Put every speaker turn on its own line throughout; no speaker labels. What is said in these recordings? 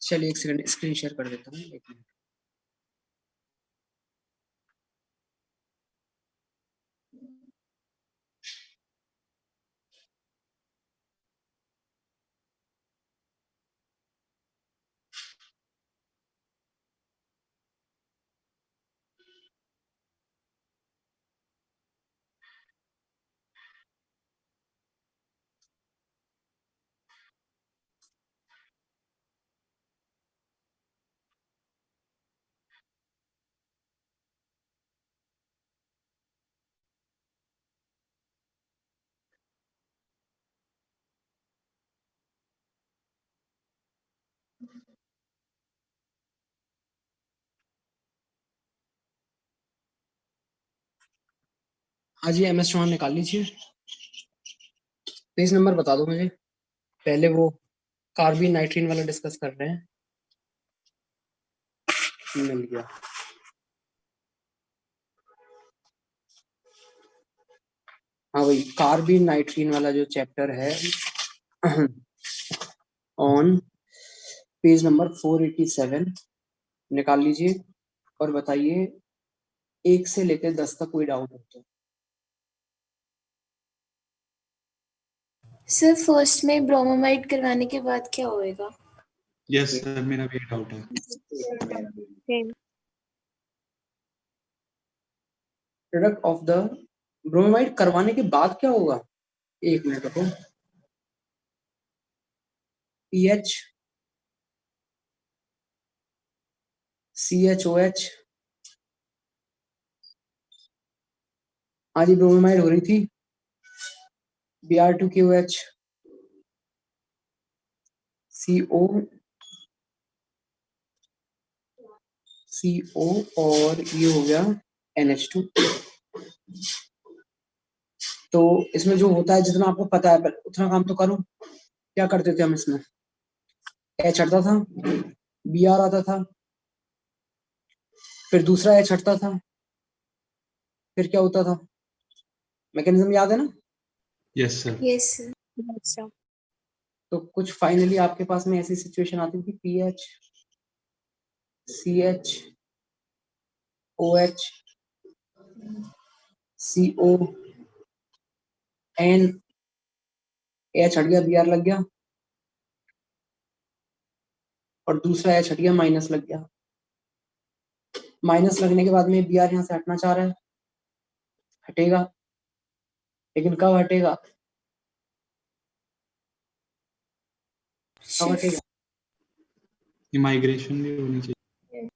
चलिए एक second screen share कर देता हूँ, एक मिनट। हाँ जी, MS चौहान निकाल लीजिए। पेज नंबर बता दो मुझे। पहले वो कार्बन नाइट्रीन वाला डिस्कस कर रहे हैं। मिल गया। हाँ भाई, कार्बन नाइट्रीन वाला जो चैप्टर है ऑन पेज नंबर 487 निकाल लीजिए और बताइए 1 से लेकर 10 तक कोई डाउट हो तो।
सर फर्स्ट में ब्रोमोमाइड करवाने के बाद क्या होएगा?
यस सर, मेरा भी डाउट है।
प्रोडक्ट ऑफ द ब्रोमाइड करवाने के बाद क्या होगा? एक मिनट रुको। पीएच CHOH, आज ब्रोमाइड हो रही थी। Br2QH CO और ये हो गया NH2। तो इसमें जो होता है, जितना आपको पता है उतना काम तो करो। क्या करते थे हम इसमें? H हटता था, Br आता था, फिर दूसरा H हटता था, फिर क्या होता था? मैकेनिज्म याद है ना?
Yes sir.
Yes sir.
तो कुछ फाइनली आपके पास में ऐसी सिचुएशन आती थी, PH CH OH CO N H हट गया, Br लग गया, और दूसरा H हट गया, माइनस लग गया। माइनस लगने के बाद में Br यहाँ से हटना चाह रहा है, हटेगा, लेकिन कब हटेगा? कब हटेगा?
ये माइग्रेशन भी होनी चाहिए।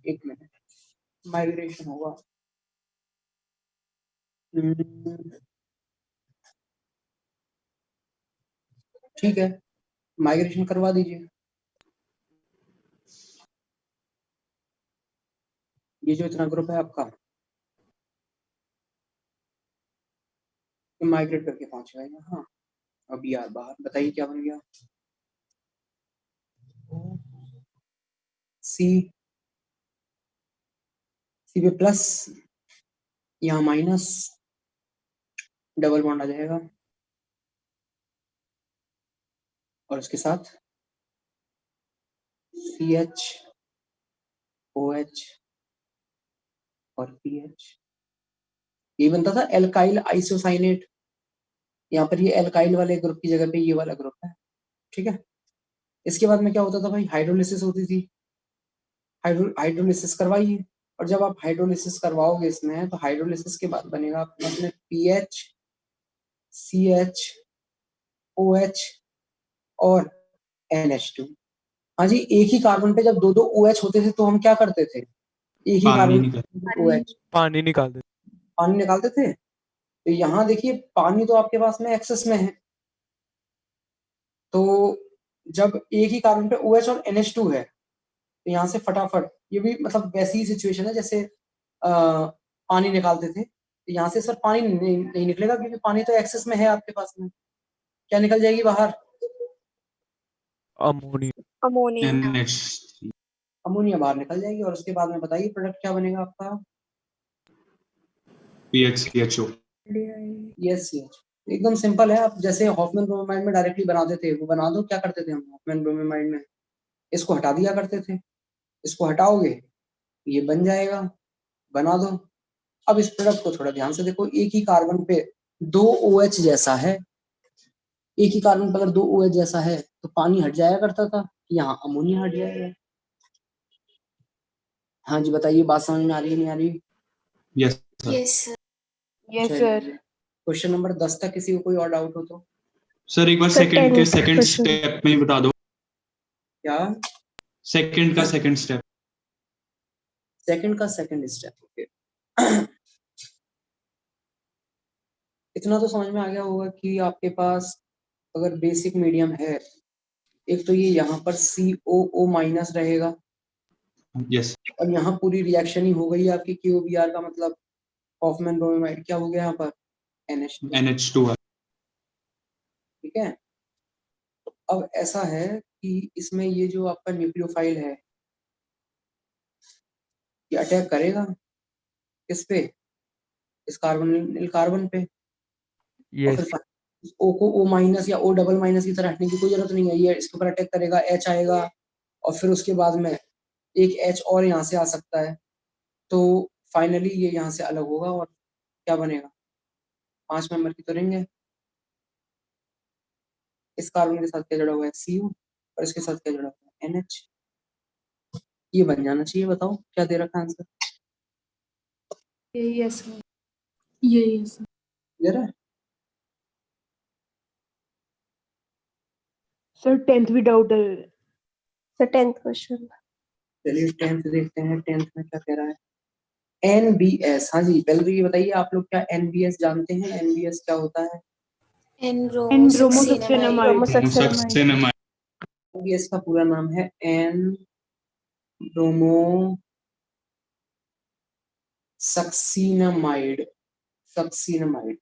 एक मिनट, माइग्रेशन होगा। ठीक है, माइग्रेशन करवा दीजिए। ये जो इतना ग्रुप है आपका, माइग्रेट करके पहुंच गया यहाँ। अब यार बाहर बताइए क्या बन गया? सी पे प्लस, यहाँ माइनस, डबल बॉन्ड आ जाएगा, और उसके साथ CH OH और PH। ये बनता था एल्काइल आइसोसाइनेट। यहाँ पर ये एल्काइल वाले ग्रुप की जगह पे ये वाला ग्रुप है, ठीक है। इसके बाद में क्या होता था भाई? हाइड्रोलिसिस होती थी। हाइड्रोलिसिस करवाइए, और जब आप हाइड्रोलिसिस करवाओगे इसमें, तो हाइड्रोलिसिस के बाद बनेगा आपके पास में PH CH OH और NH2। हाँ जी, एक ही कार्बन पे जब दो दो OH होते थे तो हम क्या करते थे? एक ही कार्बन OH
पानी निकालते
पानी निकालते थे। तो यहाँ देखिए, पानी तो आपके पास में एक्सेस में है, तो जब एक ही कार्बन पे OH और NH2 है, तो यहाँ से फटाफट, ये भी मतलब वैसी ही सिचुएशन है जैसे पानी निकालते थे। तो यहाँ से सर पानी नहीं निकलेगा, क्योंकि पानी तो एक्सेस में है आपके पास में। क्या निकल जाएगी बाहर?
अमोनिया।
अमोनिया बाहर निकल जाएगी, और उसके बाद में बताइए प्रोडक्ट क्या बनेगा आपका?
PHCHO।
यस यस, एकदम सिंपल है, आप जैसे हॉफमैन ब्रोमाइड में डायरेक्टली बनाते थे वो बना दो। क्या करते थे हम हॉफमैन ब्रोमाइड में, इसको हटा दिया करते थे, इसको हटाओगे ये बन जाएगा, बना दो। अब इस प्रोडक्ट को थोड़ा ध्यान से देखो, एक ही कार्बन पे 2 OH जैसा है, एक ही कार्बन पर अगर 2 OH जैसा है तो पानी हट जाया करता था, यहाँ अमोनिया हट जाएगा। हाँ जी बताइए, बात समझ में आ रही है नहीं आ रही?
Yes sir.
Yes sir.
Yes sir.
Question number 10 तक किसी को कोई और डाउट हो तो?
सर एक बार
Sir,
सेकंड के
10th
सेकंड
question.
स्टेप में ही बता दो।
क्या
सेकंड का सेकंड स्टेप।
सेकंड का सेकंड स्टेप? ओके इतना तो समझ में आ गया होगा कि आपके पास अगर बेसिक मीडियम है, एक तो ये यहाँ पर COO माइनस रहेगा,
यस।
और यहाँ पूरी रिएक्शन ही हो गई आपकी KOBr का मतलब हॉफमैन ब्रोमाइड क्या हो गया यहाँ पर NH2।
NH2
ठीक है, तो अब ऐसा है कि इसमें ये जो आपका न्यूक्लियोफाइल है ये अटैक करेगा किस पे, इस कार्बन पे। और फिर O को O माइनस या O डबल माइनस की तरह हटने की कोई जरूरत नहीं है, ये इसके ऊपर अटैक करेगा, H आएगा और फिर उसके बाद में एक H और यहाँ से आ सकता है, तो फाइनली ये यहाँ से अलग होगा और क्या बनेगा, 5 मेंबर की तो रिंग है। इस कार्बन के साथ क्या जुड़ा हुआ है CO, और इसके साथ क्या जुड़ा हुआ है NH। ये बन जाना चाहिए, बताओ क्या दे रखा answer?
Yes sir. Yes sir.
Clear है?
सर 10th भी डाउट है।
Sir 10th question.
चलिए 10th देखते हैं, 10th में क्या कह रहा है। NBS, हाँ जी पहले तो ये बताइए आप लोग क्या NBS जानते हैं? NBS क्या होता है?
एन
ब्रोमोसक्सेनामाइड।
ब्रोमोसक्सेनामाइड।
NBS का पूरा नाम है N ब्रोमोसक्सीनामाइड। सक्सीनामाइड।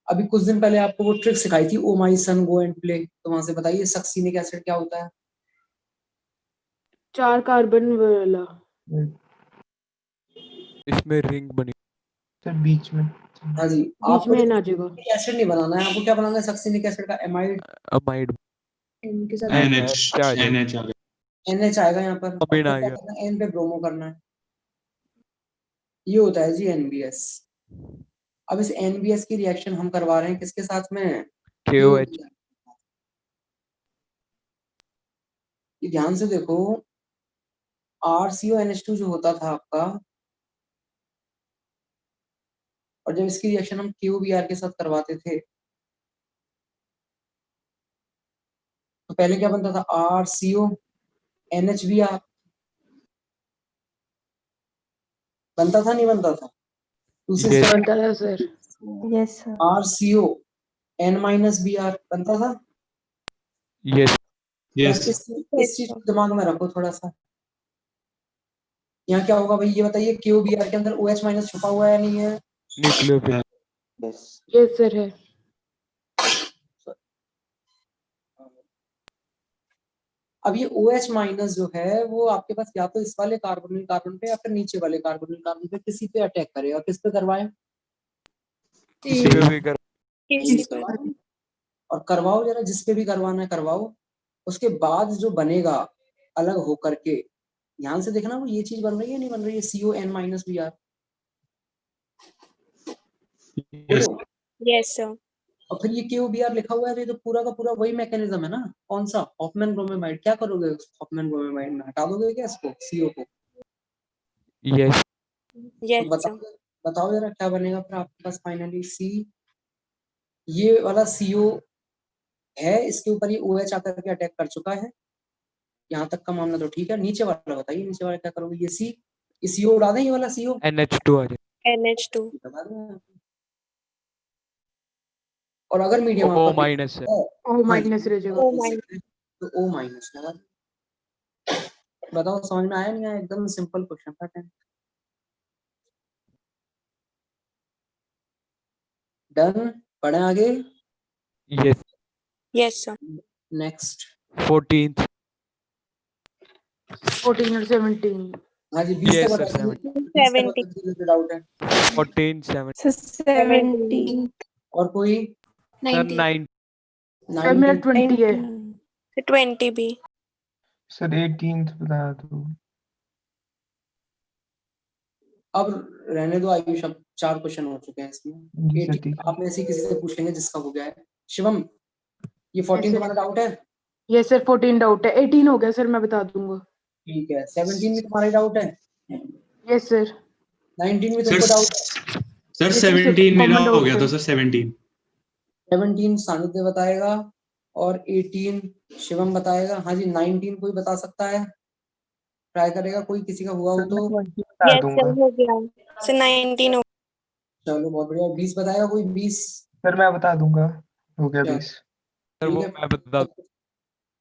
अभी कुछ दिन पहले आपको वो ट्रिक सिखाई थी, oh my son go and play, तो वहां से बताइए सक्सीनिक एसिड क्या होता है?
4 कार्बन वाला।
इसमें रिंग बनी
सर बीच में।
हाँ जी,
बीच
आपको
में आ जाएगा।
एसिड नहीं बनाना है, आपको क्या बनाना है सक्सीनिक एसिड का एमाइड।
अमाइड
इनके साथ
NH
क्या आ जाएगा?
NH आ गया।
NH आएगा यहाँ पर,
अमीन
आपको
आ
क्या
गया।
करना है, N पे ब्रोमो करना है, ये होता है जी NBS। अब इस NBS की रिएक्शन हम करवा रहे हैं किसके साथ में?
KOH।
ये ध्यान से देखो, RCONH2 जो होता था आपका, और जब इसकी रिएक्शन हम KOBr के साथ करवाते थे तो पहले क्या बनता था, RCONHBr बनता था नहीं बनता था? दूसरी
Yes.
बनता था सर।
Yes sir.
RCON-Br बनता था।
Yes
yes.
इस चीज को दिमाग में रखो थोड़ा सा। यहाँ क्या होगा भाई ये बताइए, KOBr के अंदर OH माइनस छुपा हुआ है या नहीं है?
न्यूक्लियोफिल।
यस
यस सर है।
अब ये OH माइनस जो है वो आपके पास या तो इस वाले कार्बोनिल कार्बन पे या फिर नीचे वाले कार्बोनिल कार्बन पे किसी पे अटैक करेगा, किस पे करवाए?
किसी पे भी कर
किसी पर।
और करवाओ जरा, जिस पे भी करवाना है करवाओ। उसके बाद जो बनेगा अलग होकर के, ध्यान से देखना वो ये चीज बन रही है नहीं बन रही है, CON-Br।
यस।
Yes sir.
और फिर ये KOBr लिखा हुआ है, तो ये तो पूरा का पूरा वही मैकेनिज्म है ना। कौन सा? Hoffmann bromide. क्या करोगे हॉफमैन ब्रोमाइड में, हटा दोगे क्या इसको, CO को?
यस
यस
तो बताओ जरा क्या बनेगा फिर आपके पास फाइनली। ये वाला CO है, इसके ऊपर ये OH आकर के अटैक कर चुका है, यहाँ तक का मामला तो ठीक है। नीचे वाला बताइए, नीचे वाला क्या करोगे? ये CO उड़ा दें, ये वाला CO
NH2 आ जाए।
NH2।
बता दें। और अगर मीडियम
O
आपका
माइनस है।
O माइनस रह जाएगा।
O minus.
तो O माइनस लगा दें। बताओ समझ में आया नहीं आया? एकदम सिंपल क्वेश्चन था। डन, पढ़े आगे।
Yes
yes sir.
Next
14th
14 और 17।
हाँ जी 20
Yes,
से
sir,
बताइए,
70।
20 से डाउट है।
14 7
17।
और कोई?
सर
90
9
सर मेरा
19
20 है।
20 भी।
सर 18th बताया तो।
अब रहने दो आयुष, अब 4 क्वेश्चन हो चुके हैं इसमें।
जी सर
18
ठीक है।
आप में से किसी से पूछ लेंगे जिसका हो गया है। शिवम, ये 14
Yes, sir.
तुम्हारा डाउट है?
ये सर 14 डाउट है, 18 हो गया सर, मैं बता दूंगा।
ठीक है। 17 भी तुम्हारा डाउट है?
Yes sir.
19 भी
सर
तुमको डाउट है?
सर
ये तो
17 मेरा
common
हो
doubt
गया था
है।
सर 17।
17 सानिध्य बताएगा और 18 शिवम बताएगा। हाँ जी, 19 कोई बता सकता है? ट्राई करेगा कोई, किसी का हुआ हो
सर मैं
तो?
20 बता
यस
दूंगा।
सर, हो गया सर, 19 हो।
चलो बहुत बढ़िया। 20 बताएगा कोई? 20?
सर मैं बता दूंगा, हो गया
चलो
20।
सर
ठीक
वो
है।
मैं बता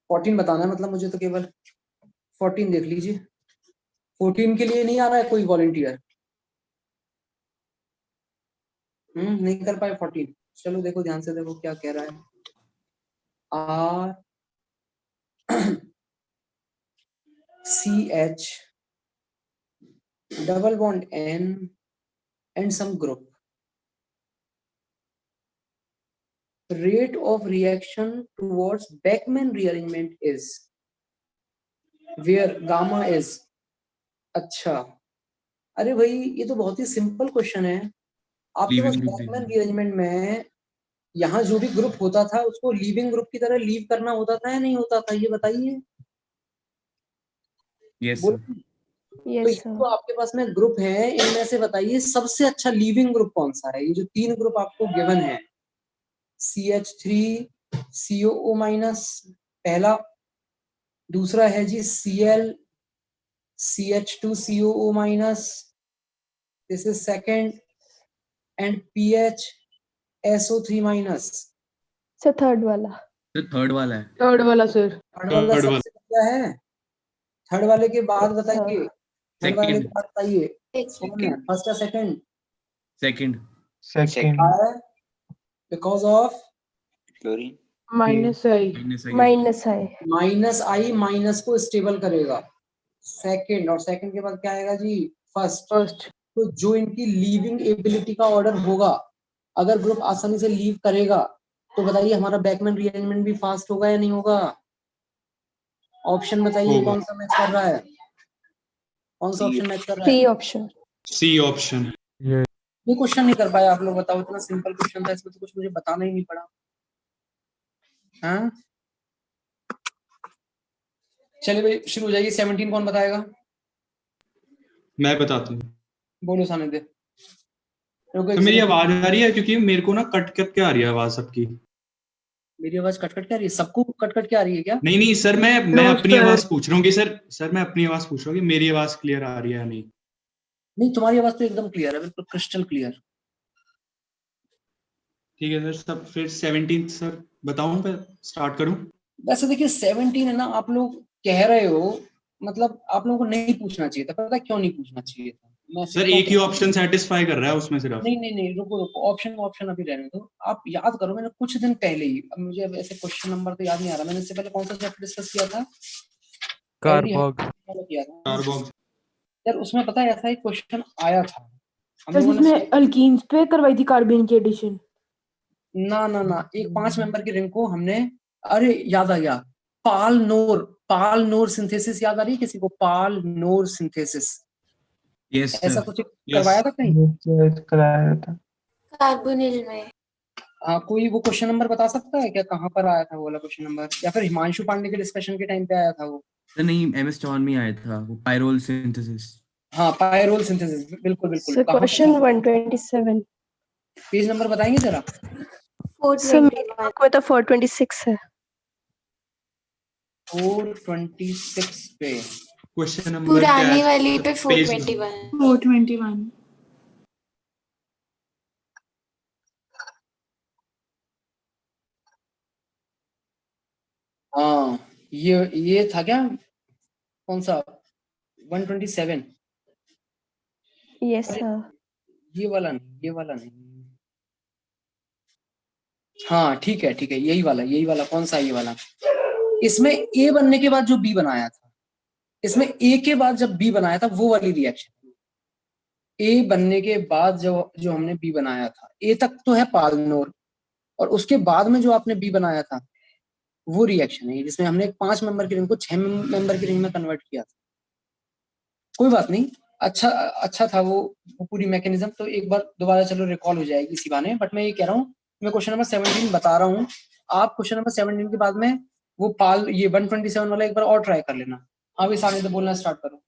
14 बताना है मतलब मुझे तो केवल। 14 देख लीजिए। 14 के लिए नहीं आ रहा है कोई वॉलंटियर? नहीं कर पाए 14? चलो देखो ध्यान से, देखो क्या कह रहा है। R CH double bond N and some group. Rate of reaction towards Beckmann rearrangement is where gamma is. अच्छा, अरे भाई ये तो बहुत ही सिंपल क्वेश्चन है। आपके पास बैकमैन रीअरेंजमेंट में यहाँ जो भी ग्रुप होता था उसको लीविंग ग्रुप की तरह लीव करना होता था या नहीं होता था, ये बताइए।
यस
बोलो।
सर।
तो
यस
ये
सर।
जो आपके पास में ग्रुप है इनमें से बताइए सबसे अच्छा लीविंग ग्रुप कौन सा है। ये जो 3 ग्रुप आपको गिवन है, CH3 COO माइनस पहला, दूसरा है जी Cl CH2 COO minus, this is second, and PH SO3 minus.
Sir third वाला।
सर थर्ड वाला है।
थर्ड वाला सर।
थर्ड वाला
Third
सबसे बढ़िया है। थर्ड वाले के बाद बताइए। थर्ड वाले के
सेकंड।
बाद बताइए।
सेकंड।
फर्स्ट या second?
Second.
Second.
Because of
chlorine.
Minus I.
Minus I.
Minus I, minus को स्टेबल करेगा। सेकंड, और सेकंड के बाद क्या आएगा जी? फर्स्ट।
फर्स्ट।
तो जो इनकी लीविंग एबिलिटी का ऑर्डर होगा, अगर ग्रुप आसानी से लीव करेगा तो बताइए हमारा बैकमैन रीअरेंजमेंट भी फास्ट होगा या नहीं होगा? ऑप्शन बताइए
होगा।
कौन सा मैच कर रहा है? कौन सा ऑप्शन मैच कर रहा है?
C option.
C option.
ये क्वेश्चन नहीं कर पाया आप लोग, बताओ। इतना सिंपल क्वेश्चन था, इसमें तो कुछ मुझे बताना ही नहीं पड़ा। हाँ चलिए भाई शुरू हो जाइए। 17 कौन बताएगा?
मैं बताता हूँ।
बोलो सानिध्य। रुको
तो
एक
मेरी
सेकंड।
आवाज आ रही है क्योंकि मेरे को ना कट कट के आ रही है आवाज सबकी।
मेरी आवाज कट कट के आ रही है? सबको कट कट के आ रही है क्या?
नहीं सर, मैं
No,
अपनी
sir.
आवाज पूछ रहा हूँ कि सर मैं अपनी आवाज पूछ रहा हूँ कि मेरी आवाज क्लियर आ रही है या नहीं।
नहीं, तुम्हारी आवाज तो एकदम क्लियर है, बिल्कुल क्रिस्टल क्लियर।
ठीक है सर। सब फिर 17 सर बताऊं, फिर स्टार्ट करूं?
वैसे देखिए 17 है ना, आप लोग कह रहे हो, मतलब आप लोगों को नहीं पूछना चाहिए था। पता है क्यों नहीं पूछना चाहिए था? मैं
सर एक ही ऑप्शन सेटिस्फाई कर रहा है उसमें सिर्फ।
नहीं, रुको, ऑप्शन अभी रहने दो। आप याद करो, मैंने कुछ दिन पहले ही, अब मुझे अब ऐसे क्वेश्चन नंबर तो याद नहीं आ रहा, मैंने इससे पहले कौन सा चैप्टर डिस्कस किया था?
कार्बोक्स।
किया था
कार्बोक्स।
यार, उसमें पता है ऐसा एक क्वेश्चन आया था हम
सर
लोगों ने।
जिसमें अल्कीन्स पे करवाई थी कार्बन की एडिशन।
ना, एक 5 मेंबर की रिंग को हमने, अरे याद आ गया, पाल नोर सिंथेसिस याद आ रही है किसी को? पाल नोर सिंथेसिस,
यस
ऐसा
सर।
कुछ करवाया था कहीं?
कराया था।
कार्बोनिल में।
कोई वो क्वेश्चन नंबर बता सकता है क्या, कहाँ पर आया था वो वाला क्वेश्चन नंबर? या फिर हिमांशु पांडे के डिस्कशन के टाइम पे आया था वो?
सर नहीं, एमएस चौहान में आया था वो, पायरोल सिंथेसिस।
हाँ, पायरोल सिंथेसिस, बिल्कुल।
Sir question 127।
पेज नंबर बताएंगे जरा?
सर मेरे बुक में तो 426 है।
426 पे
क्वेश्चन नंबर
पुरानी वाली पे
पेज
421।
हाँ, ये था क्या? कौन सा? 127?
Yes sir.
ये वाला नहीं। हाँ ठीक है, यही वाला। कौन सा? ये वाला। इसमें ए बनने के बाद जो बी बनाया था, इसमें ए के बाद जब बी बनाया था वो वाली रिएक्शन। ए बनने के बाद जो हमने बी बनाया था, ए तक तो है पालनोर, और उसके बाद में जो आपने बी बनाया था वो रिएक्शन है जिसमें हमने एक 5 मेंबर की रिंग को 6 मेंबर की रिंग में कन्वर्ट किया था। कोई बात नहीं, अच्छा था वो पूरी मैकेनिज्म। तो एक बार दोबारा चलो रिकॉल हो जाएगी इसी बहाने। बट मैं ये कह रहा हूँ, मैं क्वेश्चन नंबर 17 बता रहा हूँ, आप क्वेश्चन नंबर 17 के बाद में वो पाल ये 127 वाला एक बार और ट्राई कर लेना। आप इस आगे तो बोलना स्टार्ट करो।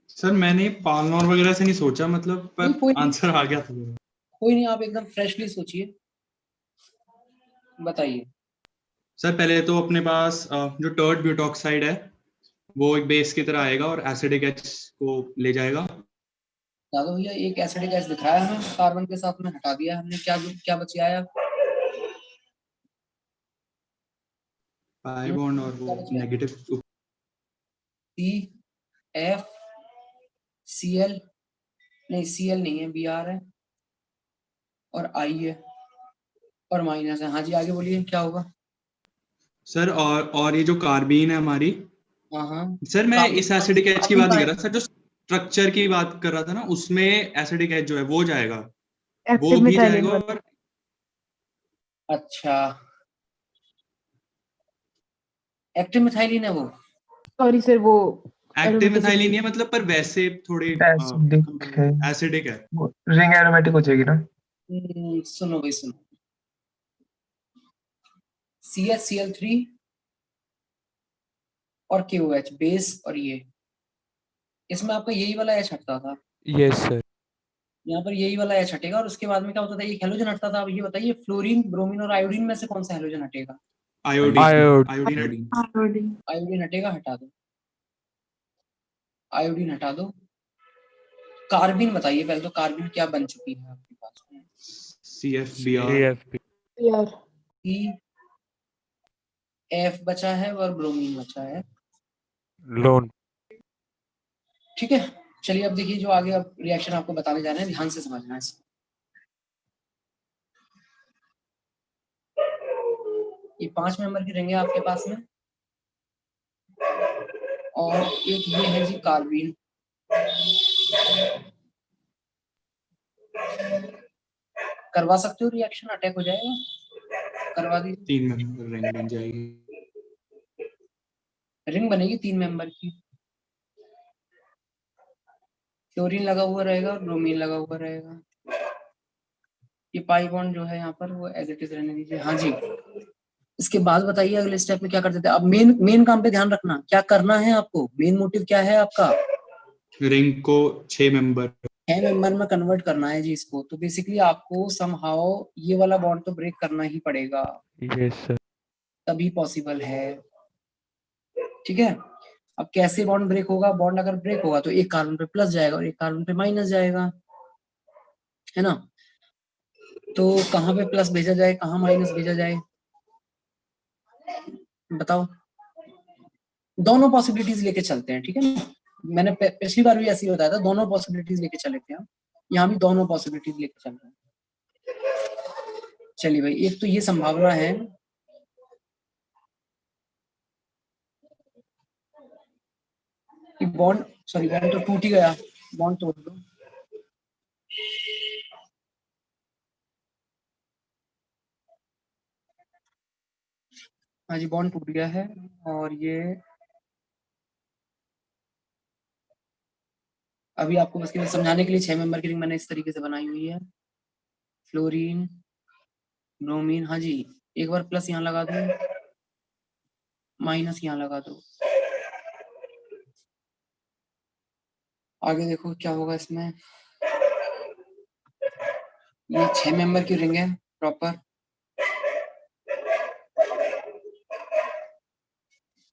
सर मैंने पालनौर वगैरह से नहीं सोचा, मतलब
नहीं, कोई
पर
नहीं।
आंसर आ गया था मेरा।
कोई नहीं, आप एकदम फ्रेशली सोचिए, बताइए।
सर पहले तो अपने पास जो टर्ड ब्यूटॉक्साइड है वो एक बेस की तरह आएगा और एसिडिक एच को ले जाएगा।
दादा भैया एक एसिडिक गैस दिखाया हमें, कार्बन के साथ में हटा दिया हमने, क्या बच आया?
पाई बॉन्ड और वो नेगेटिव
CF Cl, नहीं Cl नहीं है, Br है और I है और माइनस है। हाँ जी आगे बोलिए क्या होगा?
सर। और ये जो कार्बीन है हमारी,
हाँ
सर मैं इस एसिडिक एच की बात नहीं कर रहा सर, जो स्ट्रक्चर की बात कर रहा था ना उसमें एसिडिक एच जो है वो जाएगा, वो
एक्टिव
भी
मिथाइलिन
जाएगा।
वाला।
और
अच्छा, एक्टिव मिथाइलिन है वो?
सॉरी सर, वो
एक्टिव
aromatic
मिथाइलिन
है।
नहीं है, मतलब पर वैसे थोड़ी
एसिडिक है,
एसिडिक है।
रिंग एरोमेटिक हो जाएगी ना।
सुनो भाई सुनो, CH Cl3 और KOH बेस, और ये इसमें आपका यही वाला H हटता था,
यस सर।
यहाँ पर यही वाला H हटेगा और उसके बाद में क्या होता था, एक हेलोजन हटता था। अब ये बताइए फ्लोरीन, ब्रोमीन और आयोडीन में से कौन सा हेलोजन हटेगा?
आयोडीन।
आयोडीन।
आयोडीन हटेगा, हटा दो। आयोडीन हटा दो। कार्बिन बताइए पहले तो, कार्बिन क्या बन चुकी है आपके पास में?
CFBr।
CFP।
यार
F बचा है और ब्रोमीन बचा है।
लोन।
ठीक है, चलिए अब देखिए जो आगे अब रिएक्शन आपको बताने जा रहे हैं, ध्यान से समझना है इसको। ये 5 मेंबर की रिंग है आपके पास में और एक ये है जी कार्बिन। करवा सकते हो रिएक्शन, अटैक हो जाएगा, करवा दीजिए।
3 मेंबर रिंग बन जाएगी।
रिंग बनेगी 3 मेंबर की, क्लोरीन लगा हुआ रहेगा और ब्रोमीन लगा हुआ रहेगा। ये पाई बॉन्ड जो है यहाँ पर वो एज इट इज रहने दीजिए। हाँ जी, इसके बाद बताइए अगले स्टेप में क्या करते थे। अब मेन काम पे ध्यान रखना, क्या करना है आपको, मेन मोटिव क्या है आपका?
रिंग को 6 मेंबर
6 मेंबर में कन्वर्ट करना है जी इसको। तो बेसिकली आपको समहाउ ये वाला बॉन्ड तो ब्रेक करना ही पड़ेगा,
यस सर।
तभी पॉसिबल है। ठीक है, अब कैसे बॉन्ड ब्रेक होगा? बॉन्ड अगर ब्रेक होगा तो एक कार्बन पे प्लस जाएगा और एक कार्बन पे माइनस जाएगा, है ना? तो कहाँ पे प्लस भेजा जाए, कहाँ माइनस भेजा जाए, बताओ। दोनों पॉसिबिलिटीज लेके चलते हैं, ठीक है ना? मैंने पिछली बार भी ऐसे ही बताया था, दोनों पॉसिबिलिटीज लेके चले थे हम, यहाँ भी दोनों पॉसिबिलिटीज लेके चल रहे हैं। चलिए भाई, एक तो ये संभावना है कि बॉन्ड तो टूट ही गया, बॉन्ड तोड़ दो। हाँ जी, बॉन्ड टूट गया है और ये अभी आपको बस केवल समझाने के लिए 6 मेंबर की रिंग मैंने इस तरीके से बनाई हुई है। फ्लोरीन, ब्रोमीन, हाँ जी, एक बार प्लस यहाँ लगा दो, माइनस यहाँ लगा दो। आगे देखो क्या होगा इसमें। ये 6 मेंबर की रिंग है प्रॉपर,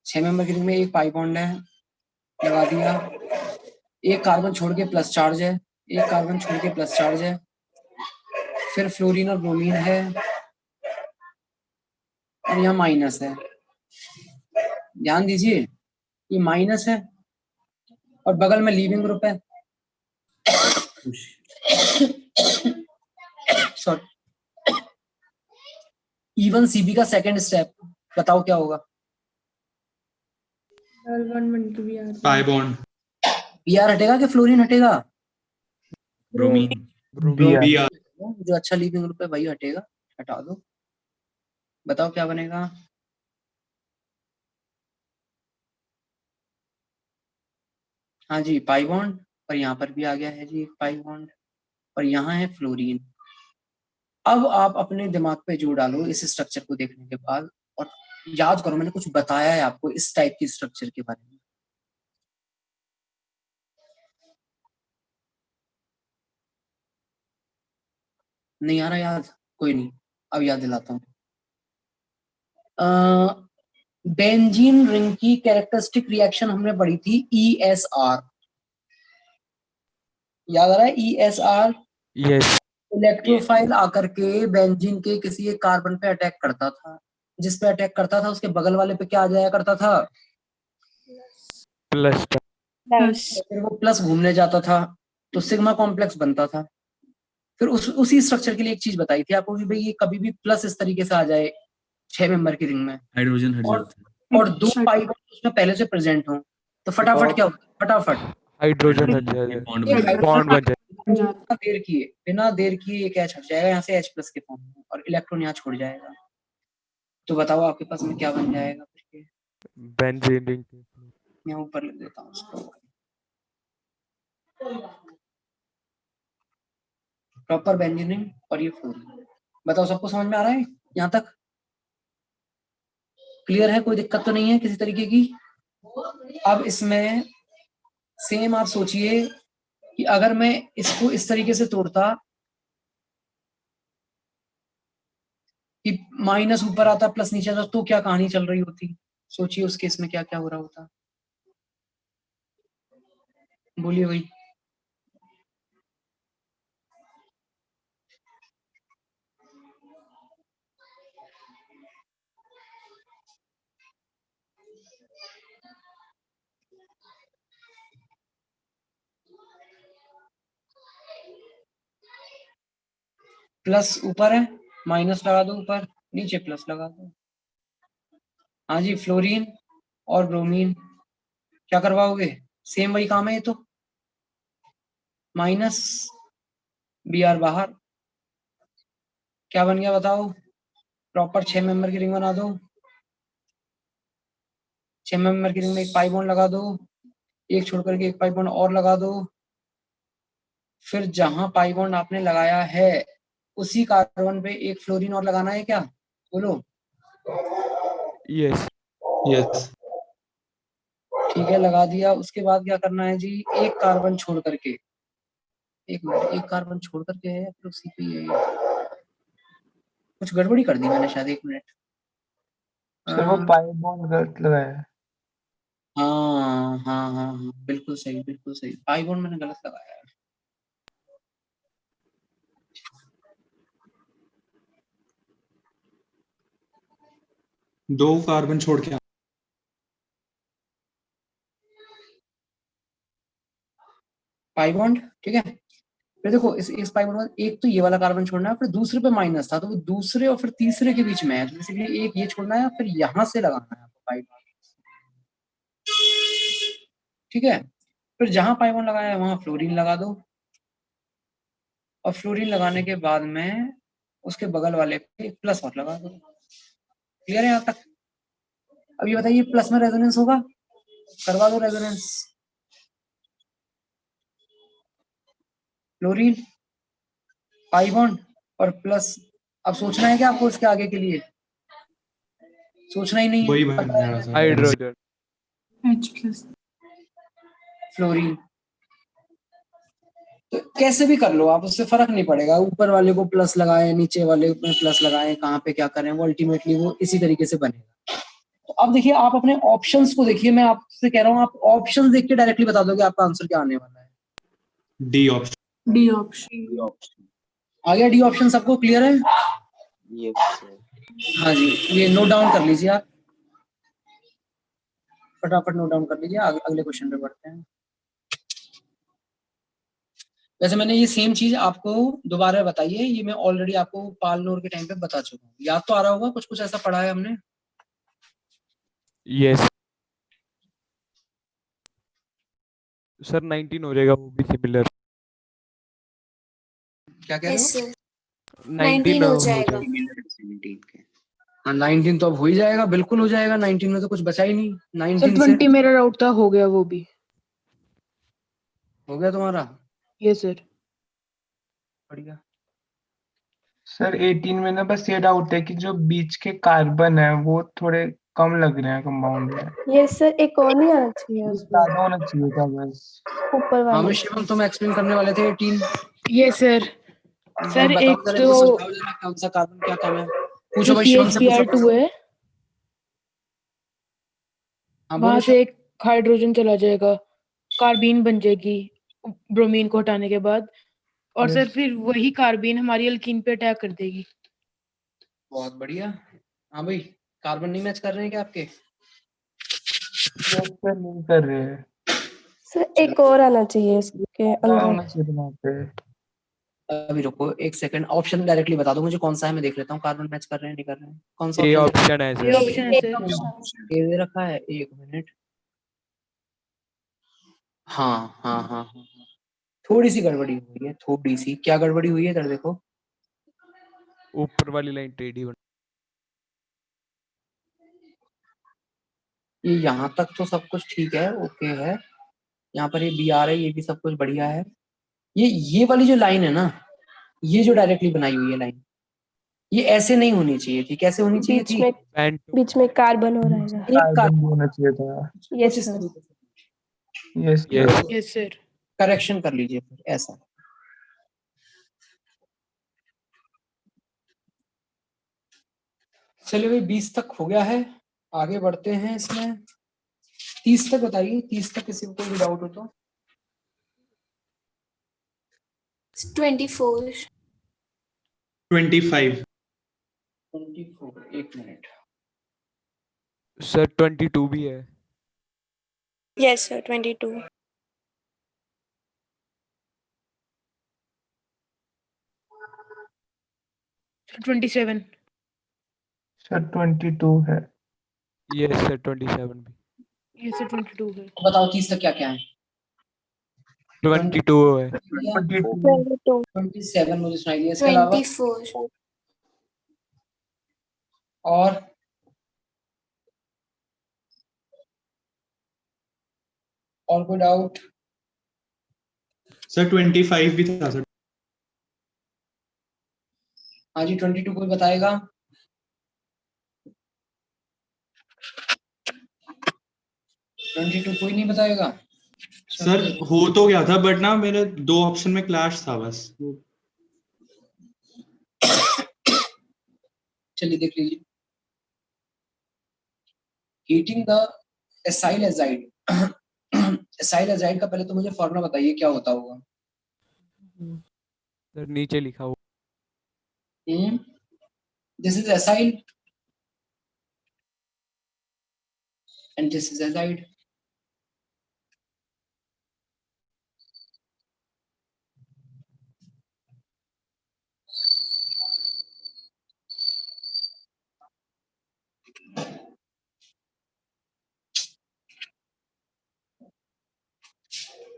6 मेंबर की रिंग में एक पाई बॉन्ड है, लगा दिया। एक कार्बन छोड़ के प्लस चार्ज है, एक कार्बन छोड़ के प्लस चार्ज है, फिर फ्लोरीन और ब्रोमीन है और यहाँ माइनस है। ध्यान दीजिए, ये माइनस है और बगल में लीविंग ग्रुप है। सॉरी, इवन सीबी का सेकंड स्टेप बताओ क्या होगा?
पाई बॉन्ड
बीआर हटेगा कि फ्लोरीन हटेगा?
ब्रोमीन।
Br।
Br।
जो अच्छा लीविंग ग्रुप है वही हटेगा, हटा दो। बताओ क्या बनेगा? हाँ जी, पाई बॉन्ड, और यहाँ पर भी आ गया है जी एक पाई बॉन्ड, और यहाँ है फ्लोरीन। अब आप अपने दिमाग पे जोर डालो इस स्ट्रक्चर को देखने के बाद, और याद करो मैंने कुछ बताया है आपको इस टाइप की स्ट्रक्चर के बारे में। नहीं आ रहा याद? कोई नहीं, अब याद दिलाता हूँ। बेंजीन रिंग की कैरेक्टरिस्टिक रिएक्शन हमने पढ़ी थी ESR, याद आ रहा है? ESR,
Yes.
इलेक्ट्रोफाइल आकर के बेंजीन के किसी एक कार्बन पे अटैक करता था, जिस पे अटैक करता था उसके बगल वाले पे क्या आ जाया करता था?
Plus.
फिर वो प्लस घूमने जाता था तो सिग्मा कॉम्प्लेक्स बनता था। फिर उसी स्ट्रक्चर के लिए एक चीज बताई थी आपको कि भाई ये कभी भी प्लस इस तरीके से आ जाए 6 मेंबर की रिंग में,
हाइड्रोजन हट
और
जाता है।
और 2 पाई बॉन्ड उसमें पहले से प्रेजेंट हो, तो फटाफट क्या होगा? फटाफट
Hydrogen हट
ये
जाएगा।
बॉन्ड
एक
बन जाता है।
बॉन्ड बन जाएगा।
बिना देर किए एक H हट जाएगा यहाँ से H प्लस के फॉर्म में, और इलेक्ट्रॉन यहाँ छोड़ जाएगा। तो बताओ आपके पास में क्या बन जाएगा? फिर ये
बेंजीन रिंग।
मैं ऊपर लिख देता हूँ उसको, प्रॉपर बेंजीन और ये फ्लोरीन। बताओ सबको समझ में आ रहा है यहाँ तक? क्लियर है? कोई दिक्कत तो नहीं है किसी तरीके की? अब इसमें सेम आप सोचिए कि अगर मैं इसको इस तरीके से तोड़ता कि माइनस ऊपर आता प्लस नीचे आता, तो क्या कहानी चल रही होती? सोचिए उस केस में क्या क्या हो रहा होता। बोलिए भाई। प्लस ऊपर है, माइनस लगा दो ऊपर, नीचे प्लस लगा दो। हाँ जी, फ्लोरीन और ब्रोमीन क्या करवाओगे? सेम वही काम है ये तो, माइनस Br बाहर। क्या बन गया बताओ? प्रॉपर 6 मेंबर की रिंग बना दो। 6 मेंबर की रिंग में एक पाई बॉन्ड लगा दो, एक छोड़ करके एक पाई बॉन्ड और लगा दो। फिर जहां पाई बॉन्ड आपने लगाया है उसी कार्बन पे एक फ्लोरीन और लगाना है क्या? बोलो।
Yes.
यस।
ठीक है, लगा दिया। उसके बाद क्या करना है जी? एक कार्बन छोड़ करके, एक मिनट, एक कार्बन छोड़ करके है या फिर उसी पे ही है ये? कुछ गड़बड़ी कर दी मैंने शायद, एक मिनट।
सर वो पाई बॉन्ड गलत लगाया है।
हाँ हाँ हाँ हाँ, बिल्कुल सही, बिल्कुल सही, पाई बॉन्ड मैंने गलत लगाया है।
दो कार्बन छोड़ के
पाई बॉन्ड, ठीक है। फिर देखो इस पाई बॉन्ड में एक तो ये वाला कार्बन छोड़ना है, फिर दूसरे पे माइनस था तो वो दूसरे और फिर तीसरे के बीच में है, तो बेसिकली एक ये छोड़ना है, फिर यहाँ से लगाना है आपको पाई बॉन्ड, ठीक है। फिर जहां पाई बॉन्ड लगाया है वहां फ्लोरीन लगा दो, और फ्लोरीन लगाने के बाद में उसके बगल वाले पे एक प्लस और लगा दो। क्लियर है यहाँ तक? अब ये बताइए प्लस में रेजोनेंस होगा? करवा दो रेजोनेंस। फ्लोरीन, पाई बॉन्ड और प्लस। अब सोचना है क्या आपको इसके आगे के लिए? सोचना ही नहीं
वही
है,
बन जाएगा सर।
Hydrogen.
फ्लोरीन। तो कैसे भी कर लो आप, उससे फर्क नहीं पड़ेगा, ऊपर वाले को प्लस लगाएं नीचे वाले में प्लस लगाएं, कहाँ पे क्या करें, वो अल्टीमेटली वो इसी तरीके से बनेगा। तो अब देखिए आप अपने ऑप्शंस को देखिए, मैं आपसे कह रहा हूँ आप ऑप्शंस देख के डायरेक्टली बता दोगे आपका आंसर क्या आने वाला है।
D option.
D option.
आ गया डी ऑप्शन? सबको क्लियर है?
Yes sir.
हाँ जी, ये नोट डाउन कर लीजिए आप, फटाफट नोट डाउन कर लीजिए, अगले क्वेश्चन पे बढ़ते हैं। वैसे मैंने ये सेम चीज आपको दोबारा बताई है, ये मैं ऑलरेडी आपको पाल नोर के टाइम पे बता चुका हूँ, याद तो आ रहा होगा, कुछ कुछ ऐसा पढ़ा है हमने।
Yes. सर 19 हो जाएगा वो भी सिमिलर।
क्या कह रहे
यस
हो?
सर। 19 हो जाएगा।
17 के।
हाँ 19 तो अब हो ही जाएगा, बिल्कुल हो जाएगा। 19 में तो कुछ बचा ही नहीं।
सर
19 से
20 मेरा डाउट था, हो गया वो भी।
हो गया तुम्हारा?
Yes sir.
बढ़िया।
सर 18 में ना बस ये डाउट है कि जो बीच के कार्बन है वो थोड़े कम लग रहे हैं कंपाउंड में।
यस सर, एक और नहीं आना चाहिए
ये
उसमें,
ज्यादा होना चाहिए था बस।
ऊपर
हाँ
वाले।
मैं शिवम, तुम एक्सप्लेन करने वाले थे 18।
Yes sir. सर
बताओ
एक
जरा,
तो
इनको समझाओ जरा कौन सा कार्बन क्या कम है। पूछो
जो
भाई, शिवम से पूछो।
CH2 है,
हाँ बोलो
वहां
शिवम।
से एक हाइड्रोजन चला जाएगा, कार्बीन बन जाएगी ब्रोमीन को हटाने के बाद, और
Yes.
सर फिर वही कार्बीन हमारी अल्कीन पे अटैक कर देगी।
बहुत बढ़िया। हाँ भाई, कार्बन नहीं मैच कर रहे हैं क्या आपके?
ये सर नहीं कर रहे हैं।
सर एक और आना चाहिए इसके
ज्यादा
अंदर।
होना चाहिए था वहाँ पे।
अभी रुको एक सेकंड, ऑप्शन डायरेक्टली बता दो मुझे कौन सा है, मैं देख लेता हूँ कार्बन मैच कर रहे हैं नहीं कर रहे हैं। कौन सा
ए
ऑप्शन
ऑप्शन है
ये
सर।
ऑप्शन है सर।
ए दे रखा है? एक मिनट। हाँ हाँ हाँ हाँ हाँ। थोड़ी सी गड़बड़ी हुई है, थोड़ी सी। क्या गड़बड़ी हुई है इधर देखो।
ऊपर वाली लाइन टेढ़ी बन।
ये यहाँ तक तो सब कुछ ठीक है, ओके है। यहाँ पर ये बी आर है, ये भी सब कुछ बढ़िया है। ये वाली जो लाइन है ना, ये जो डायरेक्टली बनाई हुई है लाइन, ये ऐसे नहीं होनी चाहिए थी। कैसे होनी चाहिए
बीच
थी?
में
पेंटो
बीच में कार्बन हो रहेगा।
एक
कार्बन भी होना चाहिए था।
कुछ
यस
इस
सर।
तरीके से
yes
yes
yes sir.
Correction कर लीजिए फिर ऐसा। चलिए भाई 20 तक हो गया है, आगे बढ़ते हैं इसमें। 30 तक बताइए, 30 तक किसी को कोई भी डाउट हो तो।
24।
25।
24, एक मिनट।
सर 22 भी है।
Yes, sir. 22.
सर 27।
सर 22 है।
यस सर 27 भी।
यस सर 22 है।
बताओ 30 तक क्या क्या है?
22 है।
22
22.
27 मुझे सुनाई दिया, इसके अलावा
24।
और कोई डाउट?
सर 25 भी था सर।
हाँ जी 22 कोई बताएगा? 22 कोई नहीं बताएगा?
सर हो तो गया था बट ना मेरे 2 ऑप्शन में क्लैश था बस।
चलिए देख लीजिए। Heating the acyl azide. Acyl azide का पहले तो मुझे फॉर्मूला बताइए क्या होता होगा।
सर नीचे लिखा हुआ।
This is acyl and this is azide.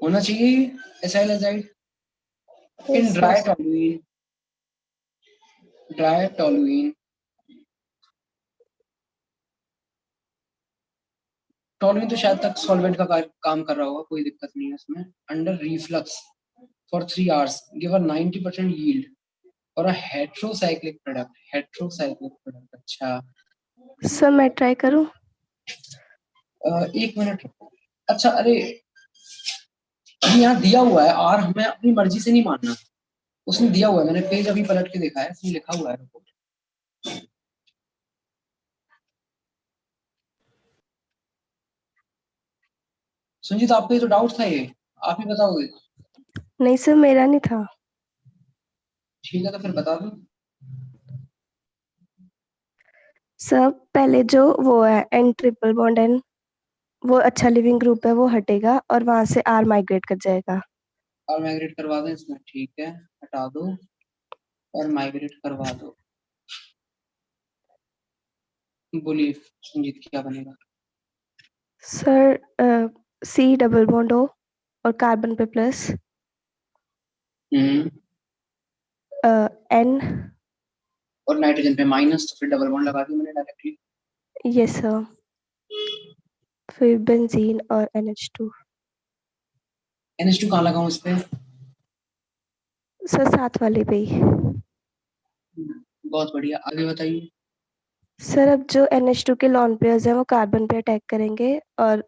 होना चाहिए acyl azide in dry toluene. Dry toluene, toluene तो शायद तक सॉल्वेंट का काम कर रहा होगा, कोई दिक्कत नहीं है उसमें। Under reflux for 3 hours give a 90% yield और अ हेट्रोसाइक्लिक प्रोडक्ट। हेट्रोसाइक्लिक प्रोडक्ट, अच्छा।
सर मैं ट्राई करूं?
एक मिनट। अच्छा अरे यहाँ दिया हुआ है आर, हमें अपनी मर्जी से नहीं मानना। उसने दिया हुआ है, मैंने पेज अभी पलट के देखा है, उसमें लिखा हुआ है रिपोर्ट। संजीत आपको ये तो डाउट था, ये आप ही बताओगे?
नहीं सर, मेरा नहीं था।
ठीक है तो फिर बता दो।
सर पहले जो वो है एन ट्रिपल बॉन्ड एन, वो अच्छा लिविंग ग्रुप है, वो हटेगा और वहां से आर माइग्रेट कर जाएगा।
और माइग्रेट करवा दें इसमें, ठीक है हटा दो और माइग्रेट करवा दो। बोलिए संजीत क्या बनेगा?
Sir C double bond O और कार्बन पे प्लस, एन
और नाइट्रोजन पे माइनस, तो फिर डबल बॉन्ड लगा दिया मैंने डायरेक्टली।
Yes sir. फिर बेंजीन और NH2।
NH2 कहाँ लगाऊं इस पे?
सर साथ वाले पे ही।
बहुत बढ़िया, आगे बताइए।
सर अब जो NH2 के लॉन पेयर्स हैं वो कार्बन पे अटैक करेंगे और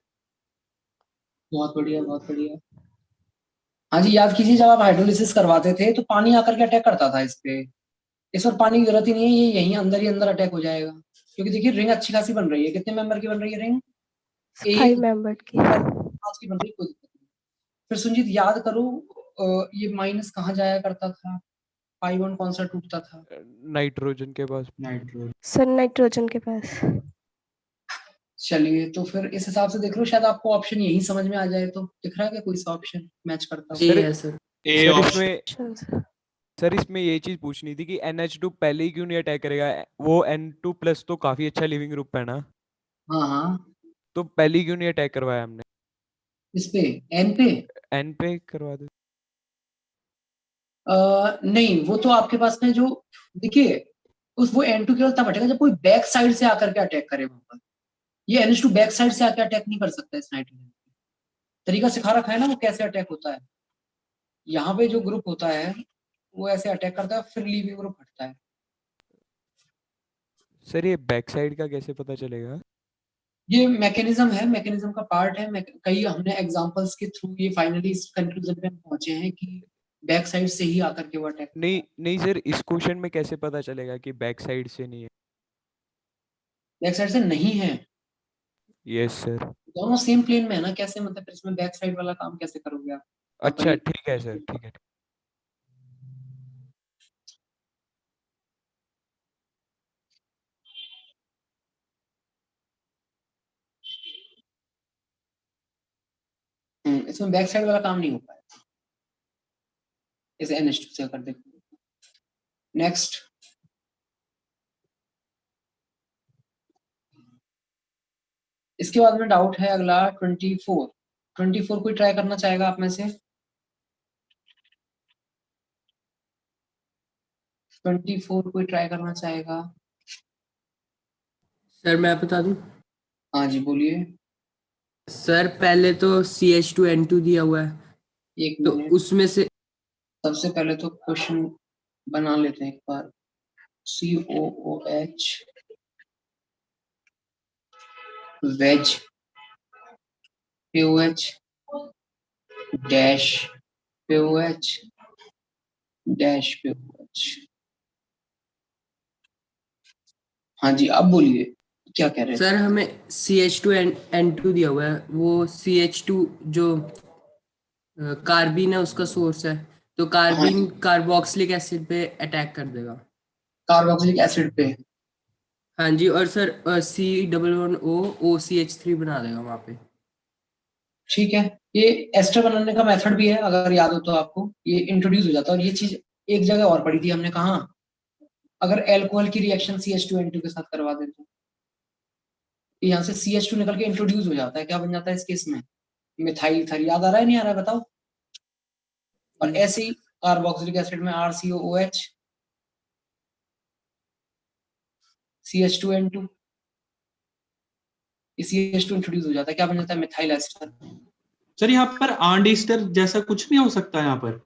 बहुत बढ़िया, बहुत बढ़िया। हाँ जी, याद कीजिए जब आप हाइड्रोलिसिस करवाते थे तो पानी आकर के अटैक करता था इस पे। इस बार पानी की जरूरत ही नहीं है, ये यहीं अंदर ही अंदर अटैक हो जाएगा, क्योंकि देखिए रिंग अच्छी खासी बन रही है। कितने मेंबर की बन रही है रिंग?
5 मेंबर की।
5 की बन रही है, कोई दिक्कत नहीं। फिर सुनजीत याद करो, ये माइनस कहाँ जाया करता था? पाई बॉन्ड कौन सा टूटता था?
नाइट्रोजन के पास।
नाइट्रोजन।
सर नाइट्रोजन के पास।
चलिए, तो फिर इस हिसाब से देख लो, शायद आपको ऑप्शन यही समझ में आ जाए। तो दिख रहा है क्या कोई सा ऑप्शन मैच करता
सर
हो?
Sir
A option.
इसमें सर इसमें ये चीज पूछनी थी कि NH2 पहले ही क्यों नहीं अटैक करेगा? वो N2+ तो काफी अच्छा लिविंग ग्रुप है ना,
हाँ हाँ,
तो पहले ही क्यों नहीं अटैक करवाया हमने?
इस पे एन पे
N पे करवा दो।
नहीं, वो तो आपके पास में जो, देखिए उस वो N2 केवल तब हटेगा जब कोई बैक साइड से आकर के अटैक करे वहां पर। ये NH2 बैक साइड से आकर अटैक नहीं कर सकता इस नाइट्रोजन। तरीका सिखा रखा है ना वो कैसे अटैक होता है। यहाँ पे जो ग्रुप होता है वो ऐसे अटैक करता है, फिर लीविंग ग्रुप हटता है।
सर ये बैक साइड का कैसे पता चलेगा?
ये मैकेनिज्म है, मैकेनिज्म का पार्ट है। कई हमने एग्जांपल्स के थ्रू ये फाइनली इस कंक्लूजन पे हम पहुंचे हैं कि बैक साइड से ही आकर के वो अटैक।
नहीं नहीं सर, इस क्वेश्चन में कैसे पता चलेगा कि बैक साइड से नहीं है?
बैक साइड से नहीं है,
यस सर।
दोनों सेम प्लेन में है ना, कैसे मतलब फिर इसमें बैक साइड वाला काम कैसे करोगे आप?
अच्छा ठीक है सर, ठीक है।
इसमें बैक साइड वाला काम नहीं हो पाया, इसे NH2 से कर देखो। नेक्स्ट, इसके बाद में डाउट है अगला 24। 24 कोई ट्राई करना चाहेगा आप में से? 24 कोई ट्राई करना चाहेगा?
सर मैं बता दूं?
हाँ जी, बोलिए।
सर पहले तो CH2N2 दिया हुआ है,
एक
तो
मिनट,
उसमें से
सबसे पहले तो क्वेश्चन बना लेते हैं एक बार। COOH wedge POH dash POH dash POH। हाँ जी, अब बोलिए क्या कह रहे थे?
सर हमें CH2N2 दिया हुआ है, वो CH2 जो कार्बिन है उसका सोर्स है, तो कार्बिन कार्बोक्सिलिक एसिड पे अटैक कर देगा।
कार्बोक्सिलिक एसिड पे?
हाँ जी, और सर C11O OCH3 बना देगा वहां पे।
ठीक है, ये एस्टर बनाने का मेथड भी है, अगर याद हो तो आपको ये इंट्रोड्यूस हो जाता है। और ये चीज एक जगह और पढ़ी थी हमने, कहा अगर एल्कोहल की रिएक्शन CH2N2 के साथ करवा दें तो यहाँ से CH2 निकल के इंट्रोड्यूस हो जाता है, क्या बन जाता है इस केस में? Methyl ether. याद आ रहा है नहीं आ रहा है बताओ? और ऐसे ही कार्बोक्सिलिक एसिड में RCOOH CH2N2, CH2 इंट्रोड्यूस हो जाता है, क्या बन जाता है? Methyl ester.
सर यहाँ पर आर्न ईस्टर जैसा कुछ नहीं हो सकता यहाँ पर?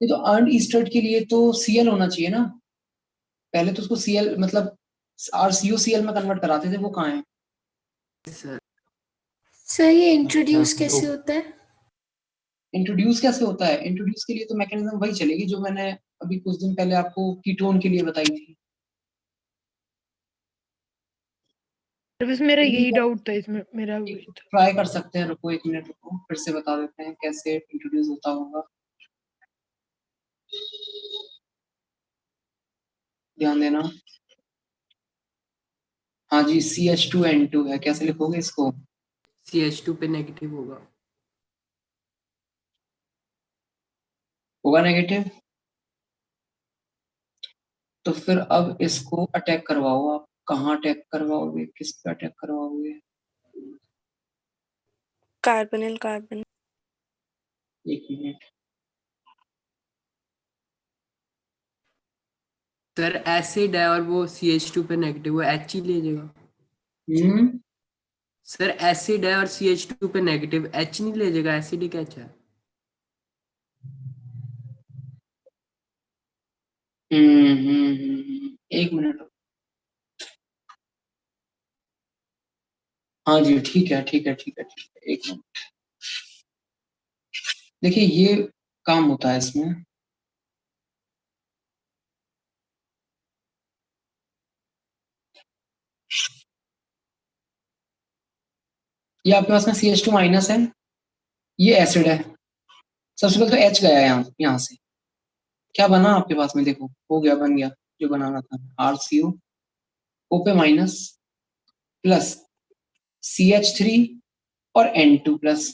ये तो अर्न ईस्टर के लिए तो Cl होना चाहिए ना, पहले तो उसको Cl मतलब RCOCl में कन्वर्ट कराते थे, वो कहाँ है?
सर ये इंट्रोड्यूस कैसे होता है?
इंट्रोड्यूस कैसे होता है? इंट्रोड्यूस के लिए तो मैकेनिज्म वही चलेगी जो मैंने अभी कुछ दिन पहले आपको कीटोन के लिए बताई थी।
बस मेरा यही डाउट था इसमें, मेरा वही था।
ट्राई कर सकते हैं, रुको 1 मिनट रुको, फिर से बता देते हैं कैसे इंट्रोड्यूस होता होगा। ध्यान देना। हाँ जी, CH2N2 है, कैसे लिखोगे इसको?
CH2 पे नेगेटिव होगा।
होगा नेगेटिव। तो फिर अब इसको अटैक करवाओ आप। कहाँ अटैक करवाओगे, किस पे अटैक करवाओगे?
Carbonyl carbon.
1 minute,
sir acid है और वो CH2 पे नेगेटिव, वो H ही ले जाएगा। सर एसिड है और CH2 पे नेगेटिव, H नहीं ले जाएगा, एसिडिक H है।
एक मिनट। हाँ जी, ठीक है ठीक है ठीक है ठीक है, एक मिनट। देखिए ये काम होता है इसमें। ये आपके पास में CH2 माइनस है, ये एसिड है। सबसे पहले तो H गया यहाँ से, क्या बना आपके पास में, देखो हो गया, बन गया जो बनाना था, RCO O पे माइनस प्लस CH3 और N2 प्लस।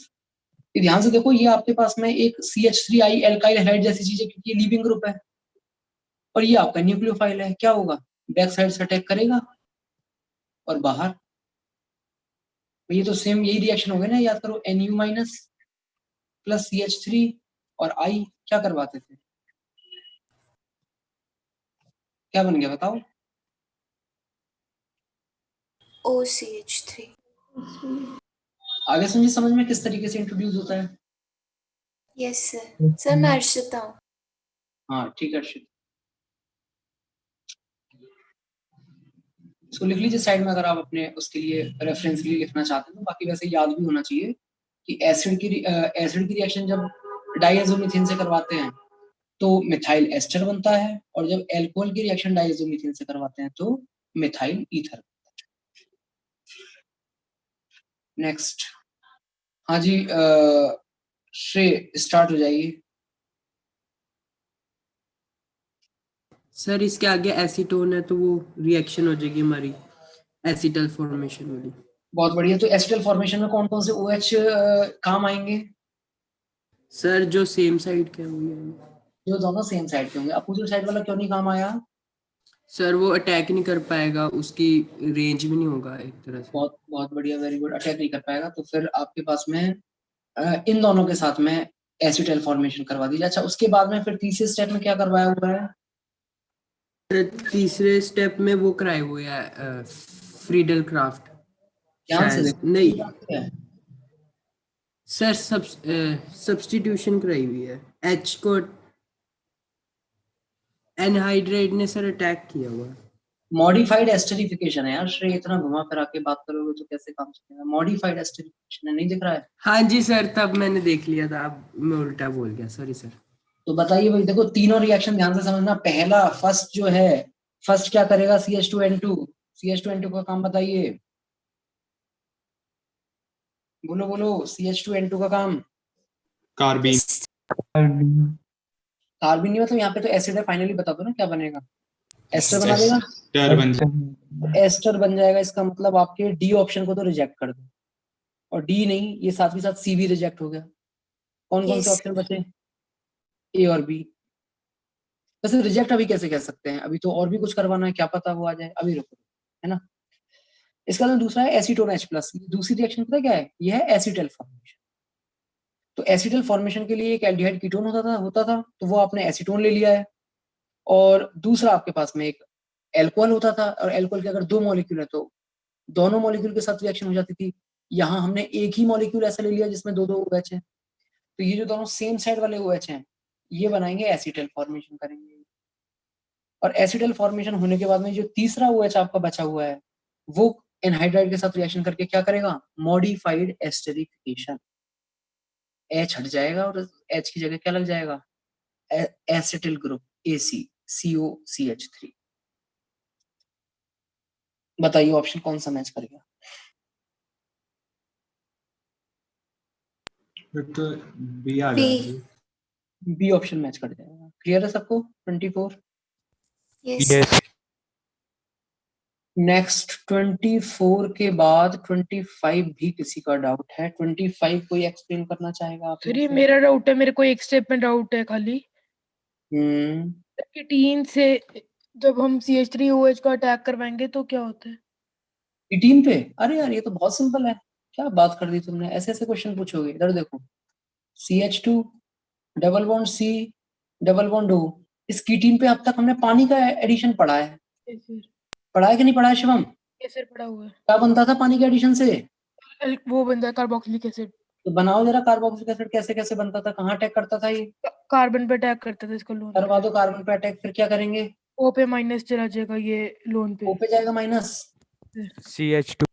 ध्यान से देखो ये आपके पास में एक CH3I एल्काइल हाइड जैसी चीज है, क्योंकि ये लीविंग ग्रुप है, और ये आपका न्यूक्लियोफाइल है। क्या होगा, बैक साइड से अटैक करेगा और बाहर। ये तो सेम यही रिएक्शन हो गया ना, याद करो, Nu माइनस प्लस CH3 और I क्या करवाते थे, क्या बन गया बताओ?
OCH3।
आगे समझिए, समझ में किस तरीके से इंट्रोड्यूस होता है।
Yes sir. सर मैं अर्शिता हूँ।
हाँ ठीक है अर्शित, इसको लिख लीजिए साइड में, अगर आप अपने उसके लिए रेफरेंस के लिए लिखना चाहते हैं। तो बाकी वैसे याद भी होना चाहिए कि एसिड की रिएक्शन जब डाइएज़ोमीथेन से करवाते हैं तो मिथाइल एस्टर बनता है, और जब एल्कोहल की रिएक्शन डाइएज़ोमीथेन से करवाते हैं तो मिथाइल ईथर। नेक्स्ट, हाँ जी, श्रेय स्टार्ट हो जाइए।
सर इसके आगे एसीटोन है तो वो रिएक्शन हो जाएगी हमारी एसिटल फॉर्मेशन वाली।
बहुत बढ़िया। तो एसिटल फॉर्मेशन में कौन कौन से OH काम आएंगे?
सर जो सेम साइड के होंगे,
जो दोनों सेम साइड के होंगे। अपोजिट साइड वाला क्यों नहीं काम आया?
सर वो अटैक नहीं कर पाएगा, उसकी रेंज भी नहीं होगा एक तरह से।
बहुत बहुत बढ़िया, वेरी गुड। अटैक नहीं कर पाएगा, तो फिर आपके पास में इन दोनों के साथ में एसिटल फॉर्मेशन करवा दीजिए। अच्छा, उसके बाद में फिर तीसरे स्टेप में क्या करवाया हुआ है?
तीसरे स्टेप में वो कराए हुए है फ्रीडल क्राफ्ट।
ध्यान से देखो,
नहीं सर, सब्स्टिट्यूशन कराई हुई है। H को एनहाइड्रेट ने सर अटैक किया हुआ है।
मॉडिफाइड एस्टरिफिकेशन है यार श्रेय, इतना घुमा फिरा के बात करोगे तो कैसे काम चलेगा? मॉडिफाइड एस्टरिफिकेशन है, नहीं दिख रहा है?
हाँ जी सर, तब मैंने देख लिया था, अब मैं उल्टा बोल गया, सॉरी सर।
तो बताइए भाई, देखो तीनों रिएक्शन ध्यान से समझना। पहला फर्स्ट जो है, फर्स्ट क्या करेगा? CH2N2। CH2N2 का काम बताइए, बोलो बोलो। CH2N2 का काम
कार्बीन।
कार्बन नहीं, मतलब यहाँ पे तो एसिड है। फाइनली बता दो ना क्या बनेगा? एस्टर बना देगा। एस्टर बन जाएगा, इसका मतलब आपके डी ऑप्शन को तो रिजेक्ट कर दो, और डी नहीं, ये साथ ही साथ सी भी रिजेक्ट हो गया। कौन कौन से ऑप्शन बचे? ए और बी। वैसे रिजेक्ट अभी कैसे कह सकते हैं, अभी तो और भी कुछ करवाना है, क्या पता वो आ जाए, अभी रुको, है ना। इसका जो दूसरा है एसीटोन H+, दूसरी रिएक्शन पता क्या है? ये है एसिटल फॉर्मेशन। तो एसिटल फॉर्मेशन के लिए एक एल्डिहाइड कीटोन होता था, तो वो आपने एसीटोन ले लिया है। और दूसरा आपके पास में एक एल्कोहल होता था, और एल्कोहल के अगर 2 मॉलिक्यूल है तो दोनों मॉलिक्यूल के साथ रिएक्शन हो जाती थी। यहाँ हमने एक ही मॉलिक्यूल ऐसा ले लिया जिसमें 2-2 OH है, तो ये जो दोनों सेम साइड वाले OH हैं, ये बनाएंगे एसिटल फॉर्मेशन करेंगे। और एसिटल फॉर्मेशन होने के बाद में जो तीसरा OH आपका बचा हुआ है, वो एनहाइड्राइड के साथ रिएक्शन करके क्या करेगा? Modified esterification. H हट जाएगा और H की जगह क्या लग जाएगा? Acetyl group AC COCH3। बताइए ऑप्शन कौन सा मैच करेगा?
तो बी आ गया।
बी ऑप्शन मैच कर जाएगा। क्लियर है सबको? 24।
यस।
नेक्स्ट 24 के बाद 25 भी किसी का डाउट है? 25 कोई एक्सप्लेन करना चाहेगा आप?
सर ये मेरा डाउट है, मेरे को एक स्टेप में डाउट है खाली। कीटीन से जब हम CH3OH का अटैक करवाएंगे तो क्या होता है?
कीटीन पे? अरे यार ये तो बहुत सिंपल है, क्या बात कर दी तुमने, ऐसे ऐसे क्वेश्चन पूछोगे। इधर देखो, CH2 double bond C double bond O, इस कीटीन पे अब तक हमने पानी का एडिशन पढ़ा है,
Yes, sir.
पढ़ा है कि नहीं पढ़ा है शिवम?
Yes, sir, पढ़ा हुआ है।
क्या बनता था पानी के एडिशन से?
वो बनता है कार्बोक्सिलिक एसिड।
तो बनाओ जरा कार्बोक्सिलिक एसिड कैसे कैसे बनता था, कहाँ अटैक करता था ये?
कार्बन पे अटैक करता था इसका लोन
करवा
पे।
दो कार्बन पे अटैक, फिर क्या करेंगे?
O पे माइनस चला जाएगा ये लोन पे।
O पे जाएगा माइनस,
CH2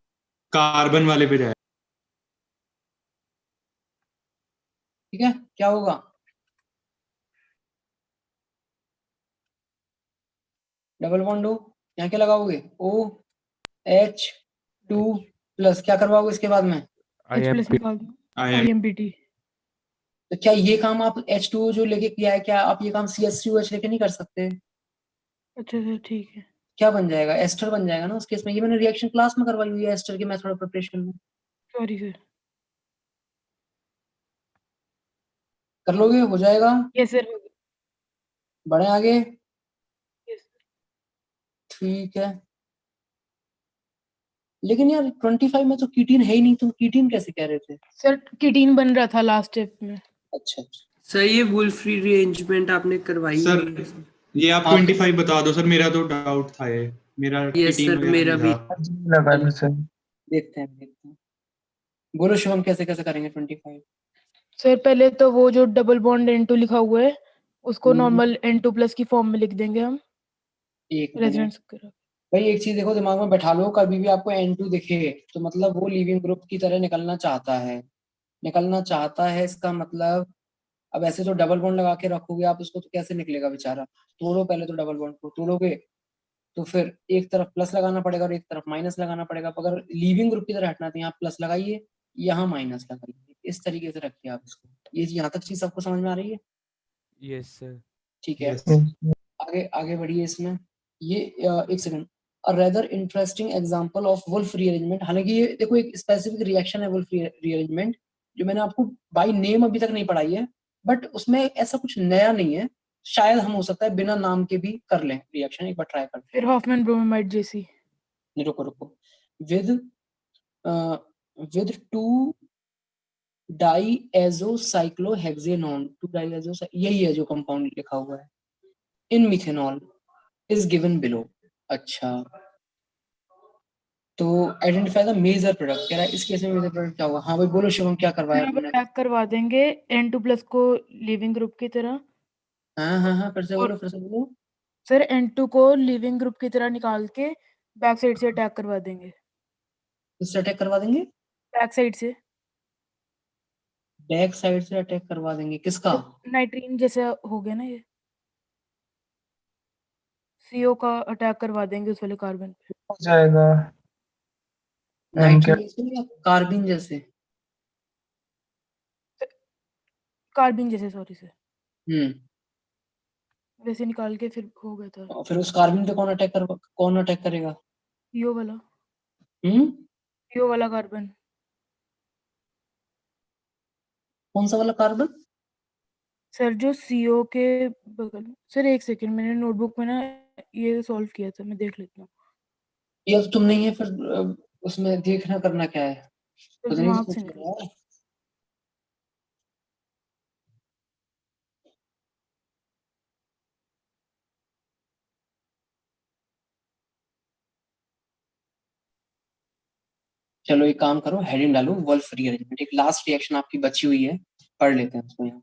कार्बन वाले पे जाए।
ठीक है, क्या होगा? डबल बॉन्ड लो, यहाँ क्या लगाओगे? OH2 प्लस, क्या करवाओगे इसके बाद में?
H प्लस निकाल दो। IMPT।
तो क्या ये काम आप H2O जो लेके किया है, क्या आप ये काम CH3OH लेके नहीं कर सकते?
अच्छा सर, ठीक है।
क्या बन जाएगा? एस्टर बन जाएगा ना उस केस में। ये मैंने रिएक्शन क्लास में करवाई हुई है एस्टर के मेथड ऑफ प्रिपरेशन में।
Sorry sir.
कर लोगे? हो जाएगा?
Yes sir.
बढ़े आगे?
यस।
ठीक है, लेकिन यार 25 में तो कीटीन है ही नहीं, तुम कीटीन कैसे कह रहे थे?
सर कीटीन बन रहा था लास्ट स्टेप में।
अच्छा अच्छा,
सर ये वुल्फ रीअरेंजमेंट आपने करवाई
सर
नहीं है सर।
ये आप
हाँ।
25 बता दो सर, मेरा तो डाउट था ये, मेरा
यस
टीम
सर,
वगैरह
मेरा
नहीं
भी।
था।
लगा था सर।
देखते हैं। बोलो शिवम, कैसे कैसे करेंगे 25?
सर पहले तो वो जो डबल बॉन्ड N2 लिखा हुआ है उसको
हम्म।
नॉर्मल N2 प्लस की फॉर्म में लिख देंगे हम।
एक मिनट
रेजोनेंस करा।
भाई, एक चीज देखो, दिमाग में बैठा लो, कभी भी आपको N2 दिखे तो मतलब वो लीविंग ग्रुप की तरह निकलना चाहता है। निकलना चाहता है इसका मतलब, अब ऐसे तो डबल बॉन्ड लगा के रखोगे आप उसको तो कैसे निकलेगा बेचारा? तोड़ो पहले तो, डबल बॉन्ड को तोड़ोगे तो फिर एक तरफ प्लस लगाना पड़ेगा और एक तरफ माइनस लगाना पड़ेगा। अगर लीविंग ग्रुप की तरह हटना तो यहाँ प्लस लगाइए, यहाँ माइनस लगाइए, इस तरीके से रखिए आप इसको। ये यहाँ तक चीज सबको समझ में आ रही है?
Yes sir.
ठीक है,
Yes.
आगे आगे बढ़िए इसमें। ये एक second, a rather interesting example of wolf rearrangement. हालांकि ये देखो एक स्पेसिफिक रिएक्शन है वुल्फ रीअरेंजमेंट, जो मैंने आपको बाय नेम अभी तक नहीं पढ़ाई है, बट उसमें ऐसा कुछ नया नहीं है। शायद हम हो सकता है बिना नाम के भी कर लें रिएक्शन, एक बार ट्राई करते
फिर हॉफमैन ब्रोमाइड जैसी।
हैं। रुको रुको, विद विद टू डाईएजोसाइक्लोहेक्सेनोन, यही है जो कंपाउंड लिखा हुआ है इन मिथेनॉल इज गिवन बिलो। अच्छा, तो आइडेंटिफाई द मेजर प्रोडक्ट कह रहा है, इस केस में मेजर प्रोडक्ट क्या होगा? हाँ भाई बोलो शिवम, क्या करवाया
फिर अब
तुमने?
अटैक करवा देंगे N2 प्लस को लिविंग ग्रुप की तरह।
हाँ, फिर से
और-
बोलो, फिर से बोलो।
सर N2 को लिविंग ग्रुप की तरह निकाल के बैक साइड से अटैक करवा देंगे।
किससे अटैक करवा देंगे?
बैक साइड से।
बैक साइड से अटैक करवा देंगे, किसका?
नाइट्रीन जैसे हो गया ना ये, CO का अटैक करवा देंगे उस वाले कार्बन पे।
हो जाएगा।
नाइट्रोजन जैसे या कार्बिन जैसे?
कार्बिन जैसे, सॉरी सर।
हम्म,
वैसे निकाल के फिर हो गया था।
और फिर उस कार्बिन पे कौन अटैक करेगा?
CO वाला।
हम्म,
CO वाला कार्बन।
कौन सा वाला कार्बन?
सर जो CO के बगल में, सर एक सेकंड, मैंने नोटबुक में ना ये सॉल्व किया था, मैं देख लेता हूँ।
ये अब तुम नहीं है फिर उसमें देखना करना क्या है?
तो
खुद नहीं
दिमाग
तो
से
सोच
निकल।
रहा है। चलो एक काम करो, हेडिंग डालो वुल्फ रीअरेंजमेंट, एक लास्ट रिएक्शन आपकी बची हुई है, पढ़ लेते हैं उसको यहाँ।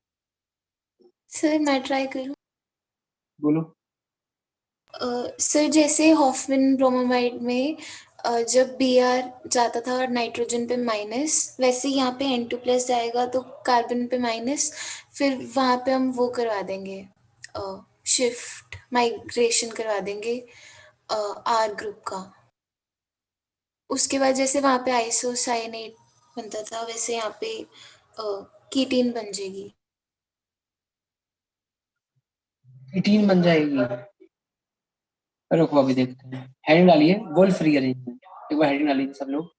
सर मैं ट्राई करूँ?
बोलो।
सर जैसे हॉफमैन ब्रोमाइड में जब Br जाता था और नाइट्रोजन पे माइनस, वैसे यहाँ पे N2 प्लस जाएगा तो कार्बन पे माइनस, फिर वहाँ पे हम वो करवा देंगे, शिफ्ट माइग्रेशन करवा देंगे R ग्रुप का। उसके बाद जैसे वहाँ पे आइसोसाइनेट बनता था वैसे यहाँ पे कीटीन बन जाएगी।
कीटीन बन जाएगी? रुको अभी देखते हैं, हेडिंग डालिए वुल्फ रीअरेंजमेंट, एक बार हेडिंग डालिए सब लोग।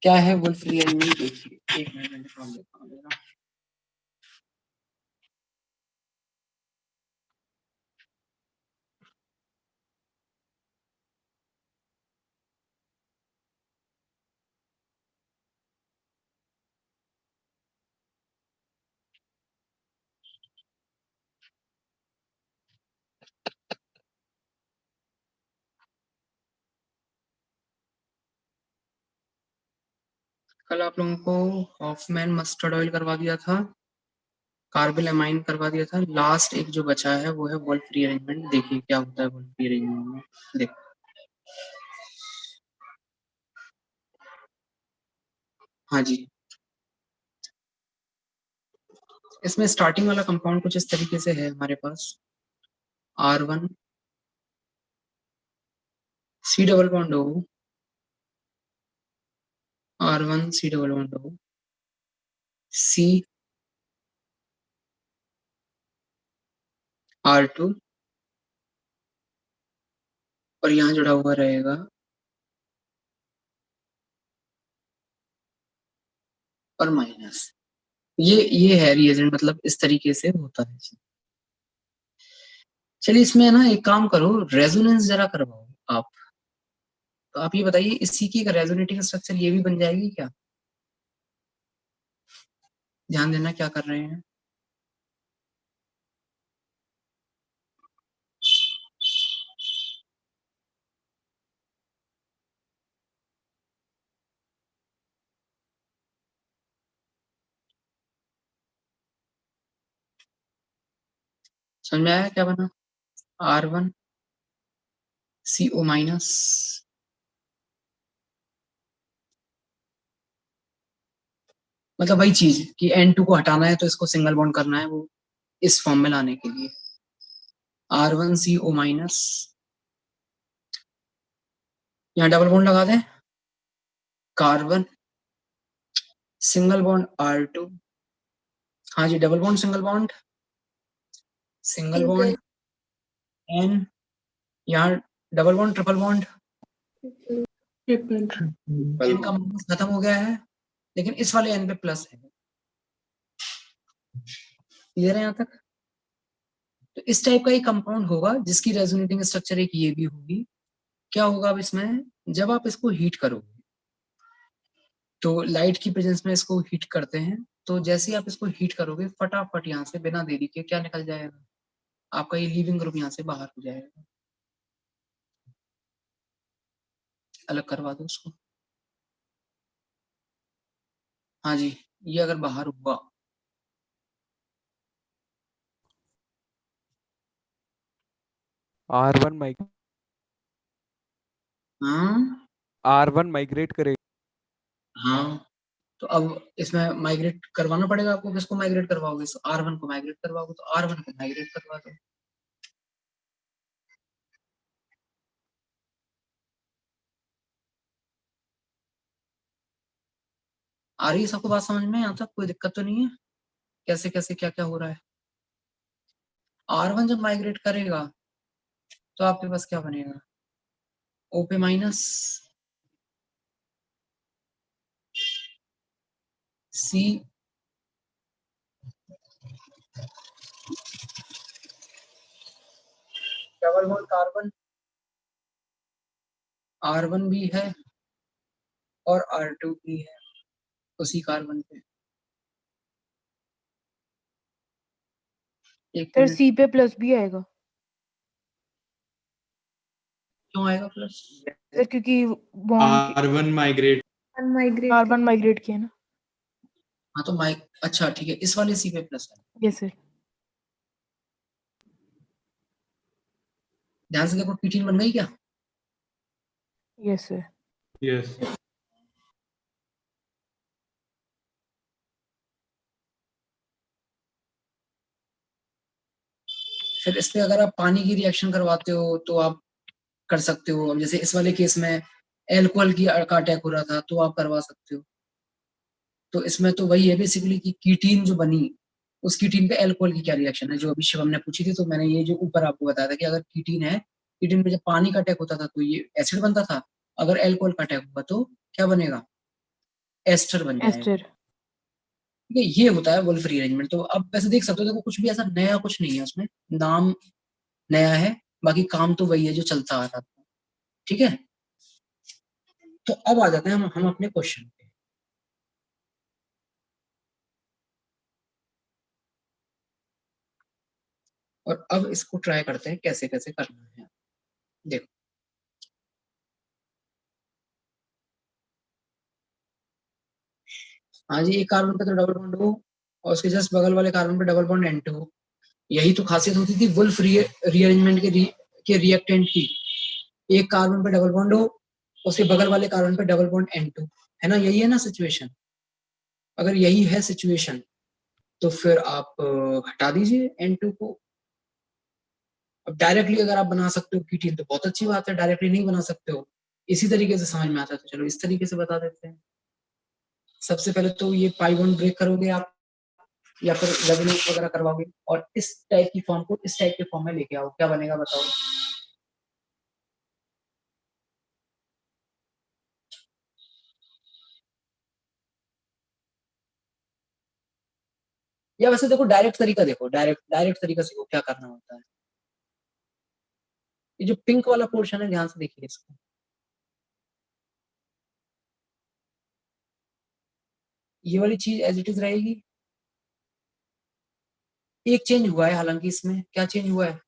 क्या है वुल्फ रीअरेंजमेंट? देखिए एक मिनट में निकाल लेता हूँ जरा। कल आप लोगों को हॉफमैन मस्टर्ड ऑयल करवा दिया था, कार्बिलमाइन करवा दिया था। लास्ट एक जो बचा है वो है वोल्फ रीअरेंजमेंट। देखिए क्या होता है वोल्फ रीअरेंजमेंट में। देखो हाँ जी, इसमें स्टार्टिंग वाला कंपाउंड कुछ इस तरीके से है हमारे पास। R1 C double bond O, R1 C double bond O, C R2 और यहाँ जुड़ा हुआ रहेगा और माइनस। ये है रिएजेंट, मतलब इस तरीके से होता है। चलिए इसमें ना एक काम करो, रेजोनेंस जरा करवाओ आप। तो आप ये बताइए इसी की रेजोनेटिंग स्ट्रक्चर ये भी बन जाएगी क्या? ध्यान देना क्या कर रहे हैं। समझ में आया क्या बना? R1 CO माइनस, मतलब वही चीज कि N2 को हटाना है तो इसको सिंगल बॉन्ड करना है, वो इस फॉर्म में लाने के लिए। R1 CO माइनस, यहाँ डबल बॉन्ड लगा दें, कार्बन सिंगल बॉन्ड R2, हाँ जी double bond single bond, single bond N, यहाँ डबल बॉन्ड ट्रिपल बॉन्ड, इनका माइनस खत्म हो गया है, लेकिन इस वाले N पे प्लस है। क्लियर है यहाँ तक? तो इस टाइप का एक कंपाउंड होगा जिसकी रेजोनेटिंग स्ट्रक्चर एक ये भी होगी। क्या होगा अब इसमें, जब आप इसको हीट करोगे तो लाइट की प्रेजेंस में इसको हीट करते हैं, तो जैसे ही आप इसको हीट करोगे फटाफट यहाँ से बिना देरी के क्या निकल जाएगा, आपका ये लीविंग ग्रुप यहाँ से बाहर हो जाएगा। अलग करवा दो उसको। हाँ जी, ये अगर बाहर हुआ
R1 माइक
हाँ
R1 माइग्रेट करेगा।
हाँ, तो अब इसमें माइग्रेट करवाना पड़ेगा आपको। किसको माइग्रेट करवाओगे? R1 को माइग्रेट करवाओगे, तो R1 को माइग्रेट करवा दो। आ रही है सबको बात समझ में? यहाँ तक कोई दिक्कत तो नहीं है? कैसे कैसे क्या क्या हो रहा है? R1 जब माइग्रेट करेगा तो आपके पास क्या बनेगा? O पे minus, C double bond carbon, R1 भी है और R2 भी है उसी कार्बन पे। एक
सर
मिनट,
सी पे प्लस भी आएगा
क्यों आएगा प्लस?
सर, क्योंकि bond
R1 migrate,
carbon migrate किया ना।
हाँ तो माइक, अच्छा ठीक है, इस वाले C पे प्लस है।
Yes sir.
ध्यान से देखो, कीटीन बन गई क्या?
Yes sir.
यस
फिर इस पे अगर आप पानी की रिएक्शन करवाते हो तो आप कर सकते हो। अब जैसे इस वाले केस में एल्कोहल की का अटैक हो रहा था तो आप करवा सकते हो। तो इसमें तो वही है बेसिकली कि कीटीन जो बनी, उस कीटीन पे एल्कोहल की क्या रिएक्शन है, जो अभी शिवम ने पूछी थी। तो मैंने ये जो ऊपर आपको बताया था कि अगर कीटीन है, कीटीन पे जब पानी का अटैक होता था तो ये एसिड बनता था, अगर एल्कोहल का अटैक हुआ तो क्या बनेगा? एस्टर बन जाएगा।
एस्टर।
ठीक है, ये होता है वोल्फ रीअरेंजमेंट। तो अब वैसे देख सकते हो, देखो कुछ भी ऐसा नया कुछ नहीं है उसमें, नाम नया है, बाकी काम तो वही है जो चलता आ रहा था। ठीक है, तो अब आ जाते हैं हम अपने क्वेश्चन पे। और अब इसको ट्राई करते हैं कैसे कैसे करना है। देखो हाँ जी, एक कार्बन पे तो डबल बॉन्ड हो और उसके जस्ट बगल वाले कार्बन पे डबल बॉन्ड N2 हो। यही तो खासियत होती थी वुल्फ रीअरेंजमेंट के रिएक्टेंट की। एक कार्बन पे डबल बॉन्ड हो, उसके बगल वाले कार्बन पे डबल बॉन्ड N2, है ना? यही है ना सिचुएशन। अगर यही है सिचुएशन तो फिर आप हटा दीजिए N2 को। अब डायरेक्टली अगर आप बना सकते हो कीटीन तो बहुत अच्छी बात है, डायरेक्टली नहीं बना सकते हो, इसी तरीके से समझ में आता है तो चलो इस तरीके से बता देते हैं। सबसे पहले तो ये पाई बॉन्ड ब्रेक करोगे आप या फिर रेजोनेंस वगैरह करवाओगे और इस टाइप की फॉर्म को इस टाइप के फॉर्म में लेके आओ, क्या बनेगा बताओ? या वैसे देखो डायरेक्ट तरीका देखो, डायरेक्ट तरीका सीखो क्या करना होता है। ये जो पिंक वाला पोर्शन है ध्यान से देखिए इसको। ये वाली चीज एज इट इज रहेगी। एक चेंज हुआ है हालांकि इसमें, क्या चेंज हुआ है?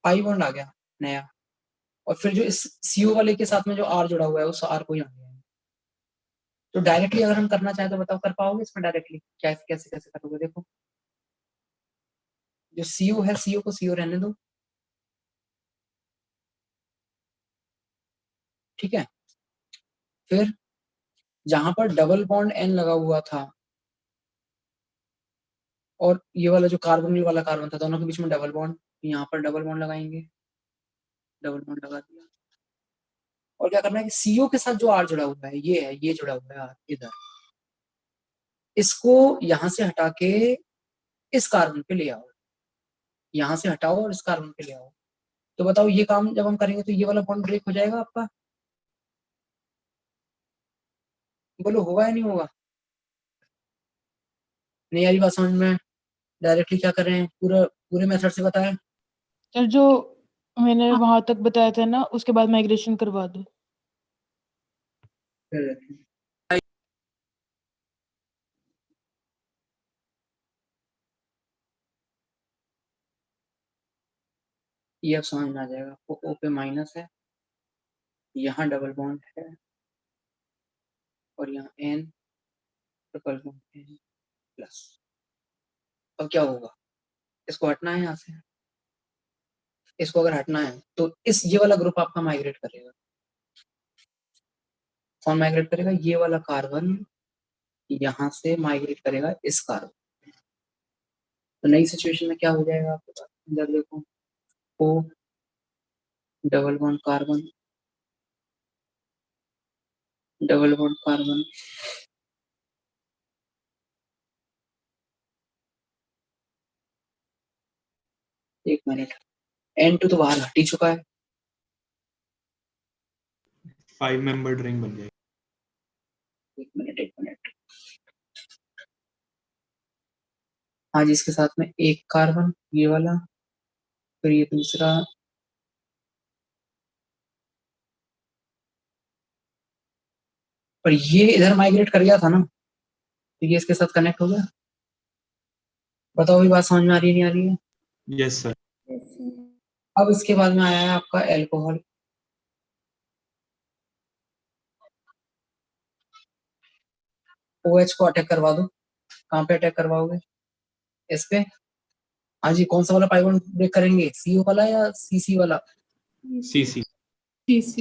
पाई बॉन्ड आ गया नया और फिर जो इस CO वाले के साथ में जो R जुड़ा हुआ है उस R को ही आ गया है। तो डायरेक्टली अगर हम करना चाहें तो बताओ कर पाओगे इसमें डायरेक्टली? कैसे कैसे कैसे करोगे? देखो जो CO है CO को CO रहने दो, ठीक है? फिर जहां पर डबल बॉन्ड N लगा हुआ था और ये वाला जो कार्बोनिल वाला कार्बन था दोनों के बीच में डबल बॉन्ड, यहाँ पर डबल बॉन्ड लगाएंगे, डबल बॉन्ड लगा दिया। और क्या करना है कि CO के साथ जो R जुड़ा हुआ है, ये जुड़ा हुआ है R इधर, इसको यहां से हटा के इस कार्बन पे ले आओ, यहां से हटाओ और इस कार्बन पे ले आओ। तो बताओ ये काम जब हम करेंगे तो ये वाला बॉन्ड ब्रेक हो जाएगा आपका? बोलो होगा या नहीं होगा? नहीं आ रही बात समझ में? डायरेक्टली क्या कर रहे हैं, पूरे मेथड से बताएं।
सर जो मैंने वहां तक बताया था ना उसके बाद माइग्रेशन करवा दो।
ये अब समझ में आ जाएगा। O पे माइनस है, यहाँ डबल बॉन्ड है और यहाँ N triple bond N plus. अब क्या होगा? इसको हटना है यहाँ से, इसको अगर हटना है तो ये वाला ग्रुप आपका माइग्रेट करेगा। कौन माइग्रेट करेगा? ये वाला कार्बन यहाँ से माइग्रेट करेगा इस कार्बन। तो नई सिचुएशन में क्या हो जाएगा आपके पास? इधर देखो O double bond carbon, double bond carbon, एक मिनट, N2 तो बाहर हट ही चुका है।
5 मेंबर्ड रिंग बन जाएगी।
एक मिनट, हाँ जी, इसके साथ में एक कार्बन ये वाला, फिर ये दूसरा, पर ये इधर माइग्रेट कर गया था ना, तो ये इसके साथ कनेक्ट हो गया। बताओ ये बात समझ में आ रही है नहीं आ रही है?
Yes sir.
अब इसके बाद में आया है आपका एल्कोहल। OH को अटैक करवा दो। कहाँ पे अटैक करवाओगे? इस पे। हाँ जी, कौन सा वाला पाई बॉन्ड ब्रेक करेंगे? CO वाला या CC वाला?
CC।
इस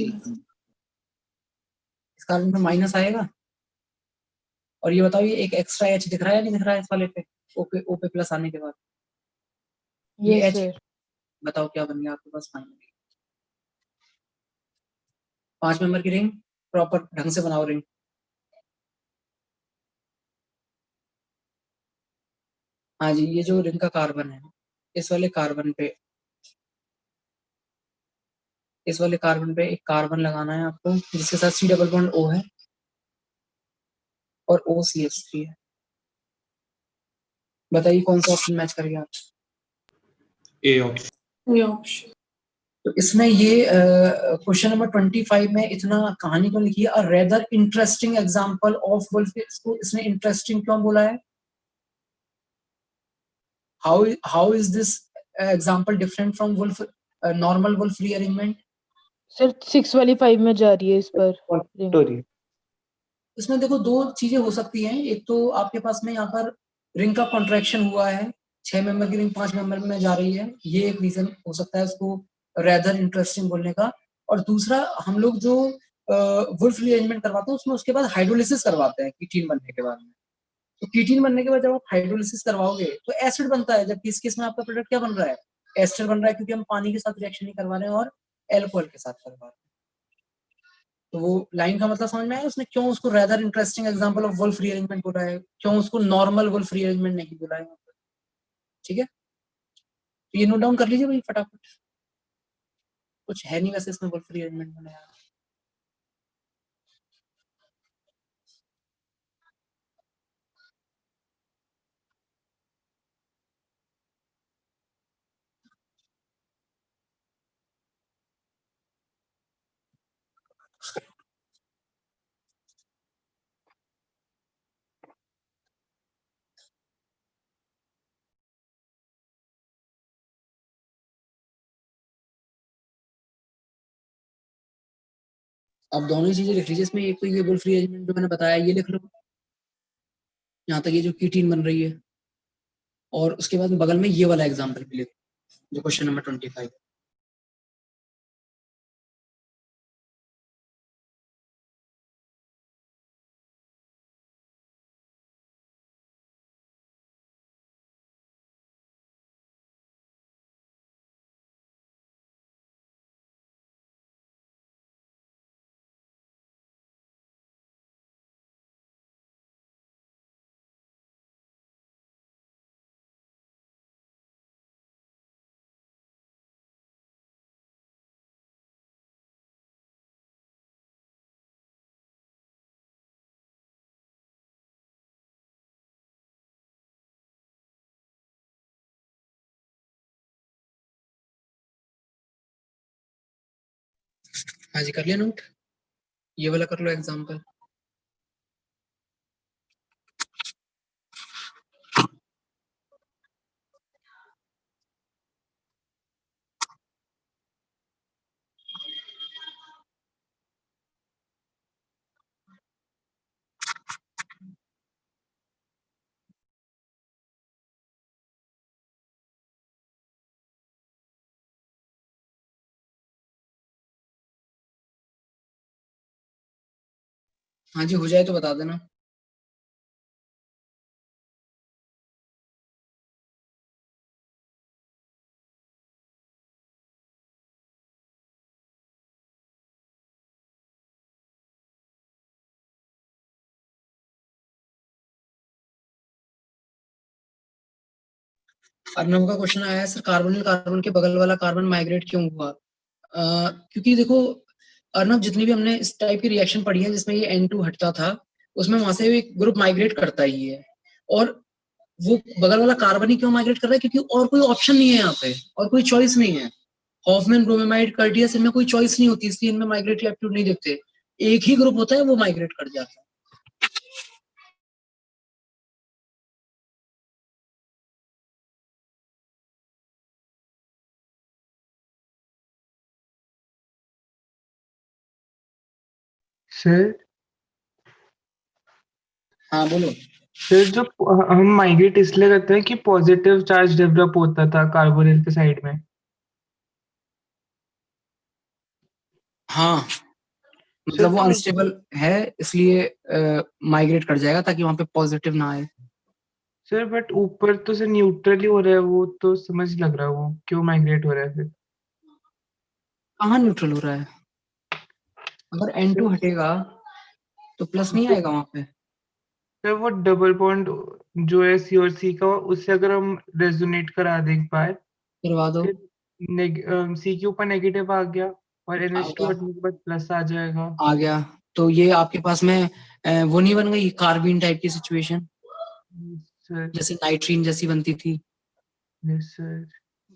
कार्बन पे माइनस आएगा और ये बताओ ये एक एक्स्ट्रा H दिख रहा है या नहीं दिख रहा है इस वाले पे? O पे प्लस आने के बाद ये
यस
H,
सर।
बताओ क्या बन गया आपके पास फाइनली? 5 मेंबर की रिंग, प्रॉपर ढंग से बनाओ रिंग। हाँ जी, ये जो रिंग का कार्बन है इस वाले कार्बन पे एक कार्बन लगाना है आपको जिसके साथ C डबल बॉन्ड O है और OCH3 है। बताइए कौन सा ऑप्शन मैच कर गया आप?
A option.
तो इसमें ये क्वेश्चन नंबर 25 में इतना कहानी क्यों लिखी है? A rather interesting example of Wolff. इसको इसने इंटरेस्टिंग क्यों बोला है? How is this example different from Wolff normal Wolff rearrangement?
Sir 6 वाली 5 में जा रही है इस पर रिंग।
इसमें देखो दो चीजें हो सकती हैं, एक तो आपके पास में यहाँ पर रिंग का कॉन्ट्रैक्शन हुआ है, 6 मेंबर की रिंग 5 मेंबर में जा रही है, ये एक रीजन हो सकता है उसको रेदर इंटरेस्टिंग बोलने का। और दूसरा, हम लोग जो वुल्फ रीअरेंजमेंट करवाते हैं उसमें उसके बाद हाइड्रोलिसिस करवाते हैं कीटीन बनने के बाद में। तो कीटीन बनने के बाद जब आप हाइड्रोलिसिस करवाओगे तो एसिड बनता है, जबकि इस केस में आपका प्रोडक्ट क्या बन रहा है, एस्टर बन रहा है, क्योंकि हम पानी के साथ रिएक्शन नहीं करवा रहे हैं और एल्कोहल के साथ करवा रहे हैं। तो वो लाइन का मतलब समझ में आया, उसने क्यों उसको rather interesting example of wolf rearrangement बोला है, क्यों उसको नॉर्मल वुल्फ रीअरेंजमेंट नहीं बोला है। ठीक है, तो ये नोट डाउन कर लीजिए भाई फटाफट, कुछ है नहीं वैसे इसमें वुल्फ रीअरेंजमेंट बनाया। अब दोनों ही चीजें लिख लीजिए इसमें, एक तो ये वुल्फ रीअरेंजमेंट जो मैंने बताया ये लिख लो, यहाँ तक ये जो कीटीन बन रही है, और उसके बाद बगल में ये वाला एग्जांपल भी लिखो जो क्वेश्चन नंबर 25। हाँ जी, कर लिया नोट, ये वाला कर लो एग्जांपल। हाँ जी, हो जाए तो बता देना। अर्नब का क्वेश्चन आया है, सर कार्बोनिल कार्बन के बगल वाला कार्बन माइग्रेट क्यों हुआ? क्योंकि देखो अर्नब, जितनी भी हमने इस टाइप की रिएक्शन पढ़ी है जिसमें ये N2 हटता था, उसमें वहां से एक ग्रुप माइग्रेट करता ही है, और वो बगल वाला कार्बन ही क्यों माइग्रेट कर रहा है, क्योंकि और कोई ऑप्शन नहीं है यहाँ पे, और कोई चॉइस नहीं है। हॉफमैन, ब्रोमेमाइड, कर्टियस, इनमें कोई चॉइस नहीं होती, इसलिए इनमें माइग्रेटरी एप्टीट्यूड नहीं देखते, एक ही ग्रुप होता है वो माइग्रेट कर जाता है।
सर
हाँ बोलो।
सर जो हम माइग्रेट इसलिए करते हैं कि पॉजिटिव चार्ज डेवलप होता था कार्बोनिल के साइड में।
हाँ, मतलब वो
तो
अनस्टेबल है इसलिए माइग्रेट कर जाएगा ताकि वहां पे पॉजिटिव ना आए।
सर बट ऊपर तो सर न्यूट्रल ही हो रहा है, वो तो समझ लग रहा है, वो क्यों माइग्रेट हो रहा है फिर?
कहाँ न्यूट्रल हो रहा है? अगर N2 हटेगा तो प्लस नहीं आएगा वहां पे।
सर वो डबल बॉन्ड जो है C और C का, उससे अगर हम रेजोनेट करा दें एक बार,
करवा दो।
फिर C के ऊपर नेगेटिव आ गया और
आ
NH2
गया,
हटने के बाद प्लस आ जाएगा।
आ गया, तो ये आपके पास में वो नहीं बन गई कार्बीन टाइप की सिचुएशन,
सर
जैसे नाइट्रीन जैसी बनती थी।
Yes sir.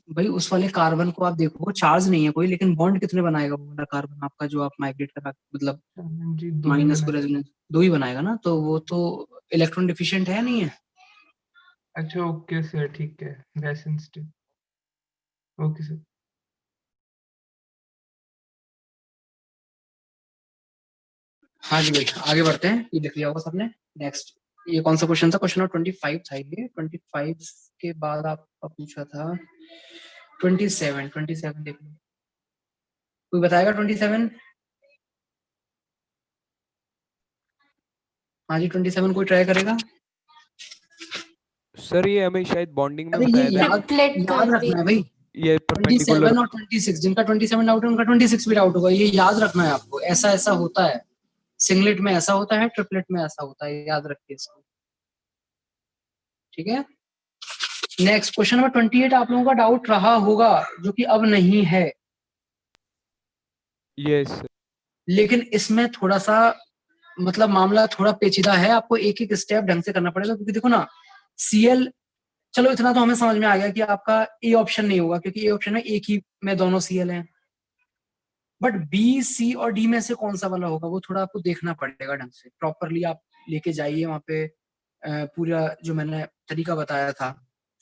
भाई उस वाले कार्बन को आप देखो, वो चार्ज नहीं है कोई, लेकिन बॉन्ड कितने बनाएगा वो वाला कार्बन आपका जो आप माइग्रेट करा, मतलब
जी 2 ही
माइनस को
बना।
रेजोनेंस 2 ही बनाएगा ना, तो वो तो इलेक्ट्रॉन डिफिशिएंट है नहीं है।
अच्छा ओके सर, ठीक है, गैस सेंसिटिव। Okay sir.
हाँ जी भाई, आगे बढ़ते हैं। ये लिख लिया होगा सबने। नेक्स्ट, ये कौन सा क्वेश्चन था? क्वेश्चन नंबर 25 था ये। 25 के बाद आपका पूछा था 27। 27 देख लो, कोई बताएगा 27? हाँ जी, 27 कोई ट्राई करेगा?
सर ये हमें शायद बॉन्डिंग में
अरे ये
बताया था।
याद
ट्रिपलेट
याद
कार्बेन।
रखना है भाई।
ये परपेंडिकुलर।
27 और 26, जिनका 27 डाउट है उनका 26 भी डाउट होगा। ये याद रखना है आपको, ऐसा ऐसा होता है। सिंगलेट में ऐसा होता है, ट्रिपलेट में ऐसा होता है, याद रखिए इसको। ठीक है, नेक्स्ट क्वेश्चन नंबर 28 आप लोगों का डाउट रहा होगा, जो कि अब नहीं है,
यस।
लेकिन इसमें थोड़ा सा मतलब मामला थोड़ा पेचीदा है। आपको एक एक स्टेप ढंग से करना पड़ेगा, क्योंकि देखो ना, Cl, चलो इतना तो हमें समझ में आ गया कि आपका ए ऑप्शन नहीं होगा, क्योंकि ए ऑप्शन में एक ही में दोनों Cl हैं। बट बी, सी और डी में से कौन सा वाला होगा, वो थोड़ा आपको देखना पड़ेगा ढंग से। प्रॉपरली आप लेके जाइए वहां पे, पूरा जो मैंने तरीका बताया था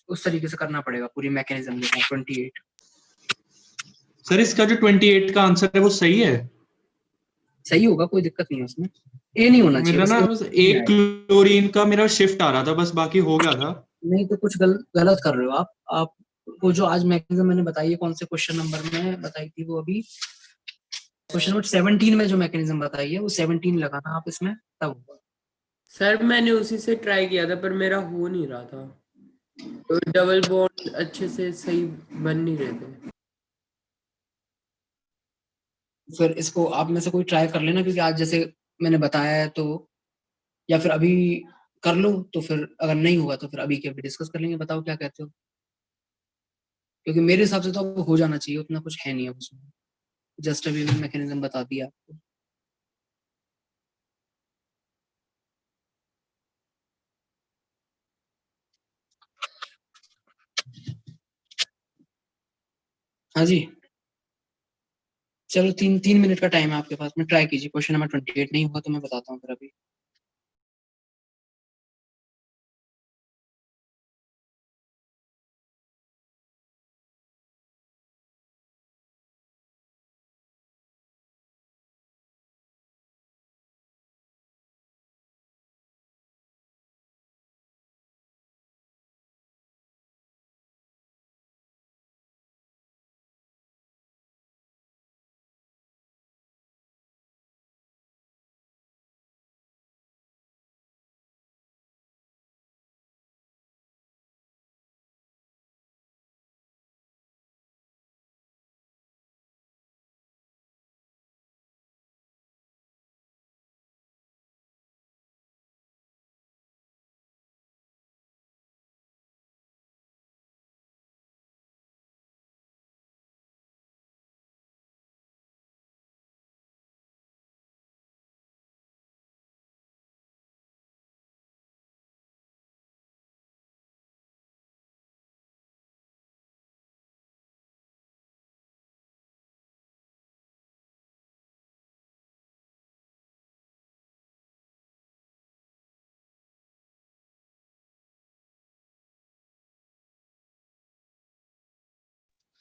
उस तरीके से करना पड़ेगा, पूरी मैकेनिज्म के साथ। 28
सर इसका जो 28 का आंसर है वो सही है?
सही होगा, कोई दिक्कत नहीं है उसमें। ए नहीं होना चाहिए,
मेरा ना
बस
बस एक क्लोरीन का मेरा शिफ्ट आ रहा था, बस बाकी हो गया था।
नहीं तो कुछ गलत कर रहे हो आप वो जो आज मैकेनिज्म मैंने बताई है, कौन से क्वेश्चन नंबर में बताई थी वो, अभी क्वेश्चन नंबर 17 में जो मैकेनिज्म बताई है वो 17 लगाना आप इसमें, तब होगा।
सर मैंने उसी से ट्राई किया था पर मेरा हो नहीं रहा था, तो डबल बॉन्ड अच्छे से सही बन नहीं रहे थे।
फिर इसको आप में से कोई ट्राई कर लेना, क्योंकि आज जैसे मैंने बताया है तो, या फिर अभी कर लो, तो फिर अगर नहीं हुआ तो फिर अभी के अभी डिस्कस कर लेंगे। बताओ क्या कहते हो, क्योंकि मेरे हिसाब से तो अब हो जाना चाहिए, उतना कुछ है नहीं अब उसमें। जस्ट अभी मैकेनिज्म बता दिया आपको। हाँ जी, चलो 3 मिनट का टाइम है आपके पास में, ट्राई कीजिए। क्वेश्चन नंबर 28 नहीं हुआ तो मैं बताता हूँ फिर अभी।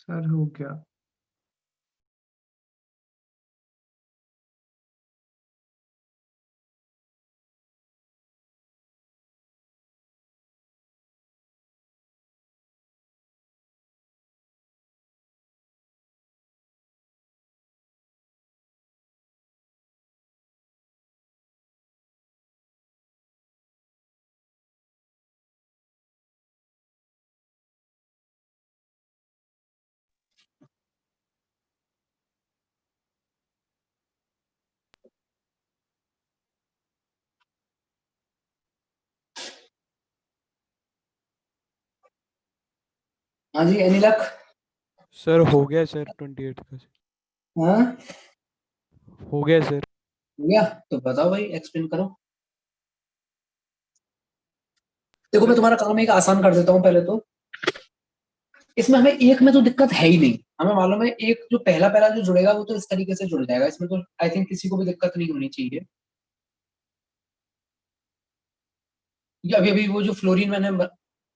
सर हो गया।
हाँ जी, एनी लक?
सर हो गया सर 28 का।
हाँ
हो गया सर।
हो गया, तो बताओ भाई, एक्सप्लेन करो। देखो मैं तुम्हारा काम एक आसान कर देता हूँ पहले तो। इसमें हमें एक में तो दिक्कत है ही नहीं, हमें मालूम है एक जो पहला पहला जो जुड़ेगा वो तो इस तरीके से जुड़ जाएगा, इसमें तो आई थिंक किसी को भी दिक्कत नहीं होनी चाहिए। ये अभी अभी वो जो फ्लोरीन मैंने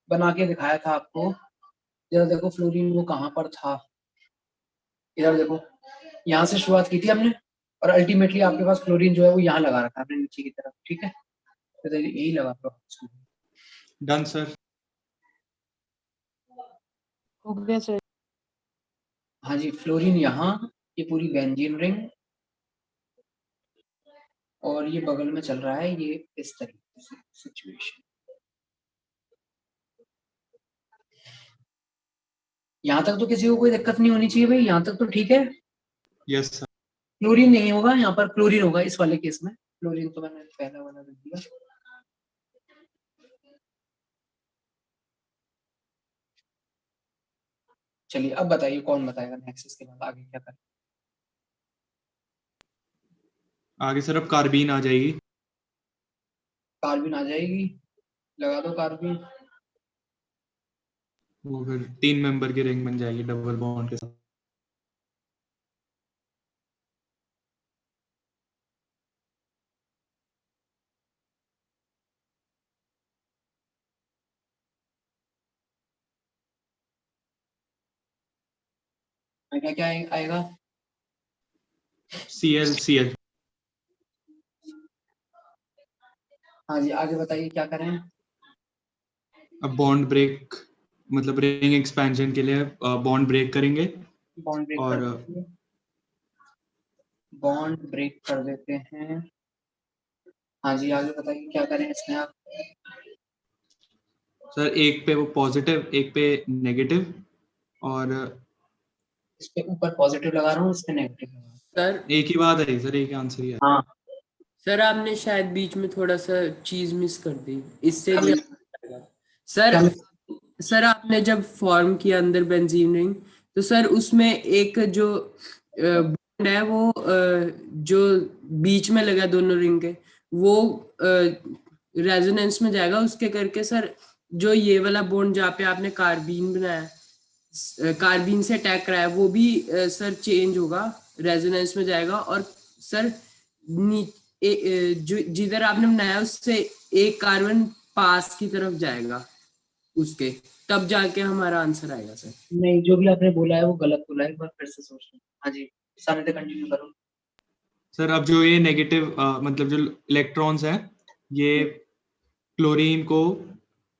बना के दिखाया था आपको, जरा देखो फ्लोरीन वो कहाँ पर था, इधर देखो, यहाँ से शुरुआत की थी हमने, और अल्टीमेटली आपके पास क्लोरीन जो है वो यहाँ लगा रखा है आपने नीचे की तरफ, ठीक है, तो यही लगा दो।
Done sir.
हो गया सर।
हाँ जी, फ्लोरीन यहाँ, ये पूरी बेंजीन रिंग, और ये बगल में चल रहा है ये इस तरीके से सिचुएशन। यहाँ तक तो किसी को कोई दिक्कत नहीं होनी चाहिए भाई, यहाँ तक तो ठीक है।
Yes sir.
क्लोरीन नहीं होगा यहाँ पर, क्लोरीन होगा इस वाले केस में। क्लोरीन तो मैंने पहला वाला लिख दिया। चलिए अब बताइए कौन बताएगा नेक्स्ट, इसके बाद आगे क्या करें।
आगे सर अब कार्बीन आ जाएगी।
कार्बन आ जाएगी, लगा दो कार्बन।
वो फिर 3 मेंबर की रिंग बन जाएगी डबल बॉन्ड के साथ।
क्या क्या आएगा?
Cl।
हाँ जी, आगे बताइए क्या करें।
अब बॉन्ड ब्रेक, मतलब रिंग एक्सपेंशन के लिए बॉन्ड ब्रेक करेंगे।
बॉन्ड ब्रेक
और
कर देते हैं, बॉन्ड ब्रेक कर देते हैं। हाँ जी, आगे बताइए क्या करें इसमें आप।
सर एक पे वो पॉजिटिव, एक पे नेगेटिव, और
इस पे ऊपर पॉजिटिव लगा रहा हूँ, इस पे नेगेटिव लगा रहा हूँ।
सर
एक ही बात है सर, एक ही आंसर ही है।
हाँ
सर आपने शायद बीच में थोड़ा सा चीज मिस कर दी, इससे
क्या
नहीं
मिस-
आएगा। सर
क्या
सर आपने जब फॉर्म किया अंदर बेंजीन रिंग, तो सर उसमें एक जो बॉन्ड है वो जो बीच में लगा दोनों रिंग के, वो रेजोनेंस में जाएगा उसके करके सर। जो ये वाला बॉन्ड जहाँ पे आपने कार्बीन बनाया, कार्बीन से अटैक कराया, वो भी सर चेंज होगा, रेजोनेंस में जाएगा। और सर जो जिधर आपने बनाया उससे एक कार्बन पास की तरफ जाएगा उसके, तब जाके हमारा आंसर आएगा सर।
नहीं, जो भी आपने बोला है वो गलत बोला है, एक बार फिर से सोच लो। हाँ जी, सारे से कंटिन्यू करो।
सर अब जो ये नेगेटिव मतलब जो इलेक्ट्रॉन्स हैं, ये क्लोरीन को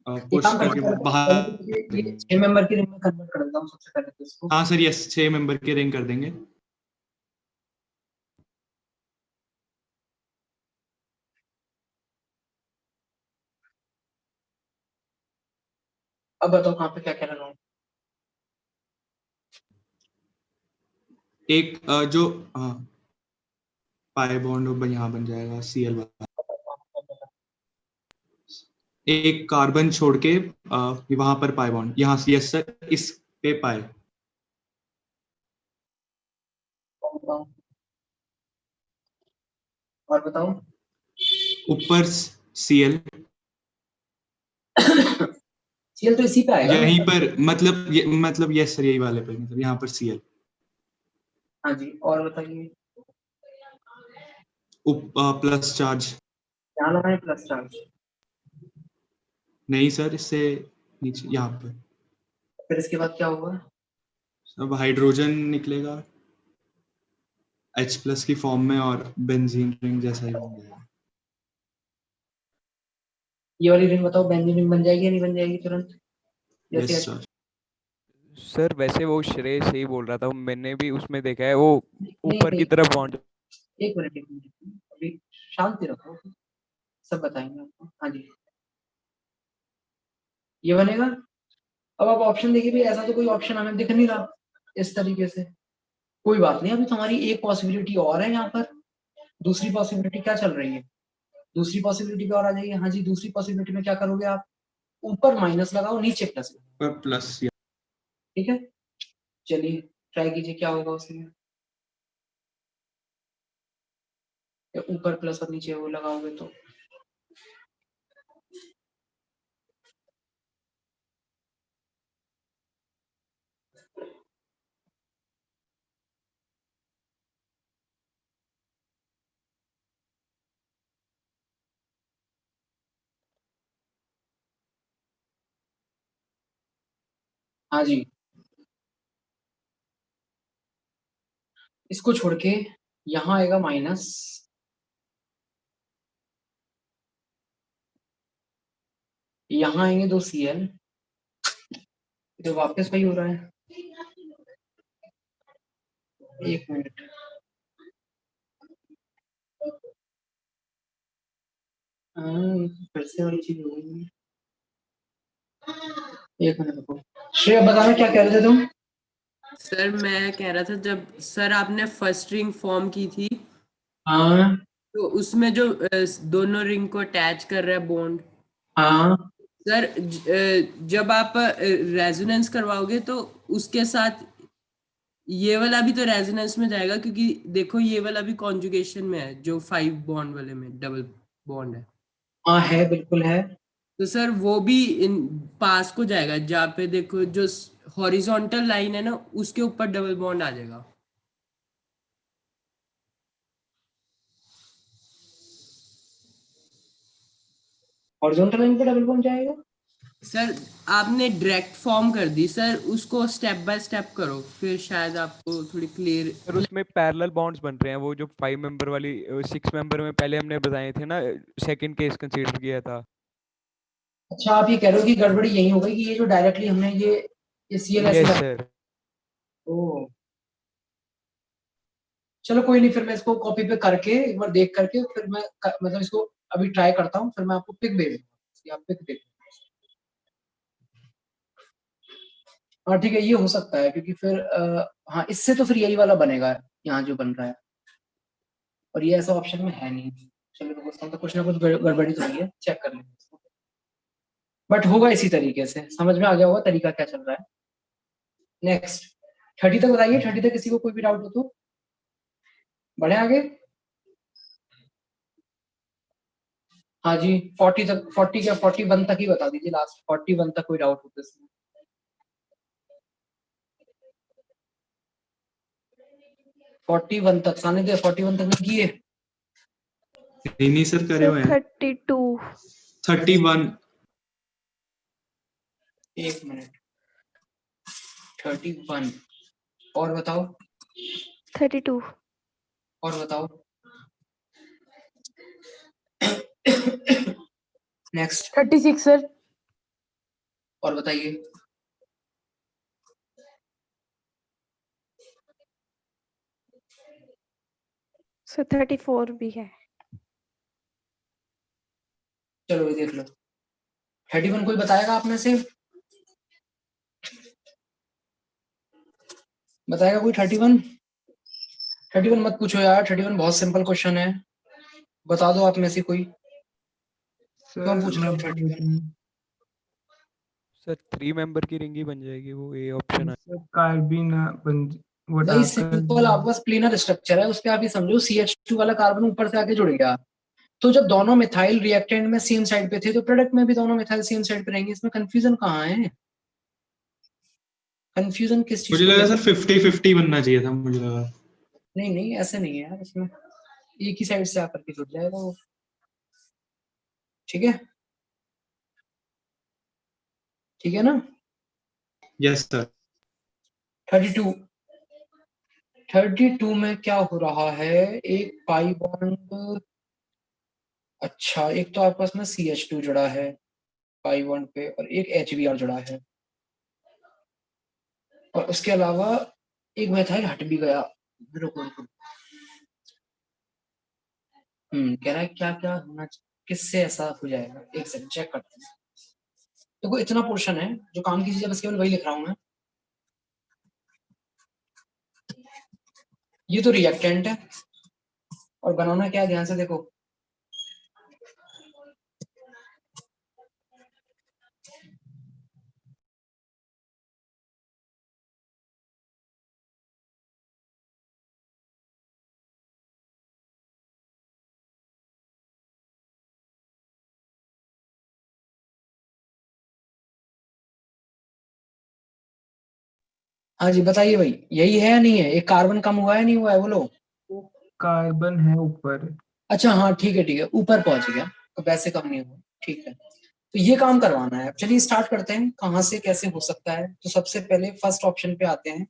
एक
पुश
काम करते
करके
हैं,
बाहर
पहले ये
देंगे।
6 मेंबर की रिंग में कन्वर्ट कर देता हूँ सबसे पहले तो इसको।
हाँ सर, यस 6 मेंबर की रिंग कर देंगे।
अब बताओ कहाँ पे क्या क्या लगाऊं।
एक जो पाई बॉन्ड यहाँ बन जाएगा Cl वाला। एक कार्बन छोड़ के वहां पर पाई बॉन्ड, यहाँ यस सर, इस पे पाई।
और बताओ।
ऊपर Cl,
सीएल तो इसी पे आएगा।
यहीं पर मतलब यस सर, यही वाले पे, मतलब यहाँ पर Cl।
हाँ जी, और बताइए।
Plus charge.
यहाँ लगाए प्लस चार्ज।
नहीं सर, इससे नीचे यहाँ पर
फिर इसके बाद क्या होगा?
अब हाइड्रोजन निकलेगा H+ की फॉर्म में, और बेंजीन रिंग जैसा ही बन जाएगा।
ये वाली रिंग बताओ, बेंजीन रिंग बन जाएगी या नहीं बन जाएगी तुरंत? जैसे
यस सर।
सर वैसे वो श्रेय सही बोल रहा था, मैंने भी उसमें देखा है वो
नहीं
ऊपर की
नहीं,
तरफ बॉन्ड।
एक मिनट, अभी शांति रखो, सब बताएंगे आपको। हाँ जी, ये बनेगा। अब आप ऑप्शन देखिए भी, ऐसा तो कोई ऑप्शन हमें दिख नहीं रहा इस तरीके से। कोई बात नहीं, अभी तुम्हारी एक पॉसिबिलिटी और है यहाँ पर। दूसरी पॉसिबिलिटी क्या चल रही है? दूसरी पॉसिबिलिटी पे और आ जाइए। हाँ जी, दूसरी पॉसिबिलिटी में क्या करोगे आप? ऊपर माइनस लगाओ, नीचे प्लस लगाओ।
पर प्लस,
ठीक है, चलिए ट्राई कीजिए क्या होगा उसमें। या ऊपर प्लस और नीचे वो लगाओगे तो हाँ जी, इसको छोड़ के यहाँ आएगा माइनस, यहाँ आएंगे 2 Cl, तो वापस वही हो रहा है। एक मिनट, फिर से वाली चीज हो गई। एक मिनट रुको, श्रेया बताना क्या कह रहे थे तुम?
सर मैं कह रहा था जब सर आपने फर्स्ट रिंग फॉर्म की थी,
हाँ
तो उसमें जो दोनों रिंग को अटैच कर रहा है बॉन्ड,
हाँ
सर जब आप रेजोनेंस करवाओगे तो उसके साथ ये वाला भी तो रेजोनेंस में जाएगा, क्योंकि देखो ये वाला भी कॉन्जुगेशन में है, जो 5 बॉन्ड वाले में डबल बॉन्ड है।
हाँ है, बिल्कुल है।
तो सर वो भी इन पास को जाएगा, जहाँ पे देखो जो हॉरिजॉन्टल लाइन है ना, उसके ऊपर डबल बॉन्ड आ जाएगा।
हॉरिजॉन्टल लाइन पे डबल बॉन्ड जाएगा?
सर आपने डायरेक्ट फॉर्म कर दी सर, उसको स्टेप बाय स्टेप करो, फिर शायद आपको थोड़ी क्लियर।
सर उसमें पैरेलल बॉन्ड्स बन रहे हैं, वो जो 5 मेंबर वाली 6 मेंबर में पहले हमने बताए थे ना, सेकंड केस कंसीडर किया था।
अच्छा, आप ये कह रहे हो कि गड़बड़ी यही हो गई कि ये जो डायरेक्टली हमने ये Cl ऐसे
यस
लगा-
सर।
ओ चलो कोई नहीं, फिर मैं इसको कॉपी पे करके एक बार देख करके फिर मैं मतलब इसको अभी ट्राई करता हूँ, फिर मैं आपको पिक भेज दूंगा, आप पिक देख। हाँ ठीक है, ये हो सकता है क्योंकि फिर हाँ इससे तो फिर यही वाला बनेगा यहाँ जो बन रहा है, और ये ऐसा ऑप्शन में है नहीं। चलो तो दोस्तों, तो कुछ ना कुछ गड़बड़ी तो हुई है, चेक कर लेंगे इसको। बट होगा इसी तरीके से, समझ में आ गया होगा तरीका क्या चल रहा है। नेक्स्ट 30 तक बताइए, 30 तक किसी को कोई भी डाउट हो तो बढ़े आगे। हाँ जी 40 तक, 40 क्या 41 तक ही बता दीजिए, लास्ट 41 तक कोई डाउट हो तो इसमें। 41 तक साने दे, 41 तक नहीं किए?
नहीं सर, करे हुए हैं।
32
31।
एक मिनट, 31 और बताओ,
32
और बताओ। Next
36 sir.
और बताइए।
सर 34 भी है।
चलो ये देख लो, 31 कोई बताएगा आप में से? बताएगा कोई 31? 31 मत पूछो यार, 31 बहुत सिंपल क्वेश्चन है, बता दो आप में से कोई। क्यों पूछ रहे हो 31?
सर 3 मेंबर की रिंग ही बन जाएगी, वो ए ऑप्शन है।
सर कार्बिन बन वो
भाई
डार्क
सिंपल, आपके पास प्लेनर स्ट्रक्चर है, उस पे आप ये समझो CH2 वाला कार्बन ऊपर से आके जुड़ गया, तो जब दोनों मिथाइल रिएक्टेंट में सेम साइड पे थे तो प्रोडक्ट में भी दोनों मिथाइल सेम साइड पे रहेंगे, इसमें कंफ्यूजन कहाँ है? कंफ्यूजन किस चीज
मुझे
को
लगा
लेकर?
सर 50-50 बनना चाहिए था, मुझे लगा।
नहीं नहीं ऐसे नहीं है यार, इसमें एक ही साइड से आकर के जुड़ जाएगा वो, ठीक है, ठीक है ना?
Yes sir.
32 में क्या हो रहा है, एक पाई बॉन्ड, अच्छा एक तो आपके पास में CH2 जुड़ा है पाई बॉन्ड पे, और एक HBr जुड़ा है, और उसके अलावा एक मिथाइल हट भी गया। रुको रुको, कह रहा है क्या क्या होना चाहिए, किससे ऐसा हो जाएगा, एक सेकंड चेक करते हैं। देखो इतना पोर्शन है जो काम की चीज है, बस केवल वही लिख रहा हूं मैं। ये तो रिएक्टेंट है, और बनाना क्या है ध्यान से देखो, हाँ जी बताइए भाई, यही है या नहीं है? एक कार्बन कम हुआ है नहीं हुआ है, बोलो।
कार्बन है ऊपर।
अच्छा हाँ ठीक है, ऊपर पहुंच गया, तो वैसे कम नहीं हुआ, ठीक है। तो ये काम करवाना है, चलिए स्टार्ट करते हैं, कहाँ से कैसे हो सकता है। तो सबसे पहले फर्स्ट ऑप्शन पे आते हैं,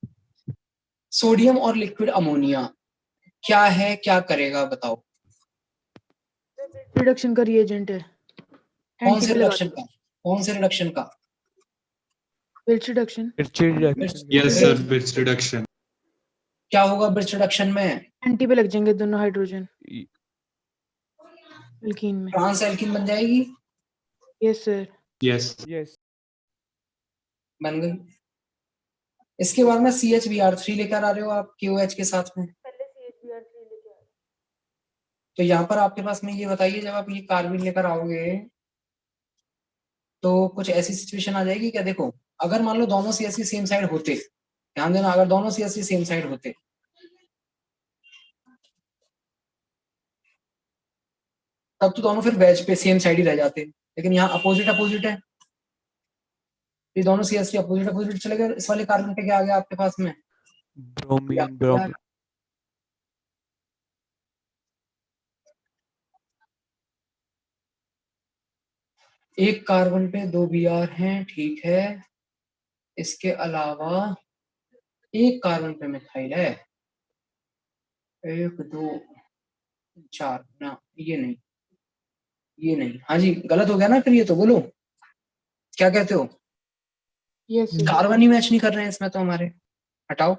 सोडियम और लिक्विड अमोनिया। क्या है, क्या करेगा बताओ?
रिडक्शन का रिएजेंट है।
कौन से
NT पे लगा
रिडक्शन का? कौन से रिडक्शन का?
Bits reduction.
Yes sir, bits reduction.
क्या होगा बिट्स रिडक्शन में?
NT पे लग जाएंगे दोनों हाइड्रोजन एल्कीन में।
ट्रांस एल्कीन बन जाएगी।
Yes sir.
यस
यस
बन गई। इसके बाद में CHBr3 लेकर आ रहे हो आप KOH के साथ में। तो यहाँ पर आपके पास में ये बताइए, जब आप ये कार्बन लेकर आओगे तो कुछ ऐसी सिचुएशन आ जाएगी क्या? देखो, अगर मान लो दोनों CH3 सेम साइड होते, ध्यान देना, अगर दोनों CH3 सेम साइड होते तब तो दोनों फिर वेज पे सेम साइड ही रह जाते, लेकिन यहाँ अपोजिट अपोजिट है। ये दोनों CH3 अपोजिट अपोजिट चले गए। इस वाले कार्बन पे क्या आ गया आपके पास में?
Bromine bromine.
एक कार्बन पे 2 Br हैं, ठीक है। इसके अलावा एक कार्बन पे मिथाइल है, 1 2 4 ना, ये नहीं, ये नहीं। हाँ जी, गलत हो गया ना फिर ये तो। बोलो क्या कहते हो?
Yes sir.
कार्बन ही मैच नहीं कर रहे हैं इसमें तो हमारे। हटाओ।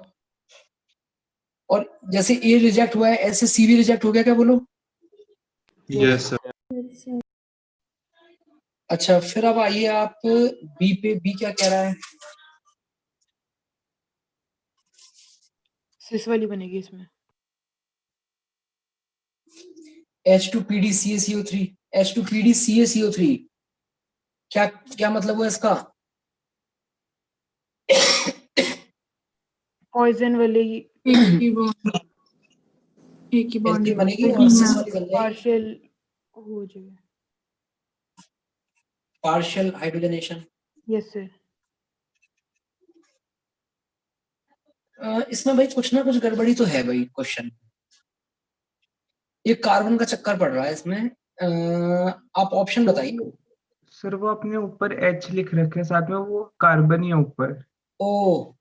और जैसे A रिजेक्ट हुआ है, ऐसे C भी रिजेक्ट हो गया क्या? बोलो।
Yes sir.
अच्छा, फिर अब आइए आप B पे। B क्या कह रहा है?
सिस वाली बनेगी इसमें।
H2PdCaCO3। H2PdCaCO3 क्या क्या मतलब हुआ इसका?
पॉइजन वाली
एक ही बॉन्ड
एल्कीन बनेगी और सिस वाली बन जाएगी
पार्शियल हो जाएगा।
Partial hydrogenation.
Yes sir.
इसमें भाई कुछ ना कुछ गड़बड़ी तो है भाई क्वेश्चन। ये कार्बन का चक्कर पड़ रहा है इसमें। आप ऑप्शन बताइए।
सर वो अपने ऊपर H लिख रखे हैं, साथ में वो कार्बन ही है ऊपर।
ओ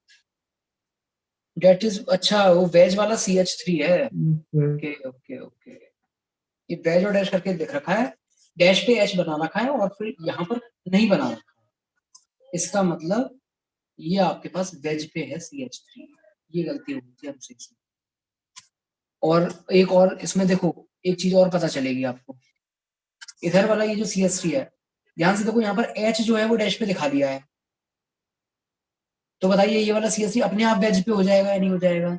डेट इज, अच्छा वो वेज वाला CH3 है। ओके ओके ओके, ये वेज और डैश करके लिख रखा है, डैश पे H बना रखा है और फिर यहाँ पर नहीं बना रखा है। इसका मतलब ये आपके पास वेज पे है CH3। ये गलती हुई थी हमसे इसमें। और एक और इसमें देखो, एक चीज और पता चलेगी आपको। इधर वाला ये जो CH3 है, ध्यान से देखो, यहाँ पर H जो है वो डैश पे दिखा दिया है। तो बताइए ये वाला CH3 अपने आप वेज पे हो जाएगा या नहीं हो जाएगा?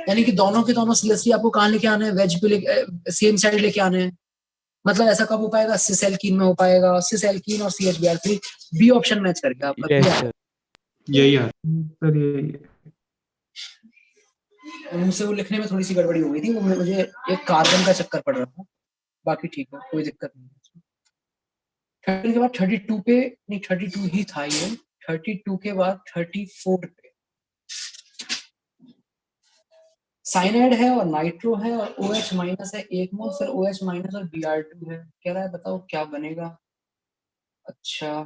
यानी कि दोनों के दोनों CH3 आपको कहाँ लेके आने हैं? वेज पे सेम साइड लेके आने हैं। मतलब ऐसा कब हो पाएगा? सिस एल्कीन में हो पाएगा। सिस एल्कीन और CHBr3 बी ऑप्शन मैच करके आपका।
Yes sir.
यही है
सर यही
मुझसे वो लिखने में थोड़ी सी गड़बड़ी हो गई थी, वो मुझे एक कार्बन का चक्कर पड़ रहा था। बाकी ठीक है, कोई दिक्कत नहीं। 30 के बाद 32 पे, नहीं 32 ही था ये। 32 के बाद 34 पे साइनाइड है और नाइट्रो है और OH माइनस है 1 मोल, फिर OH माइनस और Br2 है। कह रहा है बताओ क्या बनेगा? अच्छा,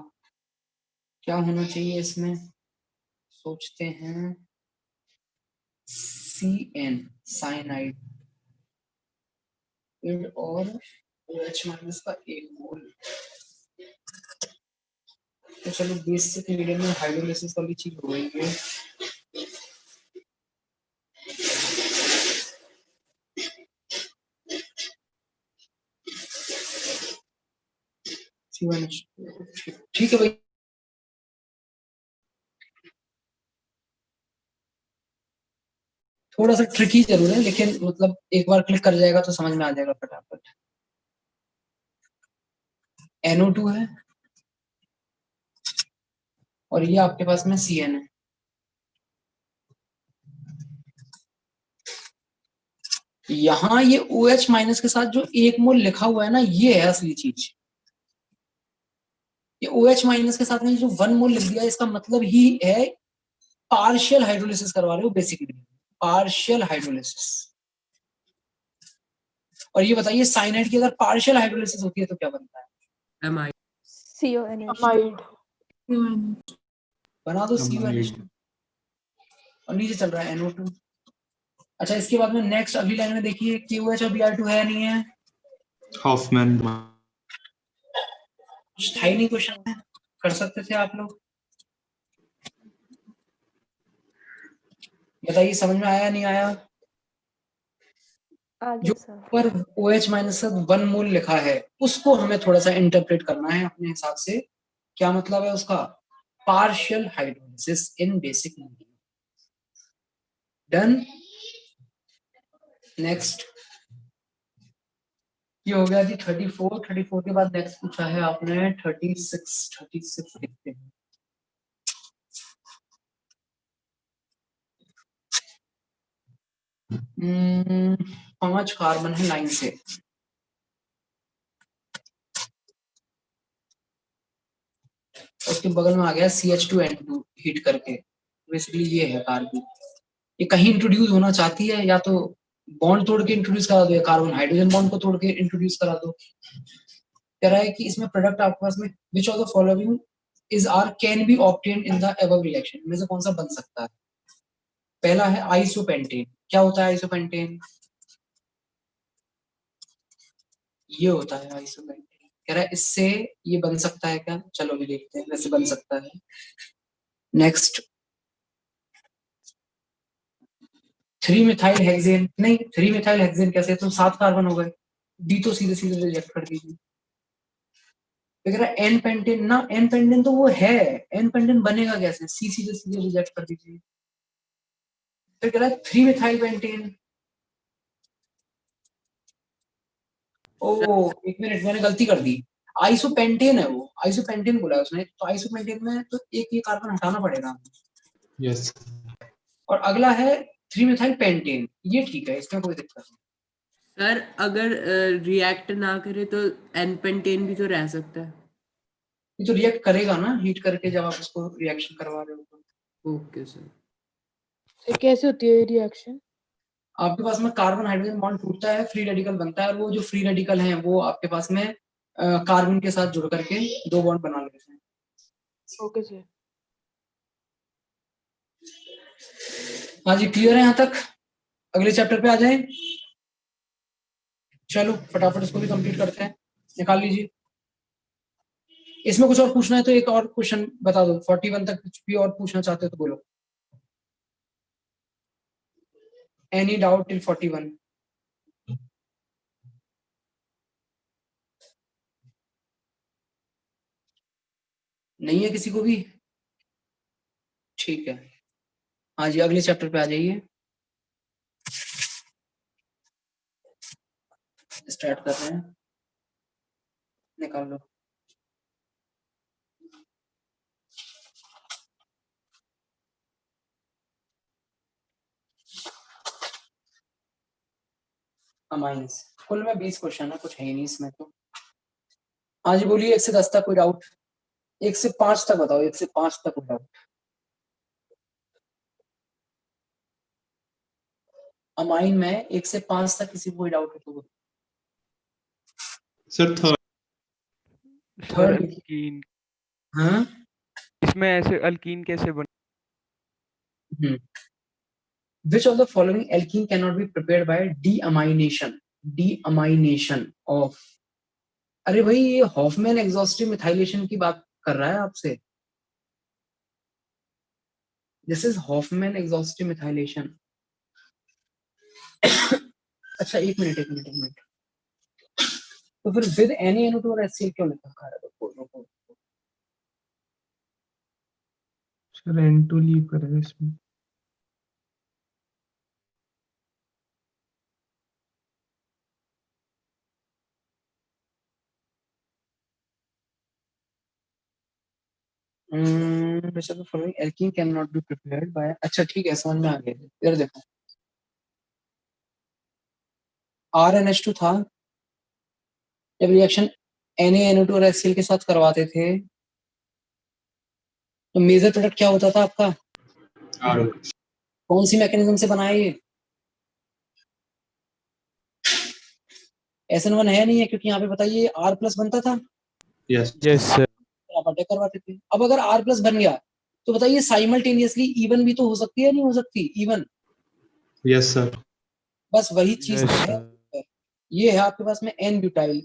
क्या होना चाहिए इसमें? सोचते हैं। CN साइनाइड और OH माइनस का 1 मोल। तो चलो बेसिक मीडियम में हाइड्रोलिसिस वाली चीज हो गई है। ठीक है भाई। थोड़ा सा ट्रिकी जरूर है, लेकिन मतलब एक बार क्लिक कर जाएगा तो समझ में आ जाएगा फटाफट। NO2 है और ये आपके पास में CN है। यहाँ ये OH माइनस के साथ जो 1 मोल लिखा हुआ है ना, ये है असली चीज। ये OH माइनस के साथ में जो 1 मोल लिख दिया, इसका मतलब ही है पार्शियल हाइड्रोलिसिस करवा रहे हो बेसिकली, पार्शियल हाइड्रोलिसिस। और ये बताइए साइनाइड की अगर पार्शियल हाइड्रोलिसिस होती है तो क्या बनता है?
एमाइड।
CONH।
बना दो CONH। और नीचे चल रहा है NO2। अच्छा, इसके बाद में नेक्स्ट अगली लाइन में देखिए KOH और Br2 है नहीं है,
हॉफमैन
कुछ था ही नहीं क्वेश्चन में, कर सकते थे आप लोग। बताइए समझ में आया नहीं आया?
आगे
जो
सर।
ऊपर OH माइनस 1 मोल लिखा है उसको हमें थोड़ा सा इंटरप्रेट करना है अपने हिसाब से। क्या मतलब है उसका? पार्शियल हाइड्रोलिसिस इन बेसिक मीडियम। डन। नेक्स्ट ये हो गया जी 34 के बाद नेक्स्ट पूछा है आपने 36 देखते हैं। हम्म, 5 कार्बन है लाइन से, उसके बगल में आ गया CH2N2 हीट करके। बेसिकली ये है कार्बन, ये कहीं इंट्रोड्यूस होना चाहती है, या तो बॉन्ड तोड़ के इंट्रोड्यूस करा दो या कार्बन हाइड्रोजन बॉन्ड को तोड़ के इंट्रोड्यूस करा दो। कह रहा है कि इसमें प्रोडक्ट आपके पास में which of the following is are can be obtained in the above reaction, में से कौन सा बन सकता है? पहला है आइसोपेंटेन। क्या होता है आइसोपेंटेन? ये होता है आइसोपेंटेन। कह रहा है इससे ये बन सकता है क्या? चलो भी देखते हैं, वैसे बन सकता है। Next 3 methyl hexane. नहीं, 3 मिथाइल हेक्सेन कैसे? तो 7 कार्बन हो गए, डी तो सीधे सीधे रिजेक्ट कर दीजिए। कह रहा है एन पेंटेन ना, एन पेंटेन तो वो है, एन पेंटेन बनेगा कैसे? सी सीधे सीधे रिजेक्ट कर दीजिए। फिर कह रहा है 3 मिथाइल पेंटेन। ओ एक मिनट, मैंने गलती कर दी, आइसोपेंटेन है वो, आइसोपेंटेन बोला उसने, तो आइसोपेंटेन में तो एक ये कार्बन हटाना पड़ेगा।
यस।
और अगला है 3 मिथाइल पेंटेन, ये ठीक है, इसमें कोई दिक्कत नहीं।
सर अगर रिएक्ट ना करे तो एन पेंटेन भी तो रह सकता है।
ये तो रिएक्ट करेगा ना हीट करके, जब आप उसको रिएक्शन करवा रहे हो तो।
Okay sir.
सर कैसे होती है रिएक्शन?
आपके पास में कार्बन हाइड्रोजन बॉन्ड टूटता है, फ्री रेडिकल बनता है, और वो जो फ्री रेडिकल हैं वो आपके पास में कार्बन के साथ जुड़ करके 2 बॉन्ड बना लेते हैं।
Okay sir.
हाँ जी, क्लियर है यहाँ तक? अगले चैप्टर पे आ जाएं। चलो फटाफट इसको भी कंप्लीट करते हैं, निकाल लीजिए। इसमें कुछ और पूछना है तो एक और क्वेश्चन बता दो, 41 तक कुछ भी और पूछना चाहते हो तो बोलो। Any doubt till 41? नहीं है किसी को भी? ठीक है, हाँ जी अगले चैप्टर पे आ जाइए, स्टार्ट कर रहे हैं, निकाल लो। अमाइंस, कुल में 20 क्वेश्चन है, कुछ है ही नहीं इसमें तो। हाँ जी बोलिए, 1 से 10 तक कोई डाउट? 1 से 5 तक बताओ, 1 से 5 तक कोई डाउट? अमाइन में 1 से 5 तक किसी को कोई डाउट है तो बोलो।
सर
सर
थर्ड
अल्कीन,
हाँ,
इसमें ऐसे अल्कीन कैसे बन?
Which of the following alkene cannot be prepared by deamination? Deamination of, अरे भाई ये हॉफमैन एग्जॉस्टिव मिथाइलेशन की बात कर रहा है आपसे। This is Hofmann exhaustive methylation. अच्छा एक मिनट, तो फिर विद NaNO2 और HCl क्यों लिखा है?
सर N2 लीव करेगा इसमें।
the following alkene cannot be prepared by, अच्छा ठीक है समझ में आ गया। इधर देखो, RNH2 था, जब रिएक्शन NaNO2 और HCl के साथ करवाते थे तो मेजर प्रोडक्ट क्या होता था आपका? कौन सी मैकेनिज्म से बनाया ये? SN1 है नहीं है, क्योंकि यहाँ पे बताइए R+ बनता था,
यस
यस सर।
आप अटैक करवाते थे। अब अगर R+ बन गया तो बताइए साइमल्टेनियसली इवन भी तो हो सकती है, नहीं हो सकती इवन?
Yes sir.
बस वही चीज
Yes,
तो है। ये है आपके पास में एन ब्यूटाइल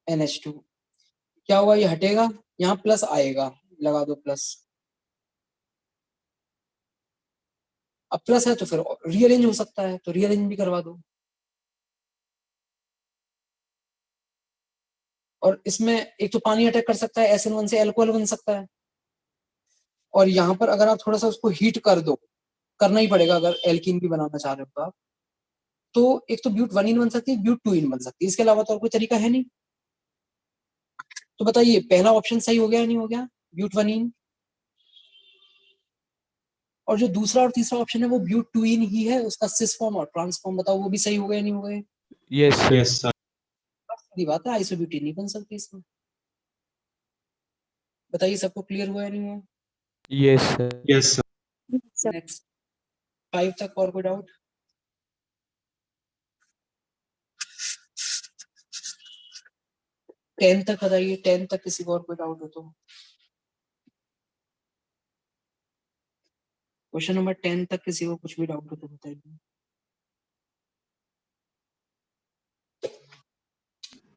NH2। क्या हुआ, ये हटेगा, यहाँ प्लस आएगा, लगा दो प्लस। अब प्लस है तो फिर रीअरेंज हो सकता है, तो रीअरेंज भी करवा दो। और इसमें एक तो पानी अटैक कर सकता है, SN1 से अल्कोहल बन सकता है। और यहाँ पर अगर आप थोड़ा सा उसको हीट कर दो, करना ही पड़ेगा अगर एल्कीन भी बनाना चाह रहे हो तो आप, तो एक तो ब्यूट 1 इन बन सकती है, ब्यूट 2 इन बन सकती है, इसके अलावा तो और कोई तरीका है नहीं। तो बताइए पहला ऑप्शन सही हो गया या नहीं हो गया, ब्यूट 1 इन? और जो दूसरा और तीसरा ऑप्शन है वो ब्यूट 2 इन ही है, उसका सिस फॉर्म और ट्रांस फॉर्म, बताओ वो भी सही हो गए या नहीं हो गए?
yes sir.
Yes sir.
सीधी बात है, आइसोब्यूटेन नहीं बन सकती इसमें। बताइए सबको क्लियर हुआ या नहीं हुआ?
Yes sir.
Yes sir.
Next 5 तक और कोई डाउट? टेन तक बताइए, 10 तक किसी को और कोई डाउट हो तो। क्वेश्चन नंबर 10 तक किसी को कुछ भी डाउट हो तो बताइए।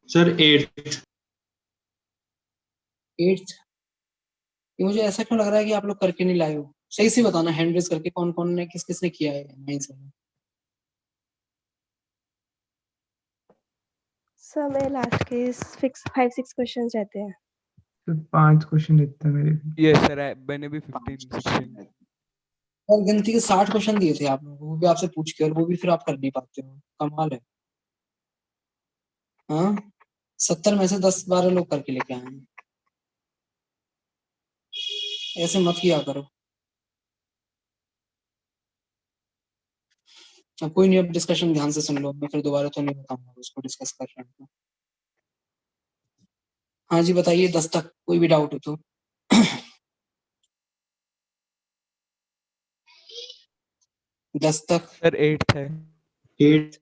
Sir 8th।
8th, ये मुझे ऐसा क्यों लग रहा है कि आप लोग करके नहीं लाए हो? सही से बताना हैंड रेज करके, कौन कौन ने किस किसने किया है 9 से।
सर मेरे लास्ट के 5-6 क्वेश्चंस रहते हैं।
तो 5 क्वेश्चन रहते हैं मेरे भी।
Yes sir. मैंने भी 15-16
और गिनती के 60 क्वेश्चन दिए थे आप लोगों को, वो भी आपसे पूछ के, और वो भी फिर आप कर नहीं पाते हो, कमाल है। हाँ 70 में से 10-12 लोग करके लेके आए हैं, ऐसे मत किया करो। अब कोई नहीं, अब डिस्कशन ध्यान से सुन लो, मैं फिर दोबारा तो नहीं बताऊंगा उसको डिस्कस कर रहे हैं। हाँ जी बताइए 10 तक कोई भी डाउट हो तो। 10 तक।
सर 8th है।
8।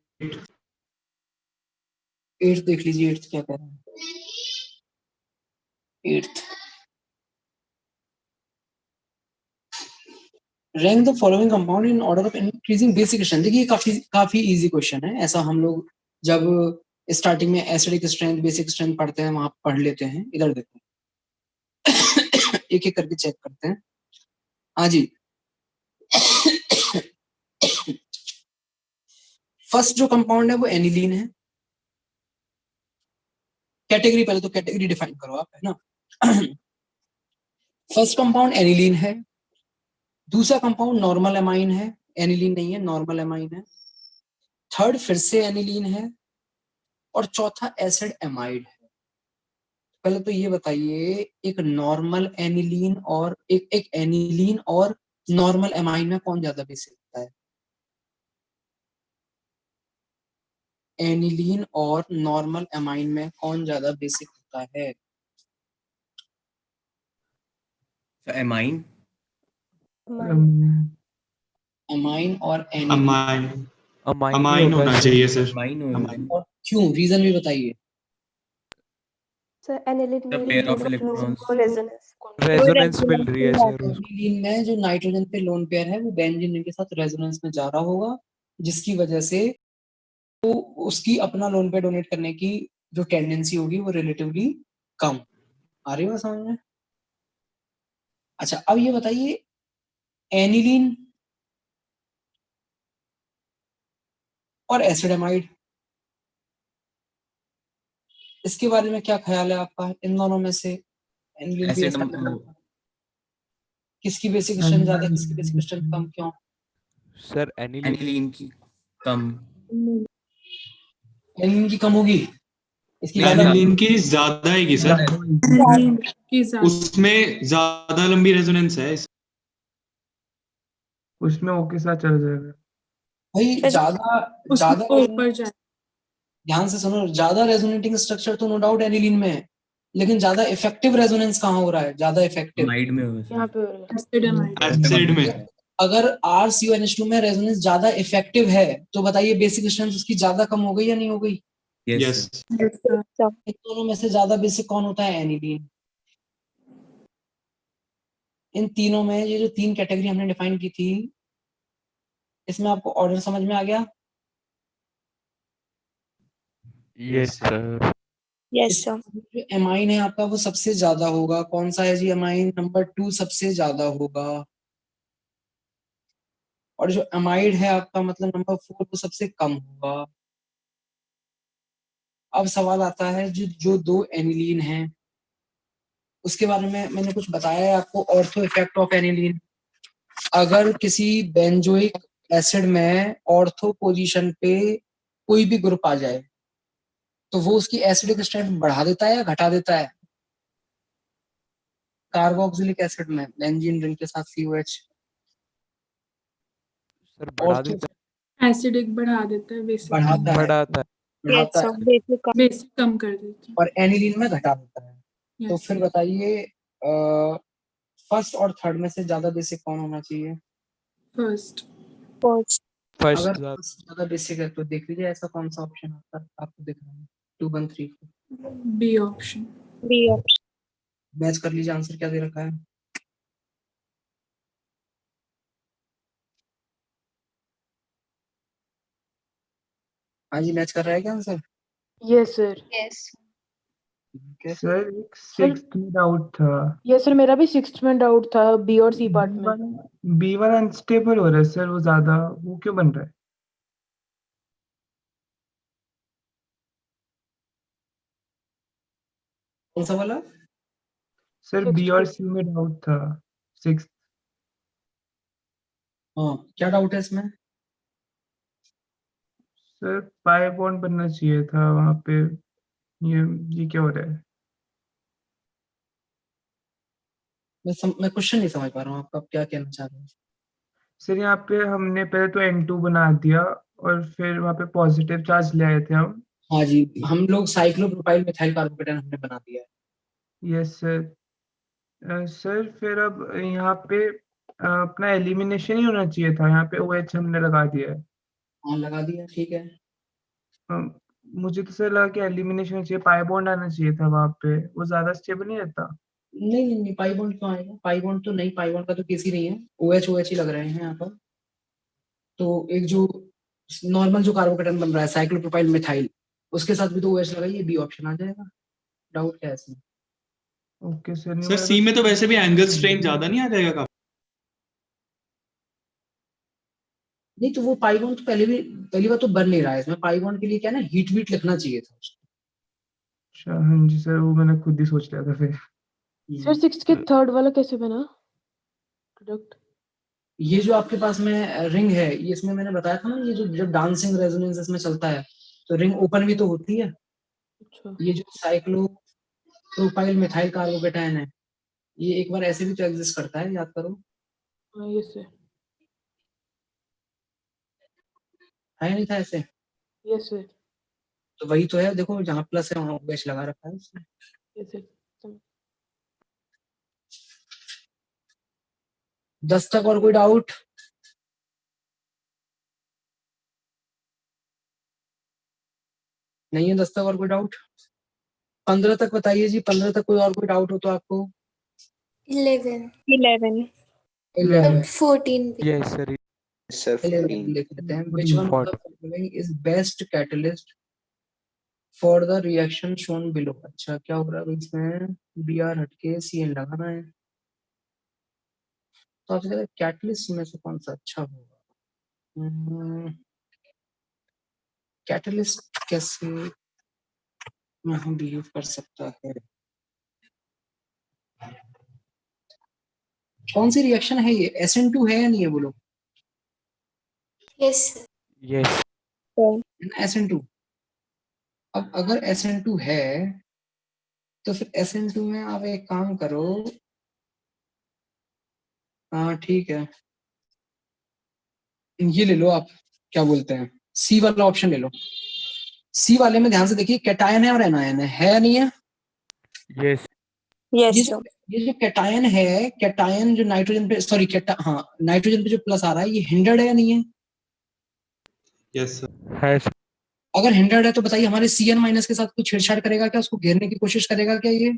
8th देख लीजिए, 8th क्या कह रहा है। 8th, rank the following compound in order of increasing basic strength. देखिए काफी इजी क्वेश्चन है, ऐसा हम लोग जब स्टार्टिंग में एसिडिक स्ट्रेंथ बेसिक स्ट्रेंथ पढ़ते हैं वहां पढ़ लेते हैं। इधर देखो एक एक करके चेक करते हैं। हाँ जी फर्स्ट जो कंपाउंड है वो एनिलीन है। कैटेगरी, पहले तो कैटेगरी डिफाइन करो आप, है ना। फर्स्ट कंपाउंड एनिलीन है, दूसरा कंपाउंड नॉर्मल एमाइन है, एनिलीन नहीं है नॉर्मल एमाइन है, थर्ड फिर से एनिलीन है, और चौथा एसिड एमाइड है। पहले तो ये बताइए एक नॉर्मल एनिलीन और एक एनिलीन और नॉर्मल एमाइन में कौन ज्यादा बेसिक होता है? एनिलीन और नॉर्मल एमाइन में कौन ज्यादा बेसिक होता है?
एमाइन।
एमाइन और एनिलीन।
अमाइन
अमाइन
होना चाहिए सर।
अमाइन होगा।
और क्यों, रीजन भी बताइए।
Sir aniline
The pair of electrons.
को रेजोनेंस
रेजोनेंस मिल रही है सर उसको।
एनिलीन में जो नाइट्रोजन पे लोन पेयर है वो बेंजीन के साथ रेजोनेंस में जा रहा होगा, जिसकी वजह से तो उसकी अपना लोन पेयर डोनेट करने की जो टेंडेंसी होगी वो रिलेटिवली कम। आ रही है समझ में? अच्छा अब ये बताइए एनिलीन और एसिडमाइड, इसके बारे में क्या ख्याल है आपका? इन दोनों में से एनिलीन भी किसकी बेसिक स्ट्रेंथ ज्यादा, किसकी बेसिक स्ट्रेंथ कम, क्यों?
सर
एनिलीन की कम।
एनिलीन की कम होगी, इसकी
एनिलीन की ज्यादा आएगी सर, उसमें ज्यादा लंबी रेजोनेंस है।
उसमें ओके साथ चल जाएगा
भाई ज्यादा
ऊपर जाए।
ध्यान से सुनो, ज्यादा रेजोनेटिंग स्ट्रक्चर तो नो डाउट एनिलीन में है, लेकिन ज्यादा इफेक्टिव रेजोनेंस कहाँ हो रहा है? ज्यादा इफेक्टिव
एमाइड में होगा
यहाँ
सर।
पे
एसिड में।
अगर RCONH2 में रेजोनेंस ज्यादा इफेक्टिव है तो बताइए बेसिक स्ट्रेंथ उसकी ज्यादा कम हो गई या नहीं हो गई?
यस।
इन दोनों में से ज्यादा बेसिक कौन होता है? एनिलीन। इन तीनों में ये जो 3 कैटेगरी हमने डिफाइन की थी, इसमें आपको ऑर्डर समझ में आ गया?
Yes sir.
Yes, sir.
जो एमाइन है आपका वो सबसे ज्यादा होगा। कौन सा है जी एमाइन? नंबर 2 सबसे ज्यादा होगा। और जो अमाइड है आपका मतलब नंबर 4 वो सबसे कम होगा। अब सवाल आता है जो 2 एनिलीन हैं उसके बारे में मैंने कुछ बताया है आपको, ऑर्थो इफेक्ट ऑफ एनिलीन। अगर किसी बेंजोइक एसिड में ऑर्थो पोजीशन पे कोई भी ग्रुप आ जाए तो वो उसकी एसिडिक स्ट्रेंथ बढ़ा देता है या घटा देता है? कार्बोक्सिलिक एसिड में बेंजीन रिंग के साथ COH
सर बढ़ा देता है।
एसिडिक बढ़ा देता है, बेसिक
बढ़ाता है,
बढ़ाता है।
Yes,
बढ़ाता
sir.
है
बेसिक कम कर देता है।
और एनिलीन में घटा देता है। तो
Yes,
फिर
sir.
बताइए फर्स्ट और थर्ड में से ज्यादा बेसिक कौन होना चाहिए?
फर्स्ट।
First.
फर्स्ट
अगर first ज्यादा बेसिक है तो देख लीजिए ऐसा कौन सा ऑप्शन आपको दिख रहा है 2 1 3 4
B option.
B option.
Match कर लीजिए आंसर क्या दे रखा है। हाँ जी मैच कर रहा है क्या आंसर?
Yes sir.
ठीक है।
सर एक 6th में डाउट था।
यस सर, मेरा भी 6th में डाउट था, बी और सी पार्ट में।
B1 अनस्टेबल हो रहा है सर, वो ज्यादा, वो क्यों बन रहा है?
कौन सा वाला?
सर B और C में डाउट था 6th।
हाँ क्या डाउट है इसमें?
सर पाई बॉन्ड बनना चाहिए था वहां पे, ये क्या हो रहा है?
मैं क्वेश्चन नहीं समझ पा रहा हूँ आपका, आप क्या कहना चाह रहे हैं?
सर यहाँ पे हमने पहले तो N2 बना दिया और फिर वहाँ पे पॉजिटिव चार्ज ले आए थे हम।
हाँ जी, हम लोग साइक्लोप्रोपाइल मिथाइल कार्बोकेटाइन हमने बना दिया है।
Yes sir. सर फिर अब यहाँ पे अपना एलिमिनेशन ही होना चाहिए था, यहाँ पे OH हमने लगा दिया है।
हाँ लगा दिया, ठीक है।
मुझे तो सर लगा कि एलिमिनेशन चाहिए, पाई बॉन्ड आना चाहिए था वहाँ पे, वो ज्यादा स्टेबल नहीं रहता।
नहीं पाई बॉन्ड क्यों आएगा? पाई बॉन्ड तो नहीं, पाई बॉन्ड का तो केस ही नहीं है, OH ही लग रहे हैं यहाँ पर। तो एक जो नॉर्मल जो कार्बोकेटाइन बन रहा है साइक्लोप्रोपाइल मिथाइल, उसके साथ भी तो OH लगाइए, बी ऑप्शन आ जाएगा। डाउट क्या है इसमें?
Okay sir.
सर सी में तो वैसे भी एंगल स्ट्रेन ज्यादा नहीं आ जाएगा काफी?
नहीं तो वो पाई बॉन्ड तो पहली बार तो बन नहीं रहा है इसमें। पाई बॉन्ड के लिए क्या है ना, हीट वीट लिखना चाहिए था।
अच्छा हाँ जी सर, वो मैंने खुद ही सोच लिया था फिर।
सर 6 के थर्ड वाला कैसे बना प्रोडक्ट?
ये जो आपके पास में रिंग है, ये इसमें मैंने बताया था ना, ये जो जब डांसिंग रेजोनेंस इसमें चलता है तो रिंग ओपन भी तो होती है।
अच्छा।
ये जो साइक्लोप्रोपाइल मिथाइल कार्बोकेटाइन है, ये एक बार ऐसे भी तो एग्जिस्ट करता है, याद करो।
हाँ यस सर।
है नहीं था ऐसे?
Yes sir.
तो वही तो है, देखो जहाँ प्लस है वहाँ OH लगा रखा है उसने।
Yes sir.
10 तक और कोई डाउट? नहीं है 10 तक और कोई डाउट? 15 तक बताइए जी, 15 तक कोई और कोई डाउट हो तो आपको।
11 14 भी।
Yes sir.
सर 14
लिख लेते हैं। Which one of the following is best catalyst for the reaction shown below? अच्छा क्या हो रहा है इसमें? BR हटके CN लगाना है। तो आपसे कहते हैं कैटलिस्ट में से कौन सा अच्छा होगा? कैटलिस्ट कैसे यहाँ बिहेव कर सकता है? कौन सी रिएक्शन है ये? SN2 है या नहीं है बोलो?
Yes
yes
SN2। अब अगर SN2 है तो फिर SN2 में आप एक काम करो। हाँ ठीक है, ये ले लो आप, क्या बोलते हैं, सी वाला ऑप्शन ले लो। सी वाले में ध्यान से देखिए, कैटायन है और एनायन है या नहीं है?
यस
ये जो कैटायन है, कैटायन जो नाइट्रोजन पे, सॉरी हाँ नाइट्रोजन पे जो प्लस आ रहा है, ये हिंडर्ड है या नहीं है?
यस सर
है सर।
अगर हिंडर्ड है तो बताइए हमारे CN- के साथ कुछ छेड़छाड़ करेगा क्या? उसको घेरने की कोशिश करेगा क्या ये?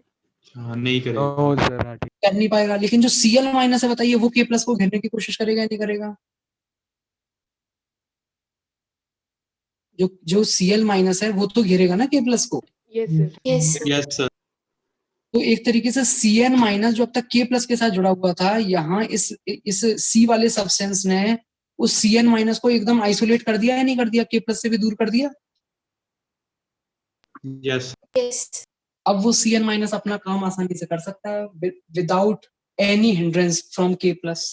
हाँ नहीं करेगा।
नो सर, हाँ ठीक।
कर नहीं पाएगा। लेकिन जो Cl माइनस है बताइए, वो K प्लस को घेरने की कोशिश करेगा या नहीं करेगा? जो Cl माइनस है वो तो घेरेगा ना K प्लस को।
Yes sir.
Yes sir.
Yes sir.
तो एक तरीके से Cn माइनस जो अब तक K प्लस के साथ जुड़ा हुआ था, यहाँ इस C वाले सब्सटेंस ने उस Cn माइनस को एकदम आइसोलेट कर दिया या नहीं कर दिया, K प्लस से भी दूर कर दिया।
यस।
यस।
अब वो Cn माइनस अपना काम आसानी से कर सकता है without any hindrance from K plus.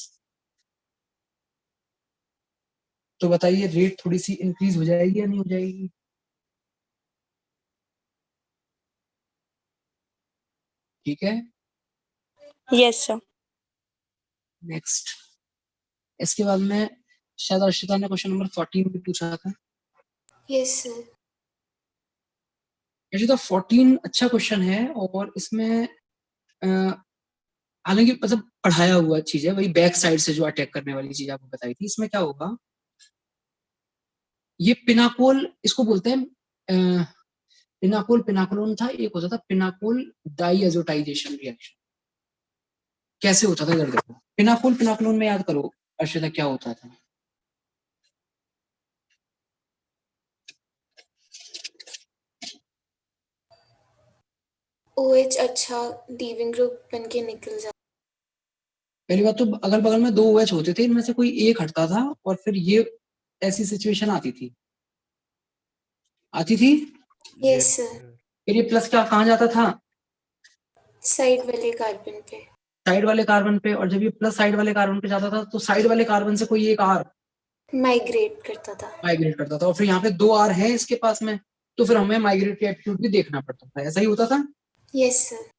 तो बताइए रेट थोड़ी सी इंक्रीज हो जाएगी या नहीं हो जाएगी? ठीक है,
Yes, sir.
नेक्स्ट। इसके बाद में शायद अर्शिता ने क्वेश्चन नंबर 14 भी पूछा था।
Yes sir.
अर्शिता 14 अच्छा क्वेश्चन है, और इसमें हालांकि मतलब पढ़ाया हुआ चीज है, वही बैक साइड से जो अटैक करने वाली चीज आपको बताई थी। इसमें क्या होगा, ये पिनाकोल इसको बोलते हैं, पिनाकोल पिनाकोलोन था, एक होता था पिनाकोल डाइएजोटाइजेशन रिएक्शन। कैसे होता था इधर देखो, पिनाकोल पिनाकोलोन में याद करो अर्शिता क्या होता था।
OH अच्छा लीविंग ग्रुप बन के निकल जाता।
पहली बात तो अगल बगल में 2 OH होते थे, इनमें से कोई एक हटता था और फिर ये ऐसी सिचुएशन आती थी
यस सर।
फिर ये प्लस क्या कहाँ जाता था,
साइड वाले कार्बन पे।
साइड वाले कार्बन पे। और जब ये प्लस साइड वाले कार्बन पे जाता था तो साइड वाले कार्बन से कोई एक R
माइग्रेट करता था।
माइग्रेट करता था, और फिर यहाँ पे 2 R है इसके पास में, तो फिर हमें माइग्रेटरी एप्टीट्यूड भी देखना पड़ता था। ऐसा ही होता था।
Yes sir.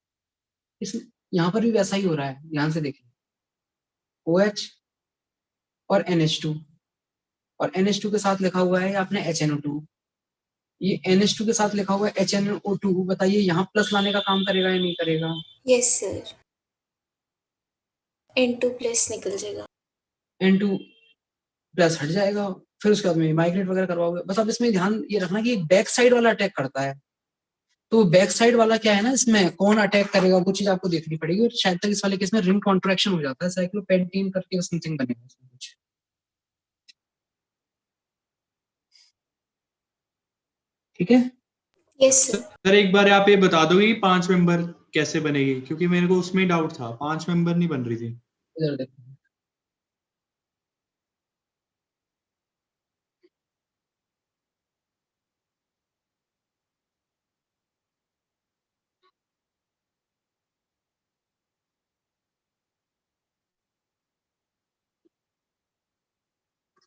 इस यहाँ पर भी वैसा ही हो रहा है, ध्यान से देखिए। OH और NH2, और NH2 के साथ लिखा हुआ है आपने HNO2। ये NH2 के साथ लिखा हुआ है HNO2। बताइए यहाँ प्लस लाने का काम करेगा या नहीं करेगा?
Yes sir. N2 प्लस निकल जाएगा।
N2 प्लस हट जाएगा, फिर उसके बाद में माइग्रेट वगैरह करवाओगे। बस अब इसमें ध्यान ये रखना कि बैक साइड वाला अटैक करता है, तो बैक साइड वाला क्या है ना, इसमें कौन अटैक करेगा वो चीज आपको देखनी पड़ेगी। और शायद तक इस वाले केस में रिंग कॉन्ट्रैक्शन हो जाता है, साइक्लोपेंटीन करके समथिंग बनेगा इसमें कुछ। ठीक है।
Yes sir.
सर एक बार आप ये बता दोगे कि 5 मेंबर कैसे बनेगी, क्योंकि मेरे को उसमें डाउट था, 5 मेंबर नहीं बन रही थी।
इधर देखो,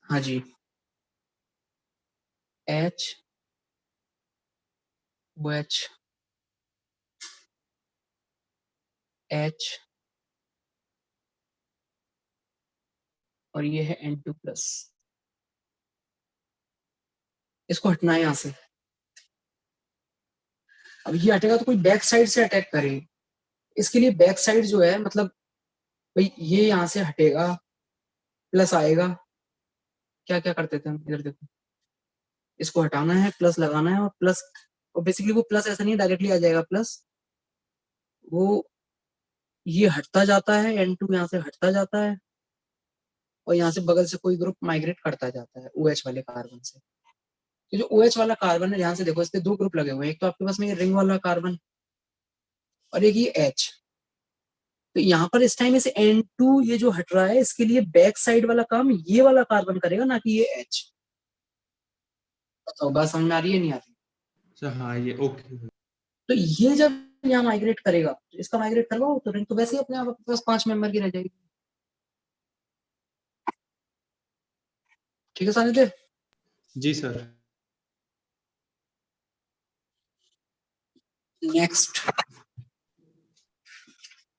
हाँ जी, H OH H और ये है N2 प्लस। इसको हटना है यहाँ से। अब ये हटेगा तो कोई बैक साइड से अटैक करे। इसके लिए बैक साइड जो है, मतलब भाई ये यहाँ से हटेगा, प्लस आएगा। क्या क्या करते थे हम, इधर देखो, इसको हटाना है, प्लस लगाना है, और प्लस, और बेसिकली वो प्लस ऐसा नहीं डायरेक्टली आ जाएगा प्लस, वो ये हटता जाता है, N2 यहाँ से हटता जाता है, और यहाँ से बगल से कोई ग्रुप माइग्रेट करता जाता है OH वाले कार्बन से। तो जो OH वाला कार्बन है, ध्यान से देखो, इस पे 2 ग्रुप लगे हुए हैं। एक तो आपके पास में ये रिंग वाला कार्बन, और एक ये H। तो यहाँ पर इस टाइम इसे N2 ये जो हट रहा है, इसके लिए बैक साइड वाला काम ये वाला कार्बन करेगा, ना कि ये H। बताओ बात समझ में आ रही है नहीं आ रही?
अच्छा हाँ, ये ओके।
तो ये जब यहाँ माइग्रेट करेगा, तो इसका माइग्रेट करवाओ, तो रिंग तो वैसे ही अपने आप आपके पास 5 मेंबर की रह जाएगी। ठीक है सानिध्य?
जी सर।
नेक्स्ट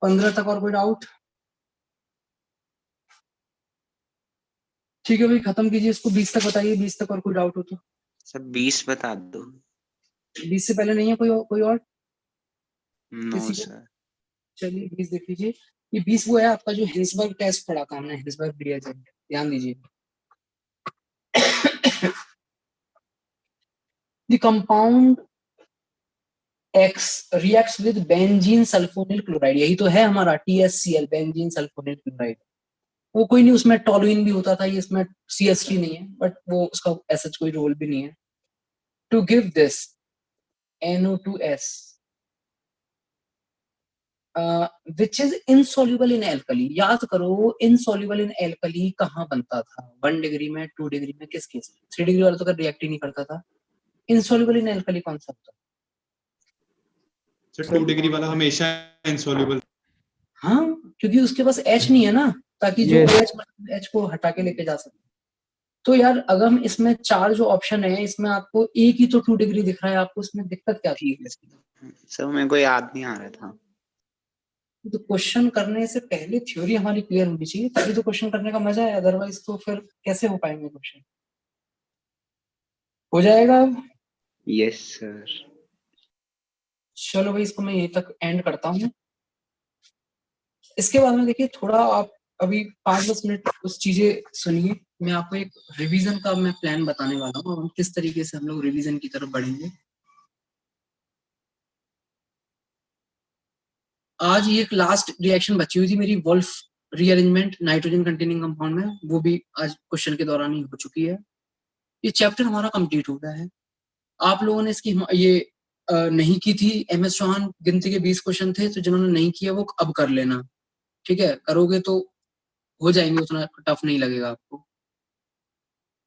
15 तक और कोई डाउट? ठीक है भाई, खत्म कीजिए इसको। 20 तक बताइए, 20 तक और कोई डाउट हो तो।
सर 20 बता दो।
20 से पहले नहीं है कोई और?
नो
किसी को?
सर।
चलिए 20 देख लीजिए। ये 20 वो है आपका जो हिल्सबर्ग टेस्ट पढ़ा था हमने, हिल्सबर्ग रिएजेंट। ध्यान दीजिए। The compound X reacts with benzene sulfonyl chloride, यही तो है हमारा TSCl, बेंजीन सल्फोनिल क्लोराइड। वो कोई नहीं, उसमें टॉलुइन भी होता था, ये इसमें CH3 नहीं है, बट वो उसका ऐसा कोई रोल भी नहीं है। To give this NO2S which is insoluble in alkali। याद करो insoluble in alkali कहाँ बनता था? 1 डिग्री में, 2 डिग्री में, किस केस में? 3 डिग्री वाला तो कभी रिएक्ट ही नहीं करता था। insoluble in alkali कौन सा होता?
सर 2 डिग्री वाला हमेशा इनसॉल्युबल।
हाँ, क्योंकि उसके पास H नहीं है ना, ताकि जो
Yes.
H को हटा के लेके जा सके। तो यार अगर हम इसमें 4 जो ऑप्शन है, इसमें आपको एक ही तो 2 डिग्री दिख रहा है, आपको इसमें दिक्कत क्या थी?
सर मेरे को याद नहीं आ रहा था।
तो क्वेश्चन करने से पहले थ्योरी हमारी क्लियर होनी चाहिए, तभी तो क्वेश्चन करने का मजा है, अदरवाइज तो फिर कैसे हो पाएंगे क्वेश्चन? हो जाएगा अब?
Yes sir.
चलो भाई, इसको मैं यहीं तक एंड करता हूँ। इसके बाद में देखिए थोड़ा आप अभी 5-10 मिनट उस चीजें सुनिए, मैं आपको एक रिवीजन का मैं प्लान बताने वाला हूँ, हम किस तरीके से हम लोग रिवीजन की तरफ बढ़ेंगे। आज ये एक लास्ट रिएक्शन बची हुई थी मेरी, Wolff rearrangement nitrogen containing compound में, वो भी आज क्वेश्चन के दौरान ही हो चुकी है। ये चैप्टर हमारा कंप्लीट हो गया है। आप लोगों ने इसकी ये नहीं की थी, MS चौहान गिनती के 20 क्वेश्चन थे, तो जिन्होंने नहीं किया वो अब कर लेना, ठीक है? करोगे तो हो जाएंगे, उतना टफ नहीं लगेगा आपको।